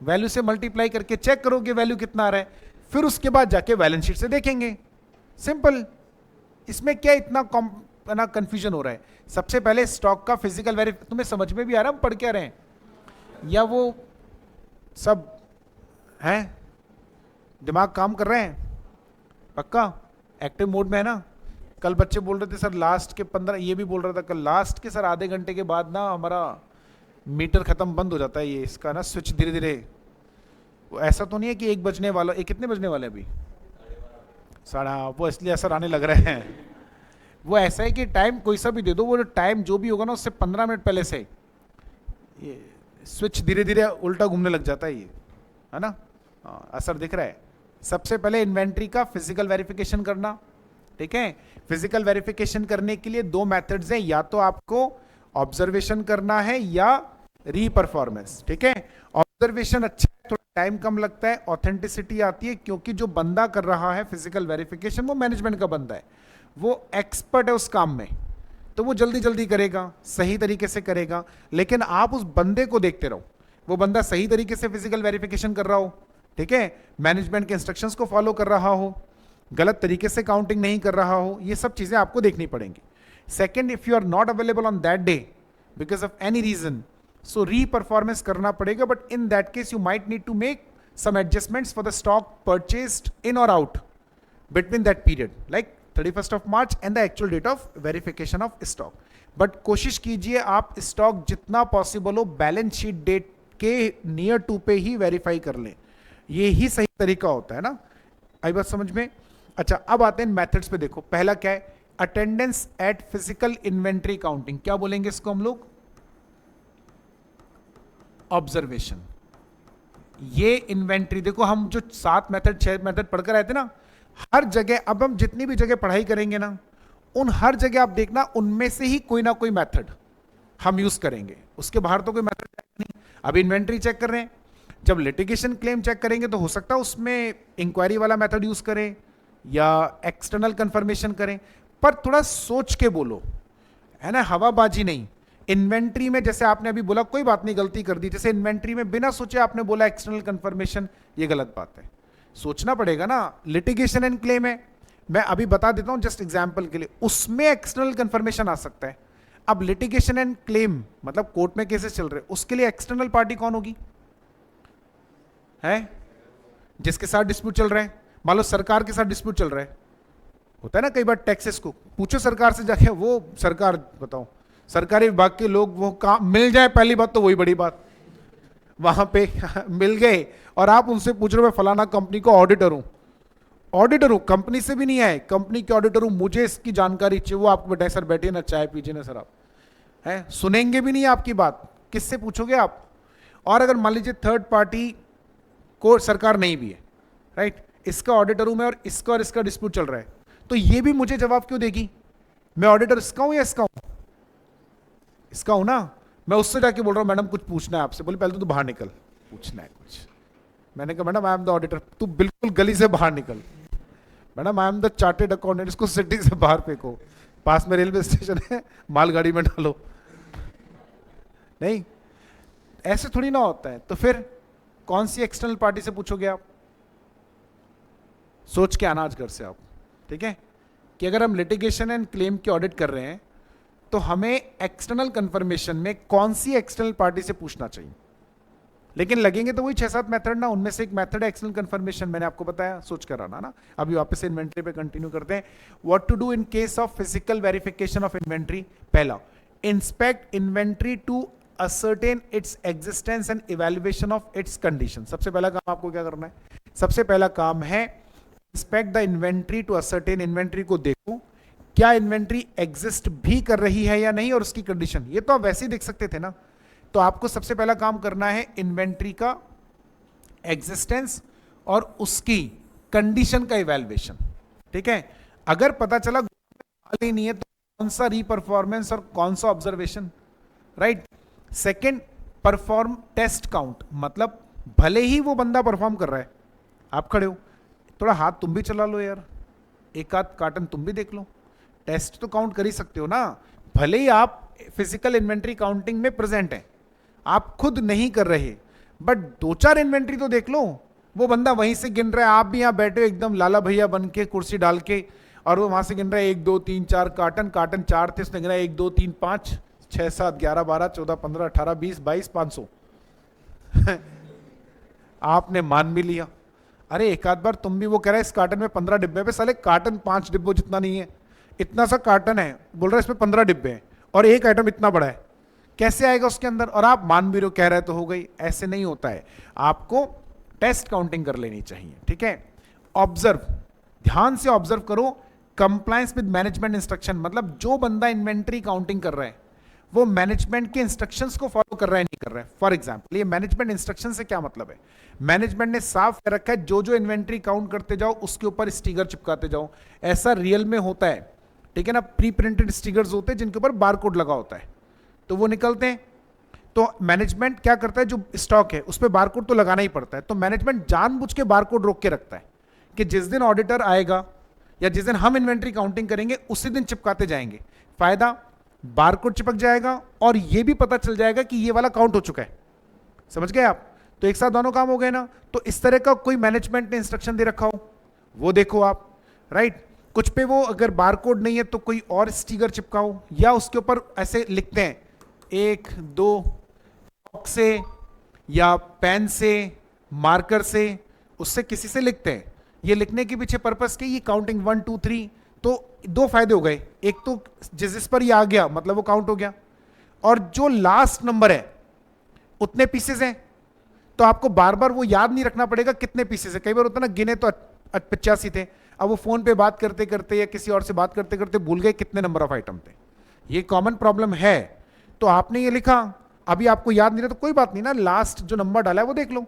वैल्यू से मल्टीप्लाई करके चेक करोगे वैल्यू कितना आ रहा है, फिर उसके बाद जाके बैलेंस शीट से देखेंगे, सिंपल। इसमें क्या इतना कंफ्यूजन हो रहा है? सबसे पहले स्टॉक का फिजिकल वेरिफिकेशन, तुम्हें समझ में भी आ रहा है हम पढ़ क्या रहे हैं, या वो सब हैं दिमाग काम कर रहे हैं? पक्का एक्टिव मोड में है ना? कल बच्चे बोल रहे थे सर लास्ट के 15, ये भी बोल रहा था कल लास्ट के सर आधे घंटे के बाद ना हमारा मीटर खत्म बंद हो जाता है, ये इसका ना स्विच धीरे धीरे, वो ऐसा तो नहीं है कि 1 बजने वाला, ये कितने बजने वाले अभी? 12:30, वो इसलिए असर आने लग रहे हैं। वो ऐसा है कि टाइम कोई सा भी दे दो, वो टाइम जो भी होगा ना उससे 15 मिनट पहले से ये स्विच धीरे धीरे उल्टा घूमने लग जाता है, ये है ना? असर दिख रहा है। सबसे पहले इन्वेंट्री का फिजिकल वेरिफिकेशन करना, ठीक है? फिजिकल वेरिफिकेशन करने के लिए 2 मेथड्स हैं, या तो आपको ऑब्जर्वेशन करना है या रीपरफॉर्मेंस, ठीक है? ऑब्जर्वेशन अच्छा है, थोड़ा टाइम कम लगता है, ऑथेंटिसिटी आती है, क्योंकि जो बंदा कर रहा है फिजिकल वेरिफिकेशन वो मैनेजमेंट का बंदा है, वो एक्सपर्ट है उस काम में, तो वो जल्दी जल्दी करेगा, सही तरीके से करेगा। लेकिन आप उस बंदे को देखते रहो, वो बंदा सही तरीके से फिजिकल वेरिफिकेशन कर रहा हो, ठीक है, मैनेजमेंट के इंस्ट्रक्शंस को फॉलो कर रहा हो, गलत तरीके से काउंटिंग नहीं कर रहा हो, ये सब चीजें आपको देखनी पड़ेंगी। Second, if you are not available on that day because of any reason, so reperformance करना पड़ेगा, but in that case you might need to make some adjustments for the stock purchased in or out between that period, like 31st of March and the actual date of verification of stock. But कोशिश कीजिए आप stock जितना possible हो balance sheet date के near to पे ही verify कर लें, ये ही सही तरीका होता है ना? आई बात समझ में? अच्छा, अब आते हैं मेथड्स पे। देखो पहला क्या है, attendance at physical inventory counting, क्या बोलेंगे इसको हम लोग? ऑब्जर्वेशन। ये इन्वेंट्री, देखो हम जो 7 मेथड 6 मेथड पढ़कर आए थे ना, हर जगह, अब हम जितनी भी जगह पढ़ाई करेंगे ना, उन हर जगह आप देखना उनमें से ही कोई ना कोई मेथड हम यूज करेंगे, उसके बाहर तो कोई मेथड नहीं। अब इन्वेंट्री चेक कर रहे हैं, जब लिटिगेशन क्लेम चेक करेंगे तो हो सकता है उसमें इंक्वायरी वाला मेथड यूज करें या एक्सटर्नल कंफर्मेशन करें, पर थोड़ा सोच के बोलो, है ना, हवाबाजी नहीं। इन्वेंट्री में जैसे आपने अभी बोला, कोई बात नहीं, गलती कर दी, जैसे इन्वेंट्री में बिना सोचे आपने बोला एक्सटर्नल कंफर्मेशन, ये गलत बात है, सोचना पड़ेगा ना। लिटिगेशन एंड क्लेम है, मैं अभी बता देता हूं जस्ट एग्जांपल के लिए, उसमें एक्सटर्नल कंफर्मेशन आ सकता है। अब लिटिगेशन एंड क्लेम मतलब कोर्ट में केसेस चल रहे, उसके लिए एक्सटर्नल पार्टी कौन होगी? है जिसके साथ डिस्प्यूट चल रहा है, मान लो सरकार के साथ डिस्प्यूट चल रहा है, होता है ना कई बार टैक्सेस को, पूछो सरकार से जाके, वो सरकार बताओ, सरकारी विभाग के लोग वो काम मिल जाए, पहली बात तो वही बड़ी बात, वहां पे मिल गए और आप उनसे पूछ रहे हो मैं फलाना कंपनी को ऑडिटर हूं, कंपनी से भी नहीं आए, कंपनी के ऑडिटर हूं, मुझे इसकी जानकारी चाहिए, वो आपको बताए सर बैठिए ना चाय पीजिए ना सर, आप हैं सुनेंगे भी नहीं आपकी बात, किससे पूछोगे आप? और अगर मान लीजिए थर्ड पार्टी को सरकार नहीं भी है, राइट, इसका ऑडिटर हूं मैं और इसका डिस्प्यूट चल रहा है, तो ये भी मुझे जवाब क्यों देगी? मैं ऑडिटर इसका हूं या इसका हूं? इसका हूं ना। मैं उससे जाके बोल रहा हूं मैडम कुछ पूछना है आपसे, बोले पहले तो बाहर निकल, पूछना है कुछ। मैंने कहा madam I am the auditor, तू बिल्कुल गली से बाहर निकल। Madam I am the chartered accountant, इसको सिटी से बाहर फेंको, पास में रेलवे स्टेशन है, मालगाड़ी में डालो। नहीं, ऐसे थोड़ी ना होता है। तो फिर कौन सी एक्सटर्नल पार्टी से पूछोगे आप? सोच के आना आज घर से आप, ठीक है, कि अगर हम लिटिगेशन एंड क्लेम की ऑडिट कर रहे हैं तो हमें एक्सटर्नल कंफर्मेशन में कौन सी एक्सटर्नल पार्टी से पूछना चाहिए। लेकिन लगेंगे तो वही 6-7 मेथड ना, उनमें से एक मेथड है एक्सटर्नल कंफर्मेशन, मैंने आपको बताया, सोच कर आना ना। अभी वापस से इन्वेंट्री पे कंटिन्यू करते हैं। What to do in case of physical verification of inventory. पहला, inspect inventory to ascertain its existence and evaluation of its condition. सबसे पहला काम आपको क्या करना है? सबसे पहला काम है inspect the inventory to ascertain, inventory को देखो क्या इन्वेंट्री एग्जिस्ट भी कर रही है या नहीं, और उसकी कंडीशन। ये तो आप वैसे ही देख सकते थे ना। तो आपको सबसे पहला काम करना है इन्वेंट्री का एग्जिस्टेंस और उसकी कंडीशन का इवैल्यूएशन, ठीक है। अगर पता चला ही नहीं है तो कौन सा रीपरफॉर्मेंस और कौन सा observation, right. Second, perform test count, मतलब भले ही वो बंदा परफॉर्म कर रहा है, आप खड़े हो, थोड़ा हाथ तुम भी चला लो यार, एक आध कार्टन तुम भी देख लो, टेस्ट तो काउंट कर ही सकते हो ना। भले ही आप फिजिकल इन्वेंट्री काउंटिंग में प्रेजेंट हैं, आप खुद नहीं कर रहे, बट 2-4 इन्वेंट्री तो देख लो। वो बंदा वहीं से गिन रहा है, आप भी यहां बैठे हो एकदम लाला भैया बन के कुर्सी डाल के, और वो वहां से गिन रहा है 1 2 3 4 कार्टन 4 थे, उसने गिना 1 2 3 5 6 7 11 12 14 15 18 20 22 500 आपने मान भी लिया। अरे एक आध बार तुम भी, वो कह रहा है इस कार्टन में 15 डिब्बे पे, साले कार्टन 5 डिब्बों जितना नहीं है, इतना सा कार्टन है, बोल रहा है इसमें 15 डिब्बे हैं और एक आइटम इतना बड़ा है, कैसे आएगा उसके अंदर? और आप मान भी रहे हो, कह रहे तो हो गई। ऐसे नहीं होता है, आपको टेस्ट काउंटिंग कर लेनी चाहिए, ठीक है। ऑब्जर्व, ध्यान से ऑब्जर्व करो, कंप्लायंस विद मैनेजमेंट इंस्ट्रक्शन, मतलब जो बंदा इन्वेंट्री काउंटिंग कर रहा है वो मैनेजमेंट के इंस्ट्रक्शंस को फॉलो कर रहा है नहीं कर रहा है। फॉर एग्जांपल, ये मैनेजमेंट इंस्ट्रक्शन से क्या मतलब है? मैनेजमेंट ने साफ कर रखा है जो जो इन्वेंट्री काउंट करते जाओ उसके ऊपर स्टिकर चिपकाते जाओ। ऐसा रियल में होता है, ठीक है ना, प्री प्रिंटेड स्टिकर्स होते हैं जिनके ऊपर बारकोड लगा होता है, तो वो निकलते हैं। तो मैनेजमेंट क्या करता है, जो स्टॉक है उस पर बारकोड तो लगाना ही पड़ता है, तो मैनेजमेंट जानबूझ के बारकोड रोक के रखता है कि जिस दिन ऑडिटर आएगा या जिस दिन हम इन्वेंट्री काउंटिंग करेंगे उसी दिन चिपकाते जाएंगे। फायदा, बारकोड चिपक जाएगा और ये भी पता चल जाएगा कि ये वाला काउंट हो चुका है। समझ गए आप? तो एक साथ दोनों काम हो गए ना। तो इस तरह का कोई मैनेजमेंट ने इंस्ट्रक्शन दे रखा हो वो देखो आप, राइट। कुछ पे वो अगर बारकोड नहीं है तो कोई और स्टिकर चिपकाओ, या उसके ऊपर ऐसे लिखते हैं 1 2 चॉक से या पेन से, मार्कर से, उससे किसी से लिखते हैं। ये लिखने के पीछे पर्पस की, ये काउंटिंग 1 2 3, तो 2 फायदे हो गए। एक तो जिस पर ये आ गया मतलब वो काउंट हो गया, और जो लास्ट नंबर है उतने पीसेस हैं, तो आपको बार बार वो याद नहीं रखना पड़ेगा कितने पीसेस है। कई बार होता ना, गिने तो 85 थे, अब वो फोन पे बात करते करते या किसी और से बात करते करते भूल गए कितने नंबर ऑफ आइटम थे। ये कॉमन प्रॉब्लम है। तो आपने ये लिखा, अभी आपको याद नहीं रहा तो कोई बात नहीं ना, लास्ट जो नंबर डाला है वो देख लो,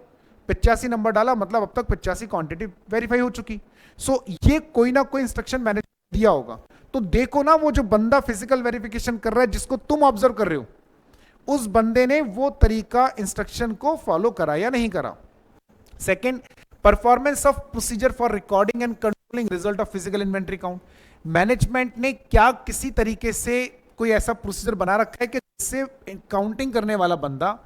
85 नंबर डाला मतलब अब तक 85 क्वांटिटी वेरीफाई हो चुकी। सो ये कोई ना कोई इंस्ट्रक्शन मैंने दिया होगा। तो देखो ना, वो जो बंदा फिजिकल वेरिफिकेशन कर रहा है जिसको तुम ऑब्जर्व कर रहे हो, उस बंदे ने वो तरीका इंस्ट्रक्शन को फॉलो करा या नहीं करा। Second, performance of procedure for recording and controlling result of physical inventory count. Management ने क्या किसी तरीके से कोई ऐसा प्रोसीजर बना रखा है कि जिससे काउंटिंग करने वाला बंदा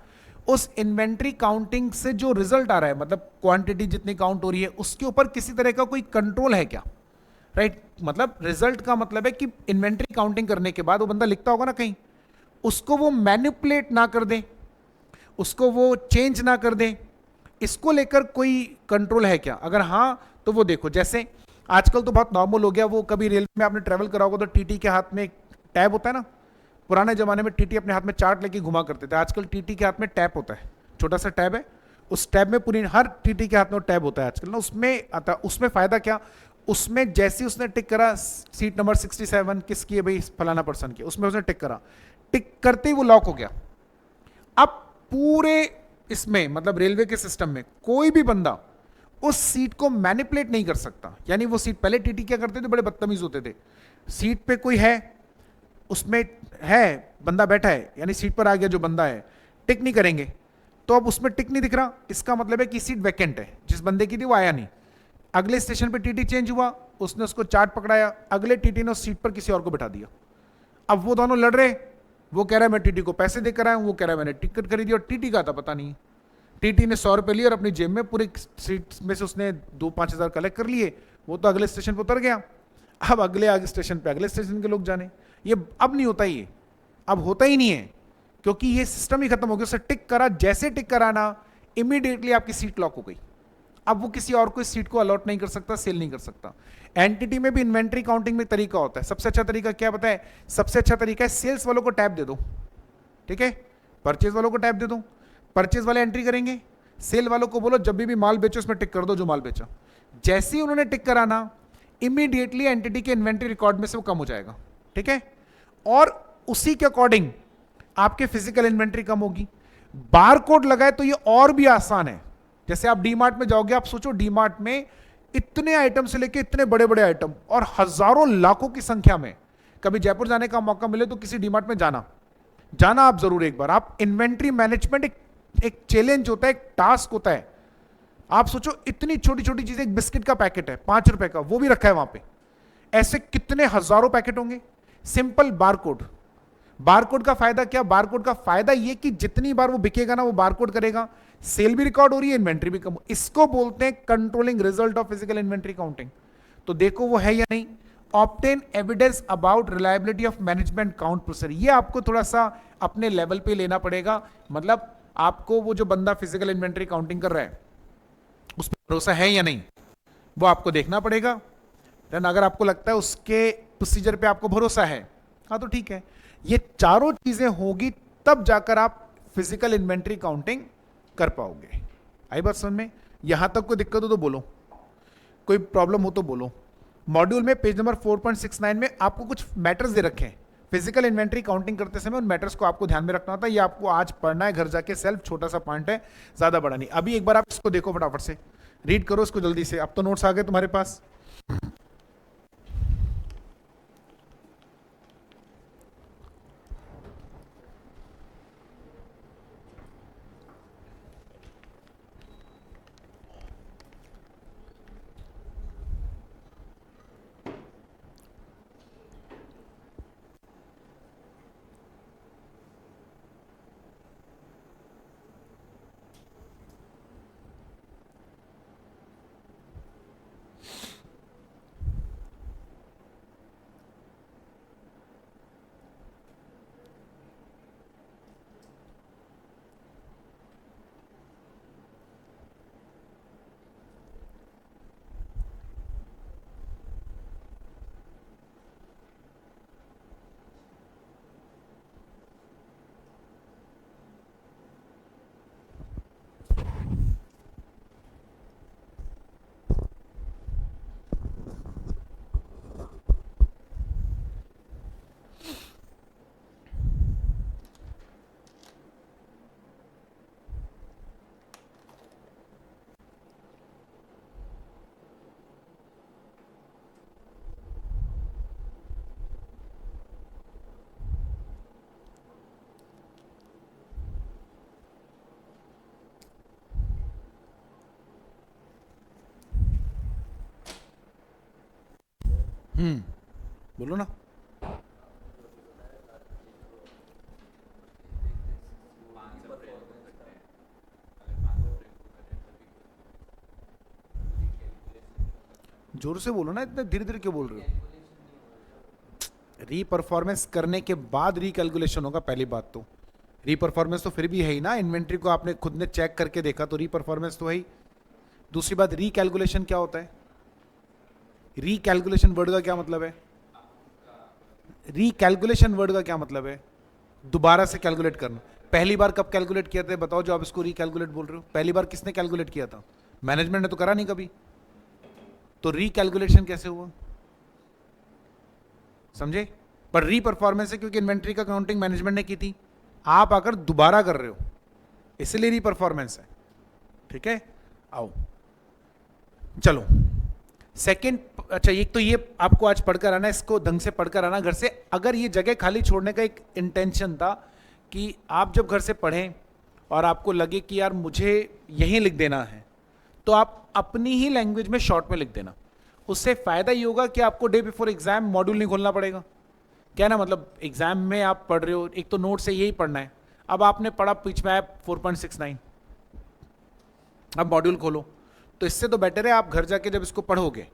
उस इन्वेंट्री काउंटिंग से जो रिजल्ट आ रहा है, मतलब क्वांटिटी जितनी काउंट हो रही है, उसके ऊपर किसी तरह का कोई कंट्रोल है क्या? राइट, मतलब रिजल्ट का मतलब है कि इन्वेंट्री काउंटिंग करने के बाद वो बंदा लिखता होगा ना कहीं, उसको वो मैनिपुलेट ना कर दे, उसको वो चेंज ना कर दे, इसको लेकर कोई कंट्रोल है क्या? अगर हाँ तो वो देखो, जैसे आजकल तो बहुत नॉर्मल हो गया, वो कभी रेलवे में आपने ट्रेवल करा होगा तो टीटी के हाथ में एक टैब होता है ना। पुराने जमाने में टीटी अपने हाथ में चार्ट लेके घुमा करते थे, आजकल टीटी के हाथ में टैब होता है, छोटा सा टैब है, उस टैब में पूरी, हर टीटी के हाथ में टैब होता है आजकल ना, उसमें आता, उसमें फायदा क्या, उसमें जैसे उसने टिक करा सीट नंबर 67 किसकी है भाई, फलाना पर्सन की, उसमें उसने टिक करा, टिक करते ही वो लॉक हो गया। अब पूरे इसमें मतलब रेलवे के सिस्टम में कोई भी बंदा उस सीट को मैनिपुलेट नहीं कर सकता। यानी वो सीट, पहले टीटी क्या करते थे, बड़े बदतमीज होते थे, सीट पे कोई है, उसमें है बंदा बैठा है, यानी सीट पर आ गया जो बंदा है, टिक नहीं करेंगे, तो अब उसमें टिक नहीं दिख रहा, इसका मतलब है कि सीट वैकेंट है, जिस बंदे की थी वो आया नहीं। अगले स्टेशन पे टीटी चेंज हुआ, उसने उसको चार्ट पकड़ाया, अगले टीटी ने उस सीट पर किसी और को बैठा दिया। अब वो दोनों लड़ रहे, वो कह रहा है मैं टीटी को पैसे देकर आया हूं, वो कह रहा है मैंने टिकट खरीदी, और टीटी का था पता नहीं। टीटी ने 100 रुपए लिए और अपनी जेब में पूरे सीट में से उसने 2-5 हज़ार कलेक्ट कर लिए, वो तो अगले स्टेशन पर उतर गया। अब अगले स्टेशन पे अगले स्टेशन के लोग जाने, ये अब नहीं होता, ये अब होता ही नहीं है, क्योंकि ये सिस्टम ही खत्म हो गया। उससे टिक करा, जैसे टिक कराना इमीडिएटली आपकी सीट लॉक हो गई। अब वो किसी और को इस सीट को अलॉट नहीं कर सकता, सेल नहीं कर सकता। एंटिटी में भी इन्वेंट्री काउंटिंग में तरीका होता है, सबसे अच्छा तरीका क्या पता है? सबसे अच्छा तरीका है सेल्स वालों को टैब दे दो, ठीक है, परचेज वालों को टैब दे दो, परचेज वाले एंट्री करेंगे, सेल वालों को बोलो जब भी माल बेचो उसमें टिक कर दो जो माल बेचा। जैसे ही उन्होंने टिक कराना, इमीडिएटली एंटिटी के इन्वेंट्री रिकॉर्ड में से वो कम हो जाएगा, ठीक है, और उसी के अकॉर्डिंग आपके फिजिकल इन्वेंट्री कम होगी। बार कोड लगाए तो ये और भी आसान है। जैसे आप डीमार्ट में जाओगे, आप सोचो डीमार्ट में इतने आइटम से लेके इतने बड़े बड़े आइटम और हजारों लाखों की संख्या में, कभी जयपुर जाने का मौका मिले तो किसी डीमार्ट में जाना, जाना आप जरूर एक बार। आप इन्वेंट्री मैनेजमेंट एक चैलेंज होता है, एक टास्क होता है। आप सोचो इतनी छोटी छोटी चीजें, एक बिस्किट का पैकेट है 5 रुपए का, वो भी रखा है वहां पे, ऐसे कितने हजारों पैकेट होंगे। सिंपल बारकोड, बारकोड का फायदा क्या? बारकोड का फायदा ये कि जितनी बार वो बिकेगा ना, वो बारकोड करेगा, सेल भी रिकॉर्ड हो रही है, इन्वेंट्री भी कम। इसको बोलते हैं controlling result of physical inventory counting. तो देखो वो है या नहीं। Obtain evidence about reliability of management count procedure, ये आपको थोड़ा सा अपने लेवल पे लेना पड़ेगा। मतलब आपको वो जो बंदा फिजिकल इन्वेंट्री काउंटिंग कर रहा है उस पर भरोसा है या नहीं, वो आपको देखना पड़ेगा। देन अगर आपको लगता है उसके प्रोसीजर पे आपको भरोसा है, हाँ तो ठीक है। ये चारों चीजें होगी तब जाकर आप फिजिकल इन्वेंट्री काउंटिंग कर पाओगे। आई बात समझ में? यहां तक कोई दिक्कत हो तो बोलो, कोई प्रॉब्लम हो तो बोलो। मॉड्यूल में पेज नंबर 4.69 में आपको कुछ मैटर्स दे रखे हैं फिजिकल इन्वेंट्री काउंटिंग करते समय, उन मैटर्स को आपको ध्यान में रखना होता है। ये आपको आज पढ़ना है घर जाके, सेल्फ, छोटा सा पॉइंट है, ज्यादा बड़ा नहीं। अभी एक बार आप इसको देखो, फटाफट से रीड करो इसको जल्दी से। अब तो नोट्स आ गए तुम्हारे पास। बोलो ना। जोर से बोलो ना, इतना धीरे धीरे क्यों बोल रहे हो? री परफॉर्मेंस करने के बाद रिकैलकुलेशन होगा पहली बात तो। री परफॉर्मेंस तो फिर भी है ही ना, इन्वेंट्री को आपने खुद ने चेक करके देखा तो री परफॉर्मेंस तो है ही। दूसरी बात, रिकैलकुलेशन क्या होता है? रिकैलकुलेशन वर्ड का क्या मतलब है? रिकैलकुलेशन वर्ड का क्या मतलब है? दोबारा से कैलकुलेट करना। पहली बार कब कैलकुलेट किया था बताओ, जो आप इसको रिकैलकुलेट बोल रहे हो? पहली बार किसने कैलकुलेट किया था? मैनेजमेंट ने तो करा नहीं कभी, तो रिकैलकुलेशन कैसे हुआ? समझे? पर री परफॉर्मेंस है क्योंकि इन्वेंट्री का काउंटिंग मैनेजमेंट ने की थी, आप आकर दोबारा कर रहे हो, इसलिए री परफॉर्मेंस है। ठीक है, आओ चलो सेकंड। अच्छा, एक तो ये आपको आज पढ़कर आना, इसको ढंग से पढ़कर आना घर से। अगर ये जगह खाली छोड़ने का एक इंटेंशन था कि आप जब घर से पढ़ें और आपको लगे कि यार मुझे यहीं लिख देना है, तो आप अपनी ही लैंग्वेज में शॉर्ट में लिख देना। उससे फायदा ये होगा कि आपको डे बिफोर एग्जाम मॉड्यूल नहीं खोलना पड़ेगा। क्या ना, मतलब एग्जाम में आप पढ़ रहे हो, एक तो नोट से यही पढ़ना है, अब आपने पढ़ा पिच मैप 4.69, अब मॉड्यूल खोलो। तो इससे तो बेटर है आप घर जाके जब इसको पढ़ोगे,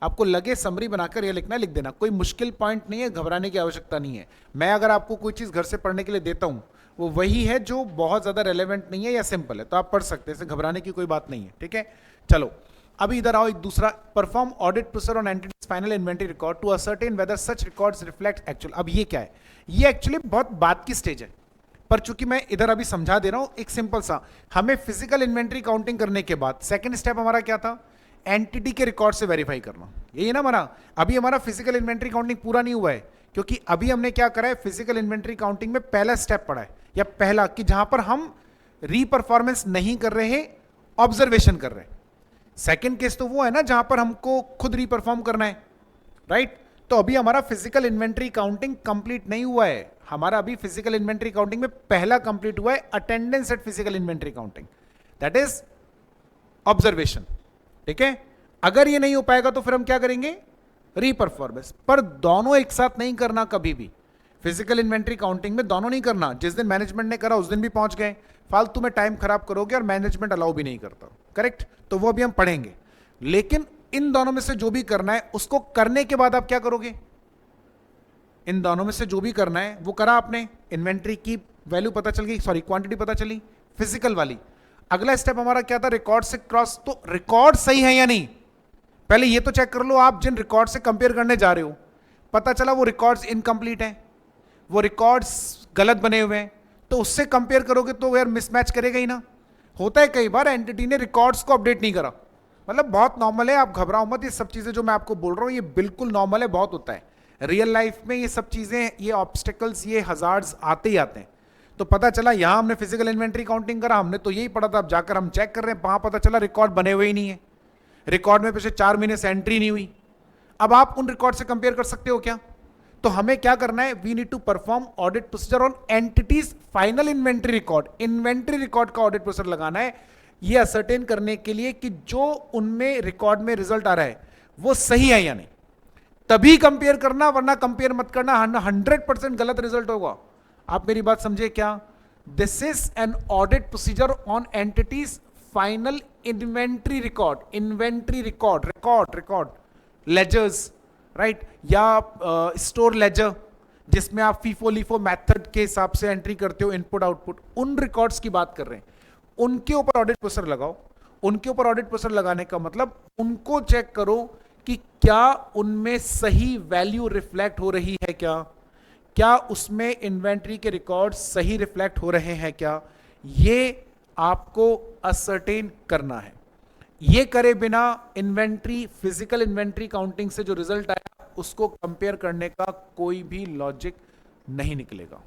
आपको लगे समरी बनाकर ये लिखना, लिख देना। कोई मुश्किल पॉइंट नहीं है, घबराने की आवश्यकता नहीं है। मैं अगर आपको कोई चीज़ घर से पढ़ने के लिए देता हूँ, वो वही है जो बहुत ज़्यादा रेलेवेंट नहीं है या सिंपल है, तो आप पढ़ सकते हैं, इससे घबराने की कोई बात नहीं है। ठीक है, चलो अभी इधर आओ। एक दूसरा, perform audit procedure on entity's final inventory record to ascertain whether such records reflect actual. अब ये क्या है? ये एक्चुअली बहुत बात की स्टेज है, पर चूंकि मैं इधर अभी समझा दे रहा हूं एक सिंपल सा। हमें फिजिकल इन्वेंट्री काउंटिंग करने के बाद सेकंड स्टेप हमारा क्या था? एंटिटी के रिकॉर्ड से वेरीफाई करना। यही है ना हमारा। अभी हमारा फिजिकल इन्वेंट्री काउंटिंग पूरा नहीं हुआ है, क्योंकि अभी हमने क्या करा है, फिजिकल इन्वेंट्री काउंटिंग में पहला स्टेप पढ़ा है, या पहला कि जहां पर हम री परफॉर्मेंस नहीं कर रहे हैं, ऑब्जर्वेशन कर रहे हैं। सेकंड केस तो वो है ना जहां पर हमको खुद री परफॉर्म करना है, राइट? तो अभी हमारा फिजिकल इन्वेंट्री काउंटिंग कंप्लीट नहीं हुआ है। हमारा अभी फिजिकल इन्वेंट्री काउंटिंग में पहला कंप्लीट हुआ है attendance at physical inventory counting, that is observation. ठीक है, अगर ये नहीं हो पाएगा तो फिर हम क्या करेंगे? री परफॉर्मेंस। पर दोनों एक साथ नहीं करना कभी भी। फिजिकल इन्वेंट्री काउंटिंग में दोनों नहीं करना। जिस दिन मैनेजमेंट ने करा उस दिन भी पहुंच गए, फालतू में टाइम खराब करोगे, और मैनेजमेंट अलाउ भी नहीं करता। करेक्ट? तो वो अभी हम पढ़ेंगे। लेकिन इन दोनों में से जो भी करना है, उसको करने के बाद आप क्या करोगे? इन दोनों में से जो भी करना है वो करा आपने, इन्वेंट्री की वैल्यू पता चल गई, सॉरी क्वांटिटी पता चली फिजिकल वाली। अगला स्टेप हमारा क्या था? रिकॉर्ड से क्रॉस। तो रिकॉर्ड सही है या नहीं, पहले ये तो चेक कर लो। आप जिन रिकॉर्ड से कंपेयर करने जा रहे हो, पता चला वो रिकॉर्ड्स इनकम्प्लीट हैं, वो रिकॉर्ड्स गलत बने हुए हैं, तो उससे कंपेयर करोगे तो यार मिसमैच करेगा ही ना। होता है कई बार एंटिटी ने रिकॉर्ड्स को अपडेट नहीं करा, मतलब बहुत नॉर्मल है, आप घबराओ मत। ये सब चीजें जो मैं आपको बोल रहा हूं ये बिल्कुल नॉर्मल है, बहुत होता है रियल लाइफ में। ये सब चीजें, ये ऑब्स्टेकल्स, ये हजार्ड्स आते ही आते हैं। तो पता चला यहां हमने फिजिकल इन्वेंट्री काउंटिंग करा, हमने तो यही पढ़ा था, अब जाकर हम चेक कर रहे हैं, वहां पता चला रिकॉर्ड बने हुए ही नहीं है, रिकॉर्ड में पिछले 4 महीने से एंट्री नहीं हुई। अब आप उन रिकॉर्ड से कंपेयर कर सकते हो क्या? तो हमें क्या करना है? We need to perform audit procedure on entity's final inventory record. Inventory record का ऑडिट प्रोसीजर लगाना है, ये असर्टेन करने के लिए कि जो उनमें रिकॉर्ड में रिजल्ट आ रहा है वो सही है या नहीं, तभी कंपेयर करना, वरना कंपेयर मत करना, 100% गलत रिजल्ट होगा। आप मेरी बात समझे क्या? This is an audit procedure on entity's final inventory record. Inventory record, record ledgers, right, या स्टोर लेजर, जिसमें आप फीफो लीफो मेथड के हिसाब से एंट्री करते हो, इनपुट आउटपुट, उन रिकॉर्ड्स की बात कर रहे हैं। उनके ऊपर ऑडिट प्रोसीजर लगाओ। उनके ऊपर ऑडिट प्रोसीजर लगाने का मतलब उनको चेक करो कि क्या उनमें सही वैल्यू रिफ्लेक्ट हो रही है, क्या उसमें इन्वेंट्री के रिकॉर्ड सही रिफ्लेक्ट हो रहे हैं क्या, ये आपको असर्टेन करना है। ये करे बिना इन्वेंट्री, फिजिकल इन्वेंट्री काउंटिंग से जो रिजल्ट आया उसको कंपेयर करने का कोई भी लॉजिक नहीं निकलेगा।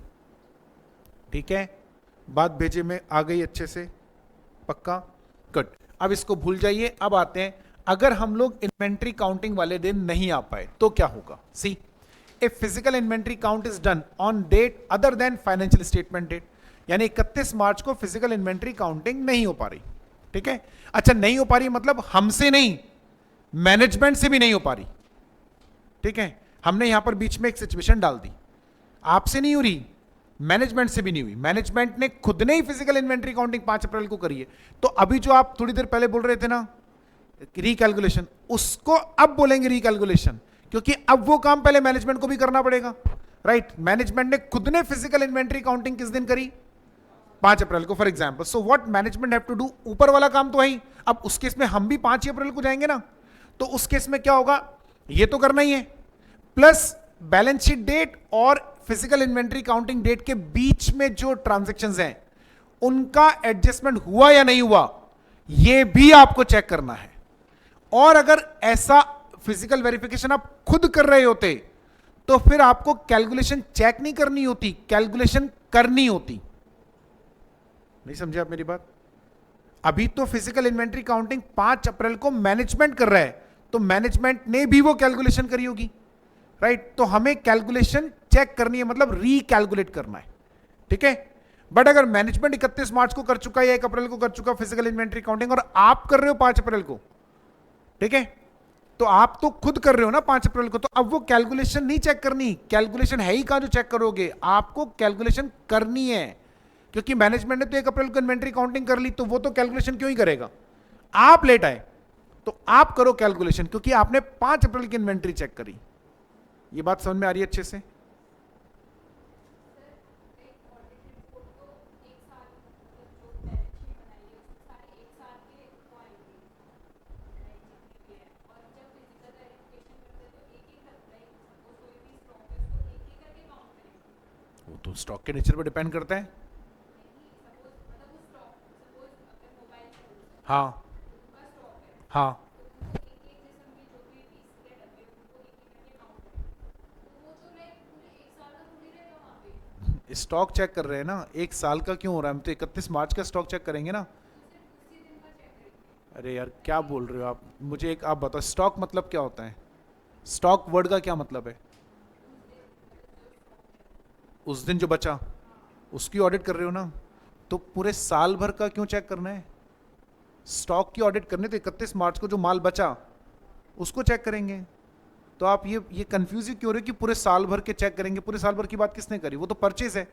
ठीक है, बात भेजे में आ गई अच्छे से? पक्का? गुड। अब इसको भूल जाइए, अब आते हैं, अगर हम लोग इन्वेंट्री काउंटिंग वाले दिन नहीं आ पाए तो क्या होगा? See, if physical inventory count is done on date other than financial statement date, यानी 31 मार्च को फिजिकल इन्वेंट्री काउंटिंग नहीं हो पा रही। ठीक है, अच्छा नहीं हो पा रही मतलब हमसे नहीं, मैनेजमेंट से भी नहीं हो पा रही, ठीक है, हमने यहां पर बीच में एक सिचुएशन डाल दी, आपसे नहीं हो रही, मैनेजमेंट से भी नहीं हुई, मैनेजमेंट ने खुद ने ही फिजिकल इन्वेंट्री काउंटिंग 5 अप्रैल को करी है। तो अभी जो आप थोड़ी देर पहले बोल रहे थे ना रिकैलकुलेशन, उसको अब बोलेंगे रिकैलकुलेशन, क्योंकि अब वो काम पहले मैनेजमेंट को भी करना पड़ेगा, राइट। मैनेजमेंट ने खुद ने फिजिकल इन्वेंट्री काउंटिंग किस दिन करी? 5 अप्रैल को, for example. So what management have to do, ऊपर वाला काम तो है, अब उस केस में हम भी 5 अप्रैल को जाएंगे ना, तो उस केस में क्या होगा, ये तो करना ही है, प्लस बैलेंस शीट डेट और फिजिकल इन्वेंट्री काउंटिंग डेट के बीच में जो ट्रांजैक्शंस हैं उनका एडजस्टमेंट हुआ या नहीं हुआ, ये भी आपको चेक करना है। और अगर ऐसा फिजिकल वेरिफिकेशन आप खुद कर रहे होते तो फिर आपको कैलकुलेशन चेक नहीं करनी होती, कैलकुलेशन करनी होती। नहीं समझे आप मेरी बात? अभी तो फिजिकल इन्वेंट्री काउंटिंग 5 अप्रैल को मैनेजमेंट कर रहा है, तो मैनेजमेंट ने भी वो कैलकुलेशन करी होगी, राइट। तो हमें कैलकुलेशन चेक करनी है, मतलब रीकैलकुलेट करना है, ठीक है। बट अगर मैनेजमेंट 31 मार्च को कर चुका है या 1 अप्रैल को कर चुका फिजिकल इन्वेंट्री काउंटिंग और आप कर रहे हो 5 अप्रैल को, ठीक है, तो आप तो खुद कर रहे हो ना 5 अप्रैल को, तो अब वो कैलकुलेशन नहीं चेक करनी, कैलकुलेशन है ही कहां जो चेक करोगे, आपको कैलकुलेशन करनी है, क्योंकि मैनेजमेंट ने तो 1 अप्रैल को इन्वेंट्री काउंटिंग कर ली, तो वो तो कैलकुलेशन क्यों ही करेगा। आप लेट आए तो आप करो कैलकुलेशन, क्योंकि आपने 5 अप्रैल की इन्वेंट्री चेक करी। ये बात समझ में आ रही है अच्छे से? वो तो स्टॉक के नेचर पर डिपेंड करता है। हाँ हाँ, स्टॉक चेक कर रहे हैं ना, 1 साल का क्यों हो रहा है, हम तो 31 मार्च का स्टॉक चेक करेंगे ना। अरे यार क्या बोल रहे हो आप, मुझे एक आप बताओ, स्टॉक मतलब क्या होता है, स्टॉक वर्ड का क्या मतलब है? उस दिन जो बचा उसकी ऑडिट कर रहे हो ना, तो पूरे साल भर का क्यों चेक करना है? स्टॉक की ऑडिट करने तो 31 मार्च को जो माल बचा उसको चेक करेंगे। तो आप ये कंफ्यूज क्यों हो रहे हो कि पूरे साल भर के चेक करेंगे? पूरे साल भर की बात किसने करी, वो तो परचेज है।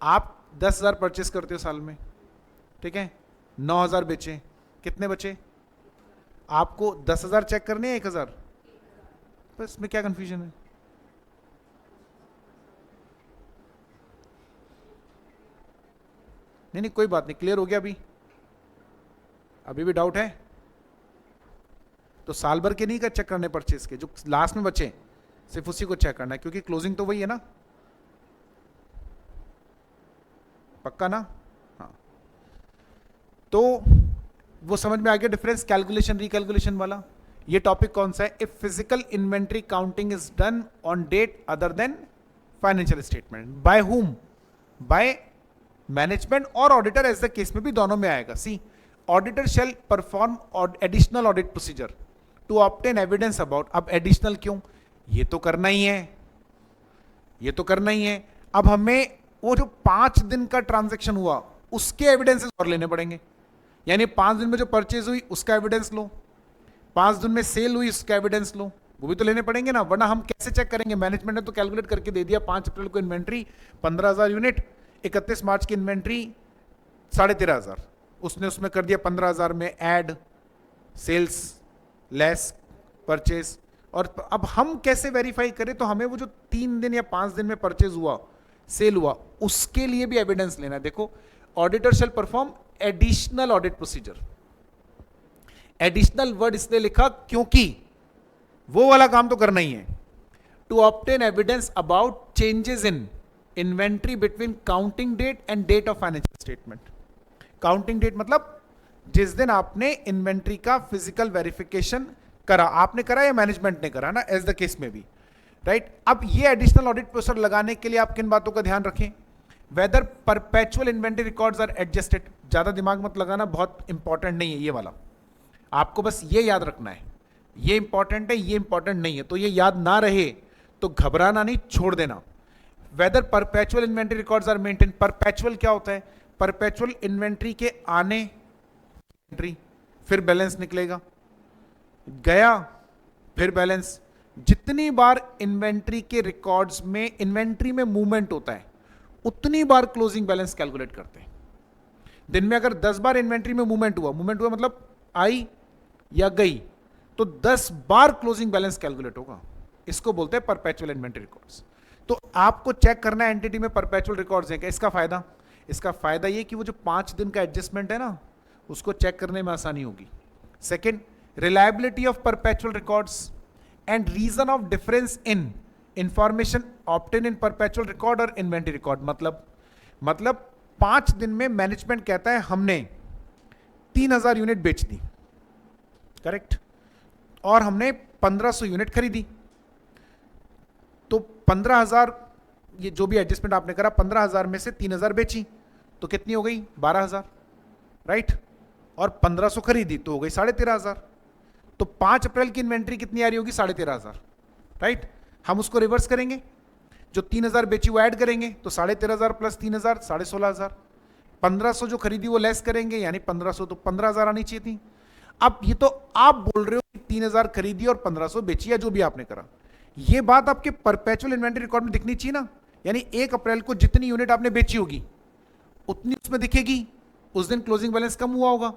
आप 10,000 परचेस करते हो साल में, ठीक है, 9,000 बेचे, कितने बचे? आपको 10,000 चेक करने हैं 1,000? बस इसमें क्या कंफ्यूजन है? नहीं नहीं कोई बात नहीं, क्लियर हो गया अभी भी डाउट है? तो साल भर के नहीं कर चेक करने परचेस के, जो लास्ट में बचे सिर्फ उसी को चेक करना है, क्योंकि क्लोजिंग तो वही है ना, पक्का ना? हाँ, तो वो समझ में आ गया डिफरेंस कैलकुलेशन रिकैलकुलेशन वाला। ये टॉपिक कौन सा है? If physical inventory counting is done on date other than financial statement, by whom? By management और ऑडिटर, एज द केस में भी दोनों में आएगा। See, auditor shall perform additional audit procedure to obtain evidence about. अब additional क्यों? ये तो करना ही है, ये तो करना ही है। अब हमें वो जो 5 दिन का ट्रांजैक्शन हुआ उसके एविडेंसेस और लेने पड़ेंगे, यानी 5 दिन में जो परचेज हुई उसका एविडेंस लो, 5 दिन में सेल हुई उसका एविडेंस लो, वो भी तो लेने पड़ेंगे ना, वरना हम कैसे चेक करेंगे? मैनेजमेंट ने तो कैलकुलेट करके दे दिया 5 अप्रैल को इन्वेंट्री 15,000 यूनिट, 31 मार्च की इन्वेंट्री 13,500, उसने उसमें कर दिया 15,000 में ऐड सेल्स लेस परचेज। और अब हम कैसे वेरीफाई करें? तो हमें वो जो 3 दिन या 5 दिन में परचेज हुआ सेल हुआ उसके लिए भी एविडेंस लेना है। देखो, auditor shall perform additional audit procedure, additional word इसलिए लिखा क्योंकि वो वाला काम तो करना ही है, to obtain evidence about changes in inventory between counting date and date of financial statement. Counting date मतलब जिस दिन आपने इन्वेंट्री का फिजिकल वेरिफिकेशन करा, आपने करा या मैनेजमेंट ने करा ना, एज द केस में भी, राइट। अब ये एडिशनल ऑडिट प्रोसीजर लगाने के लिए आप किन बातों का ध्यान रखें? Whether perpetual inventory records are adjusted. ज्यादा दिमाग मत लगाना, बहुत इंपॉर्टेंट नहीं है ये वाला, आपको बस ये याद रखना है, ये इंपॉर्टेंट है ये इंपॉर्टेंट नहीं है, तो ये याद ना रहे तो घबराना नहीं, छोड़ देना। Whether perpetual inventory records are maintain. Perpetual क्या होता है? परपेचुअल इन्वेंट्री के आने एंट्री, फिर बैलेंस निकलेगा, गया फिर बैलेंस। जितनी बार इन्वेंट्री के रिकॉर्ड्स में इन्वेंट्री में मूवमेंट होता है उतनी बार क्लोजिंग बैलेंस कैलकुलेट करते हैं। दिन में अगर 10 बार इन्वेंट्री में मूवमेंट हुआ मतलब आई या गई, तो 10 बार क्लोजिंग बैलेंस कैलकुलेट होगा। इसको बोलते हैं परपेचुअल इन्वेंट्री रिकॉर्ड्स। तो आपको चेक करना है एंटिटी में परपेचुअल रिकॉर्ड्स हैं क्या। इसका फायदा ये कि वो जो 5 दिन का एडजस्टमेंट है ना, उसको चेक करने में आसानी होगी। Second, reliability of perpetual records and reason of difference in information obtain in perpetual record और इन्वेंट्री रिकॉर्ड। मतलब 5 दिन में मैनेजमेंट कहता है हमने 3000 यूनिट बेच दी, करेक्ट, और हमने 1500 यूनिट खरीदी, तो 15,000, ये जो भी एडजस्टमेंट आपने करा, 15,000 में से 3,000 बेची तो कितनी हो गई, 12,000, राइट, और 1500 खरीदी तो हो गई 13,500। तो 5 अप्रैल की इन्वेंट्री कितनी आ रही होगी, 13,500, राइट। हम उसको रिवर्स करेंगे, जो 3,000 बेची वो ऐड करेंगे, तो 13,500 प्लस 3,000 16,500। 1500 जो खरीदी वो लेस करेंगे, यानी 1500, तो 15,000 आनी चाहिए थी। अब ये तो आप बोल रहे हो कि 3,000 खरीदी और 1500 बेची, या जो भी आपने करा, ये बात आपके परपेचुअल इन्वेंट्री रिकॉर्ड में दिखनी चाहिए ना। यानी 1 अप्रैल को जितनी यूनिट आपने बेची होगी उतनी उसमें दिखेगी। उस दिन क्लोजिंग बैलेंस कम हुआ होगा,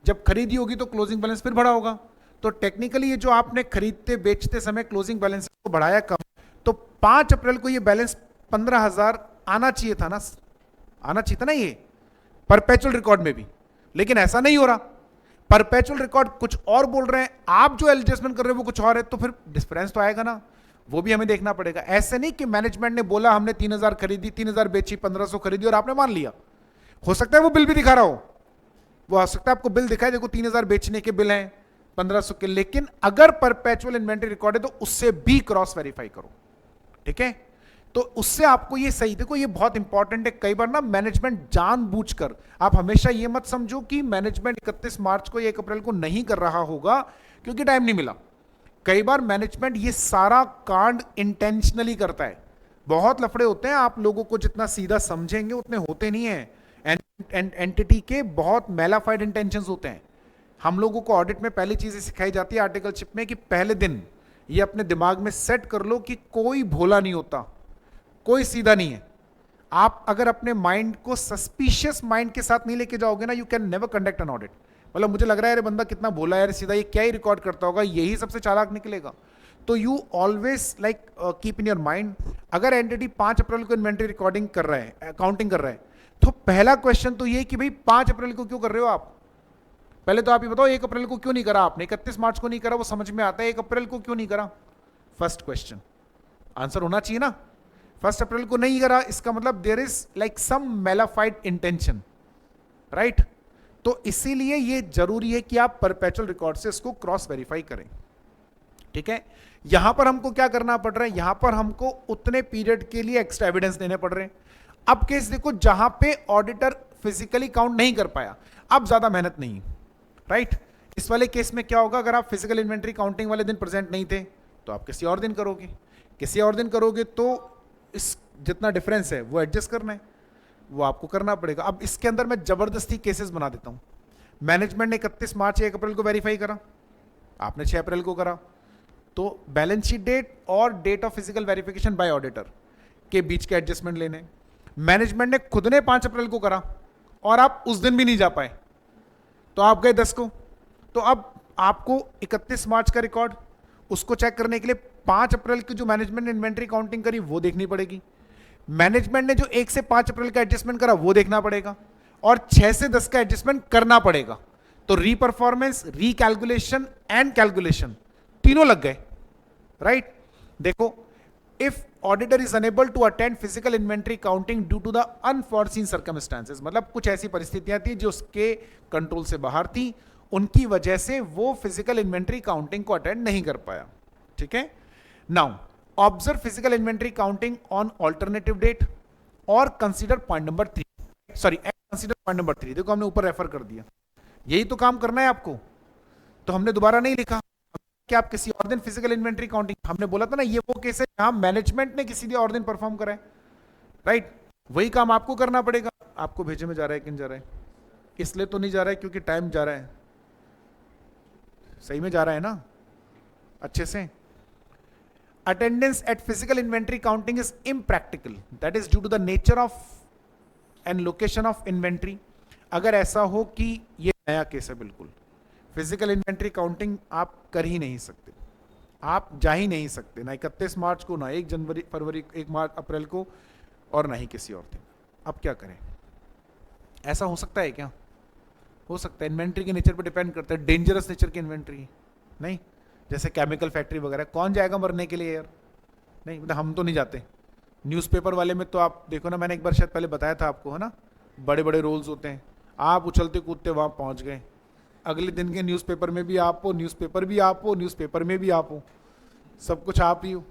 जब खरीदी होगी तो क्लोजिंग बैलेंस फिर बढ़ा होगा। तो टेक्निकली ये जो आपने खरीदते बेचते समय क्लोजिंग बैलेंस को बढ़ाया कम, तो 5 अप्रैल को ये बैलेंस 15,000 आना चाहिए था ना, ये परपेचुअल रिकॉर्ड में भी। लेकिन ऐसा नहीं हो रहा, परपेचुअल रिकॉर्ड कुछ और बोल रहे हैं, आप जो एडजस्टमेंट कर रहे हो वो कुछ और है, तो फिर डिफरेंस तो आएगा ना, वो भी हमें देखना पड़ेगा। ऐसे नहीं कि मैनेजमेंट ने बोला हमने 3,000 खरीदी, 3,000 बेची, 1500 खरीदी और आपने मान लिया। हो सकता है वो बिल भी दिखा रहा हो, वो हो सकता है आपको बिल दिखाए, देखो 3,000 बेचने के बिल हैं, 1500 के। लेकिन अगर परपेचुअल इन्वेंट्री रिकॉर्ड है तो उससे भी क्रॉस वेरीफाई करो, ठीक है। तो उससे आपको ये सही, देखो ये बहुत इंपॉर्टेंट है। कई बार ना मैनेजमेंट जानबूझकर, आप हमेशा ये मत समझो कि मैनेजमेंट 31 मार्च को या 1 अप्रैल को नहीं कर रहा होगा क्योंकि टाइम नहीं मिला। कई बार मैनेजमेंट ये सारा कांड इंटेंशनली करता है। बहुत लफड़े होते हैं, आप लोगों को जितना सीधा समझेंगे उतने होते नहीं है। एंटिटी के बहुत मेलाफाइड इंटेंशंस होते हैं। हम लोगों को ऑडिट में पहली चीज सिखाई जाती है आर्टिकलशिप में कि पहले दिन ये अपने दिमाग में सेट कर लो कि कोई भोला नहीं होता, कोई सीधा नहीं है। आप अगर अपने माइंड को सस्पिशियस माइंड के साथ नहीं लेके जाओगे ना, you can never conduct an audit. मतलब मुझे लग रहा है यार बंदा कितना भोला है यार, सीधा ये क्या ही रिकॉर्ड करता होगा, यही सबसे चालाक निकलेगा। तो you always like keep in your mind, अगर एंटिटी 5 अप्रैल को इन्वेंट्री रिकॉर्डिंग कर रहा है, अकाउंटिंग कर रहा है, तो पहला क्वेश्चन तो ये कि भाई 5 अप्रैल को क्यों कर रहे हो आप। पहले तो आप ये बताओ 1 अप्रैल को क्यों नहीं करा आपने, 31 मार्च को नहीं करा, वो समझ में आता है, 1 अप्रैल को क्यों नहीं करा। फर्स्ट क्वेश्चन आंसर होना चाहिए ना। 1 अप्रैल को नहीं करा, इसका मतलब there is like some malafide intention, right. तो इसीलिए ये जरूरी है कि आप परपेचुअल रिकॉर्ड से इसको क्रॉस वेरीफाई करें, ठीक है। यहां पर हमको क्या करना पड़ रहा है, यहां पर हमको उतने पीरियड के लिए एक्स्ट्रा एविडेंस देने पड़ रहे हैं। अब केस देखो जहां पे ऑडिटर फिजिकली काउंट नहीं कर पाया, अब ज्यादा मेहनत नहीं, राइट। इस वाले केस में क्या होगा, अगर आप फिजिकल इन्वेंट्री काउंटिंग वाले दिन प्रेजेंट नहीं थे तो आप किसी और दिन करोगे, तो इस जितना डिफरेंस है वो एडजस्ट करना है, वो आपको करना पड़ेगा। अब इसके अंदर मैं जबरदस्ती केसेस बना देता हूं। मैनेजमेंट ने 31 मार्च 1 अप्रैल को वेरीफाई करा, आपने 6 अप्रैल को करा, तो बैलेंस शीट डेट और date of physical verification by auditor के बीच के एडजस्टमेंट लेने। मैनेजमेंट ने खुद ने 5 अप्रैल को करा और आप उस दिन भी नहीं जा पाए, तो आप गए 10 को। तो अब आपको 31 मार्च का रिकॉर्ड, उसको चेक करने के लिए 5 अप्रैल की जो मैनेजमेंट ने इन्वेंट्री काउंटिंग करी वो देखनी पड़ेगी। मैनेजमेंट ने जो 1 से 5 अप्रैल का एडजस्टमेंट करा वो देखना पड़ेगा, और 6 से 10 का एडजस्टमेंट करना पड़ेगा। तो रीपरफॉर्मेंस, रीकैलकुलेशन एंड कैलकुलेशन तीनों लग गए, राइट। देखो, if auditor is unable to attend physical inventory counting due to the unforeseen circumstances, मतलब कुछ ऐसी परिस्थितियां थी जो उसके कंट्रोल से बाहर थी, उनकी वजह से वो फिजिकल इन्वेंट्री काउंटिंग को अटेंड नहीं कर पाया, ठीक है। Now observe physical inventory counting on alternative date और consider point number 3, sorry consider point number 3। देखो हमने ऊपर रेफर कर दिया, यही तो काम करना है आपको, तो हमने दोबारा नहीं लिखा कि आप किसी और दिन फिजिकल इन्वेंट्री काउंटिंग, हमने बोला था ना ये वो केस है जहां मैनेजमेंट ने किसी और दिन परफॉर्म करा है, राइट। वही काम आपको करना पड़ेगा। आपको भेजे में जा रहा है कि नहीं जा रहा है, इसलिए तो नहीं जा रहा है क्योंकि टाइम जा रहा है, सही में जा रहा है ना, अच्छे से? Attendance at physical inventory counting is impractical, that is due to the nature of and location of inventory. अगर ऐसा हो कि ये नया केस है, बिल्कुल फिजिकल इन्वेंट्री काउंटिंग आप कर ही नहीं सकते, आप जा ही नहीं सकते, ना 31 मार्च को, ना 1 जनवरी फरवरी 1 मार्च अप्रैल को, और ना ही किसी और दिन। अब क्या करें? ऐसा हो सकता है क्या? हो सकता है, इन्वेंट्री के नेचर पर डिपेंड करता है, डेंजरस नेचर की इन्वेंट्री नहीं, जैसे केमिकल फैक्ट्री वगैरह, कौन जाएगा मरने के लिए यार? नहीं, मतलब हम तो नहीं जाते। न्यूज़पेपर वाले में तो आप देखो ना, मैंने एक बार शायद पहले बताया था आपको, है ना, बड़े बड़े रोल्स होते हैं, आप उछलते कूदते वहाँ पहुँच गए, अगले दिन के न्यूज़पेपर में भी आप हो, न्यूज़पेपर भी आप हो, न्यूज़पेपर में भी आप हो, सब कुछ आप ही हो।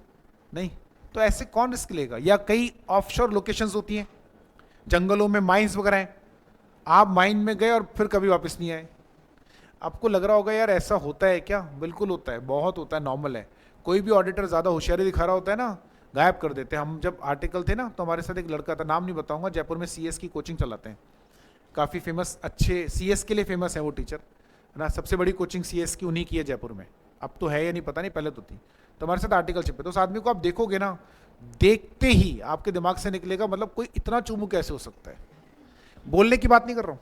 नहीं, तो ऐसे कौन रिस्क लेगा? या कई ऑफशोर लोकेशंस होती हैं, जंगलों में माइंस वगैरह हैं, आप माइन में गए और फिर कभी वापस नहीं आए। आपको लग रहा होगा यार ऐसा होता है क्या? बिल्कुल होता है, बहुत होता है, नॉर्मल है। कोई भी ऑडिटर ज़्यादा होशियारी दिखा रहा होता है ना, गायब कर देते हैं। हम जब आर्टिकल थे ना, तो हमारे साथ एक लड़का था, नाम नहीं बताऊंगा, जयपुर में सीएस की कोचिंग चलाते हैं, काफ़ी फेमस, अच्छे सीएस के लिए फेमस है वो टीचर, है ना, सबसे बड़ी कोचिंग सीएस की उन्हीं की है जयपुर में, अब तो है या नहीं पता नहीं, पहले तो थी। तो हमारे साथ आर्टिकल छिपे, तो उस आदमी को आप देखोगे ना, देखते ही आपके दिमाग से निकलेगा, मतलब कोई इतना चूमू कैसे हो सकता है? बोलने की बात नहीं कर रहा हूँ,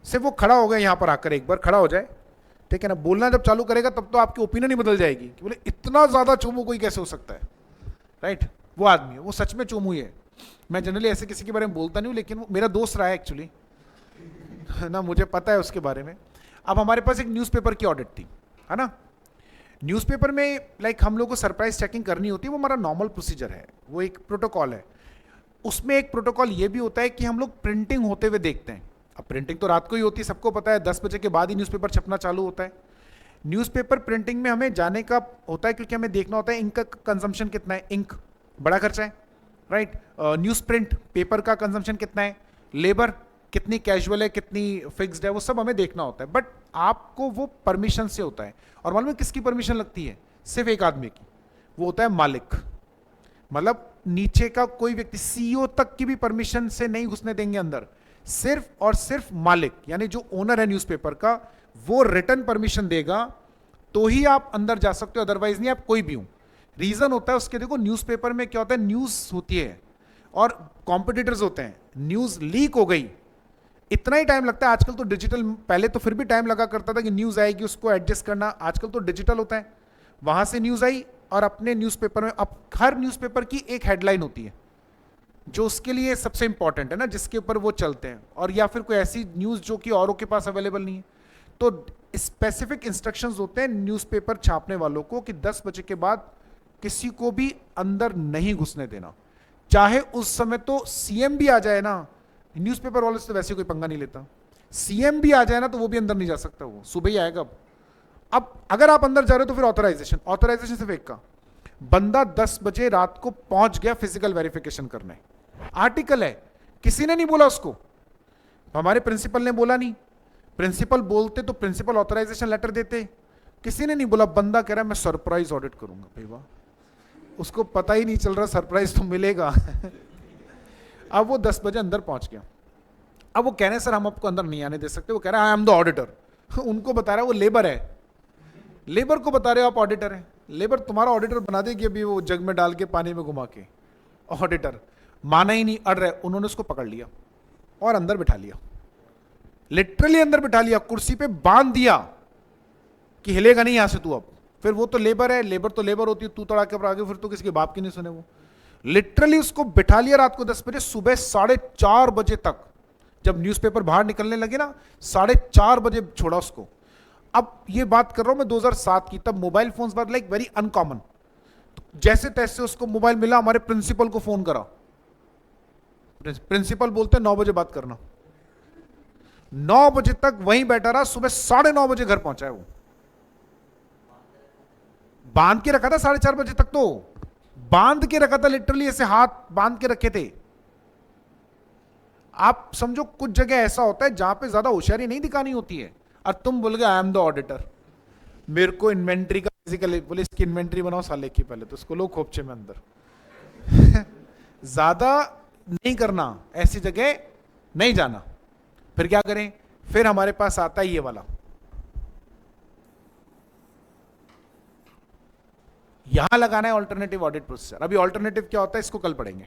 सिर्फ वो खड़ा हो गया यहाँ पर आकर, एक बार खड़ा हो जाए, ठीक है ना, बोलना जब चालू करेगा तब तो आपकी ओपिनियन ही बदल जाएगी कि बोले इतना ज़्यादा चूमू कोई कैसे हो सकता है, राइट? वो आदमी है, वो सच में चूमू ही है। मैं जनरली ऐसे किसी के बारे में बोलता नहीं हूँ, लेकिन वो मेरा दोस्त रहा है एक्चुअली, ना, मुझे पता है उसके बारे में। अब हमारे पास एक न्यूज़पेपर की ऑडिट थी, है ना, न्यूज़पेपर में लाइक हम लोग को सरप्राइज चेकिंग करनी होती है, वो हमारा नॉर्मल प्रोसीजर है, वो एक प्रोटोकॉल है। उसमें एक प्रोटोकॉल ये भी होता है कि हम लोग प्रिंटिंग होते हुए देखते हैं। अब प्रिंटिंग तो रात को ही होती है, सबको पता है, 10 बजे के बाद ही न्यूज़पेपर छपना चालू होता है। न्यूज़पेपर प्रिंटिंग में हमें जाने का होता है, क्योंकि हमें देखना होता है इंक का कंजम्पशन कितना है, इंक बड़ा खर्चा है, राइट? न्यूज़ प्रिंट पेपर का कंजम्पशन कितना है, लेबर कितनी कैजुअल है, कितनी फिक्स्ड है, वो सब हमें देखना होता है। बट आपको वो परमिशन से होता है, और मालूम है किसकी परमिशन लगती है? सिर्फ एक आदमी की, वो होता है मालिक। मतलब नीचे का कोई व्यक्ति, सीईओ तक की भी परमिशन से नहीं घुसने देंगे अंदर, सिर्फ और सिर्फ मालिक, यानी जो ओनर है न्यूज़पेपर का, वो रिटर्न परमिशन देगा तो ही आप अंदर जा सकते हो, अदरवाइज नहीं, आप कोई भी हो। रीजन होता है उसके, देखो न्यूज़पेपर में क्या होता है, न्यूज़ होती है और कॉम्पिटिटर्स होते हैं, न्यूज़ लीक हो गई, इतना ही टाइम लगता है। आजकल तो डिजिटल, पहले तो फिर भी टाइम लगा करता था कि न्यूज़ आएगी उसको एडजस्ट करना, आजकल तो डिजिटल होता है, वहां से न्यूज़ आई और अपने न्यूज़पेपर में, अब हर न्यूज़पेपर की एक हेडलाइन होती है जो उसके लिए सबसे इंपॉर्टेंट है ना, जिसके ऊपर वो चलते हैं, और या फिर कोई ऐसी न्यूज़ जो कि औरों के पास अवेलेबल नहीं है, तो स्पेसिफिक इंस्ट्रक्शंस होते हैं न्यूज़पेपर छापने वालों को कि 10 बजे के बाद किसी को भी अंदर नहीं घुसने देना। चाहे उस समय तो सीएम भी आ जाए ना, न्यूज़पेपर वाले से तो वैसे कोई पंगा नहीं लेता, सीएम भी आ जाए ना तो वो भी अंदर नहीं जा सकता, वो सुबह ही आएगा। अब अगर आप अंदर जा रहे हो तो फिर ऑथराइजेशन सिर्फ एक का, बंदा 10 बजे रात को पहुंच गया फिजिकल वेरिफिकेशन करने, आर्टिकल है, किसी ने नहीं बोला उसको, हमारे प्रिंसिपल ने बोला नहीं, प्रिंसिपल बोलते तो प्रिंसिपल ऑथराइजेशन लेटर देते, किसी ने नहीं बोला, बंदा कह रहा है मैं सरप्राइज ऑडिट करूंगा। भाई वाह, उसको पता ही नहीं चल रहा, सरप्राइज तो मिलेगा। अब वो 10 बजे अंदर पहुंच गया, अब वो कह रहे हैं सर हम आपको अंदर नहीं आने दे सकते, वो कह रहा है आई एम द ऑडिटर। उनको बता रहा है वो लेबर है, लेबर को बता रहे हो आप ऑडिटर है, लेबर तुम्हारा ऑडिटर बना देगी अभी वो जग में डाल के पानी में घुमा के। ऑडिटर माना ही नहीं, अड़ रहे, उन्होंने उसको पकड़ लिया और अंदर बिठा लिया, लिटरली अंदर बिठा लिया, कुर्सी पे बांध दिया कि हिलेगा नहीं यहां से तू अब। फिर वो तो लेबर है, लेबर तो लेबर होती है, तू तड़ा के आगे, फिर तो किसी के बाप की नहीं सुने। वो लिटरली उसको बिठा लिया रात को 10 बजे, सुबह 4:30 बजे तक, जब न्यूज़पेपर बाहर निकलने लगे ना, 4:30 बजे छोड़ा उसको। अब ये बात कर रहा हूं मैं 2007 की, तब मोबाइल फोन्स बात लाइक वेरी अनकॉमन। जैसे तैसे उसको मोबाइल मिला, हमारे प्रिंसिपल को फोन करा, प्रिंसिपल बोलते 9 बजे बात करना, 9 बजे तक वहीं बैठा रहा, सुबह 9:30 बजे घर पहुंचा है। वो बांध के रखा था 4:30 बजे तक, तो बांध के रखा था, लिटरली ऐसे हाथ बांध के रखे थे। आप समझो कुछ जगह ऐसा होता है जहां पे ज्यादा होशियारी नहीं दिखानी होती है, और तुम बोल गए आई एम द ऑडिटर, मेरे को इन्वेंट्री का फिजिकल, बोले इसकी इन्वेंट्री बनाओ साले की, पहले तो उसको लो खोपचे में अंदर। ज्यादा नहीं करना, ऐसी जगह नहीं जाना। फिर क्या करें? फिर हमारे पास आता है ये वाला, यहां लगाना है ऑल्टरनेटिव ऑडिट प्रोसीजर। अभी ऑल्टरनेटिव क्या होता है इसको कल पढ़ेंगे।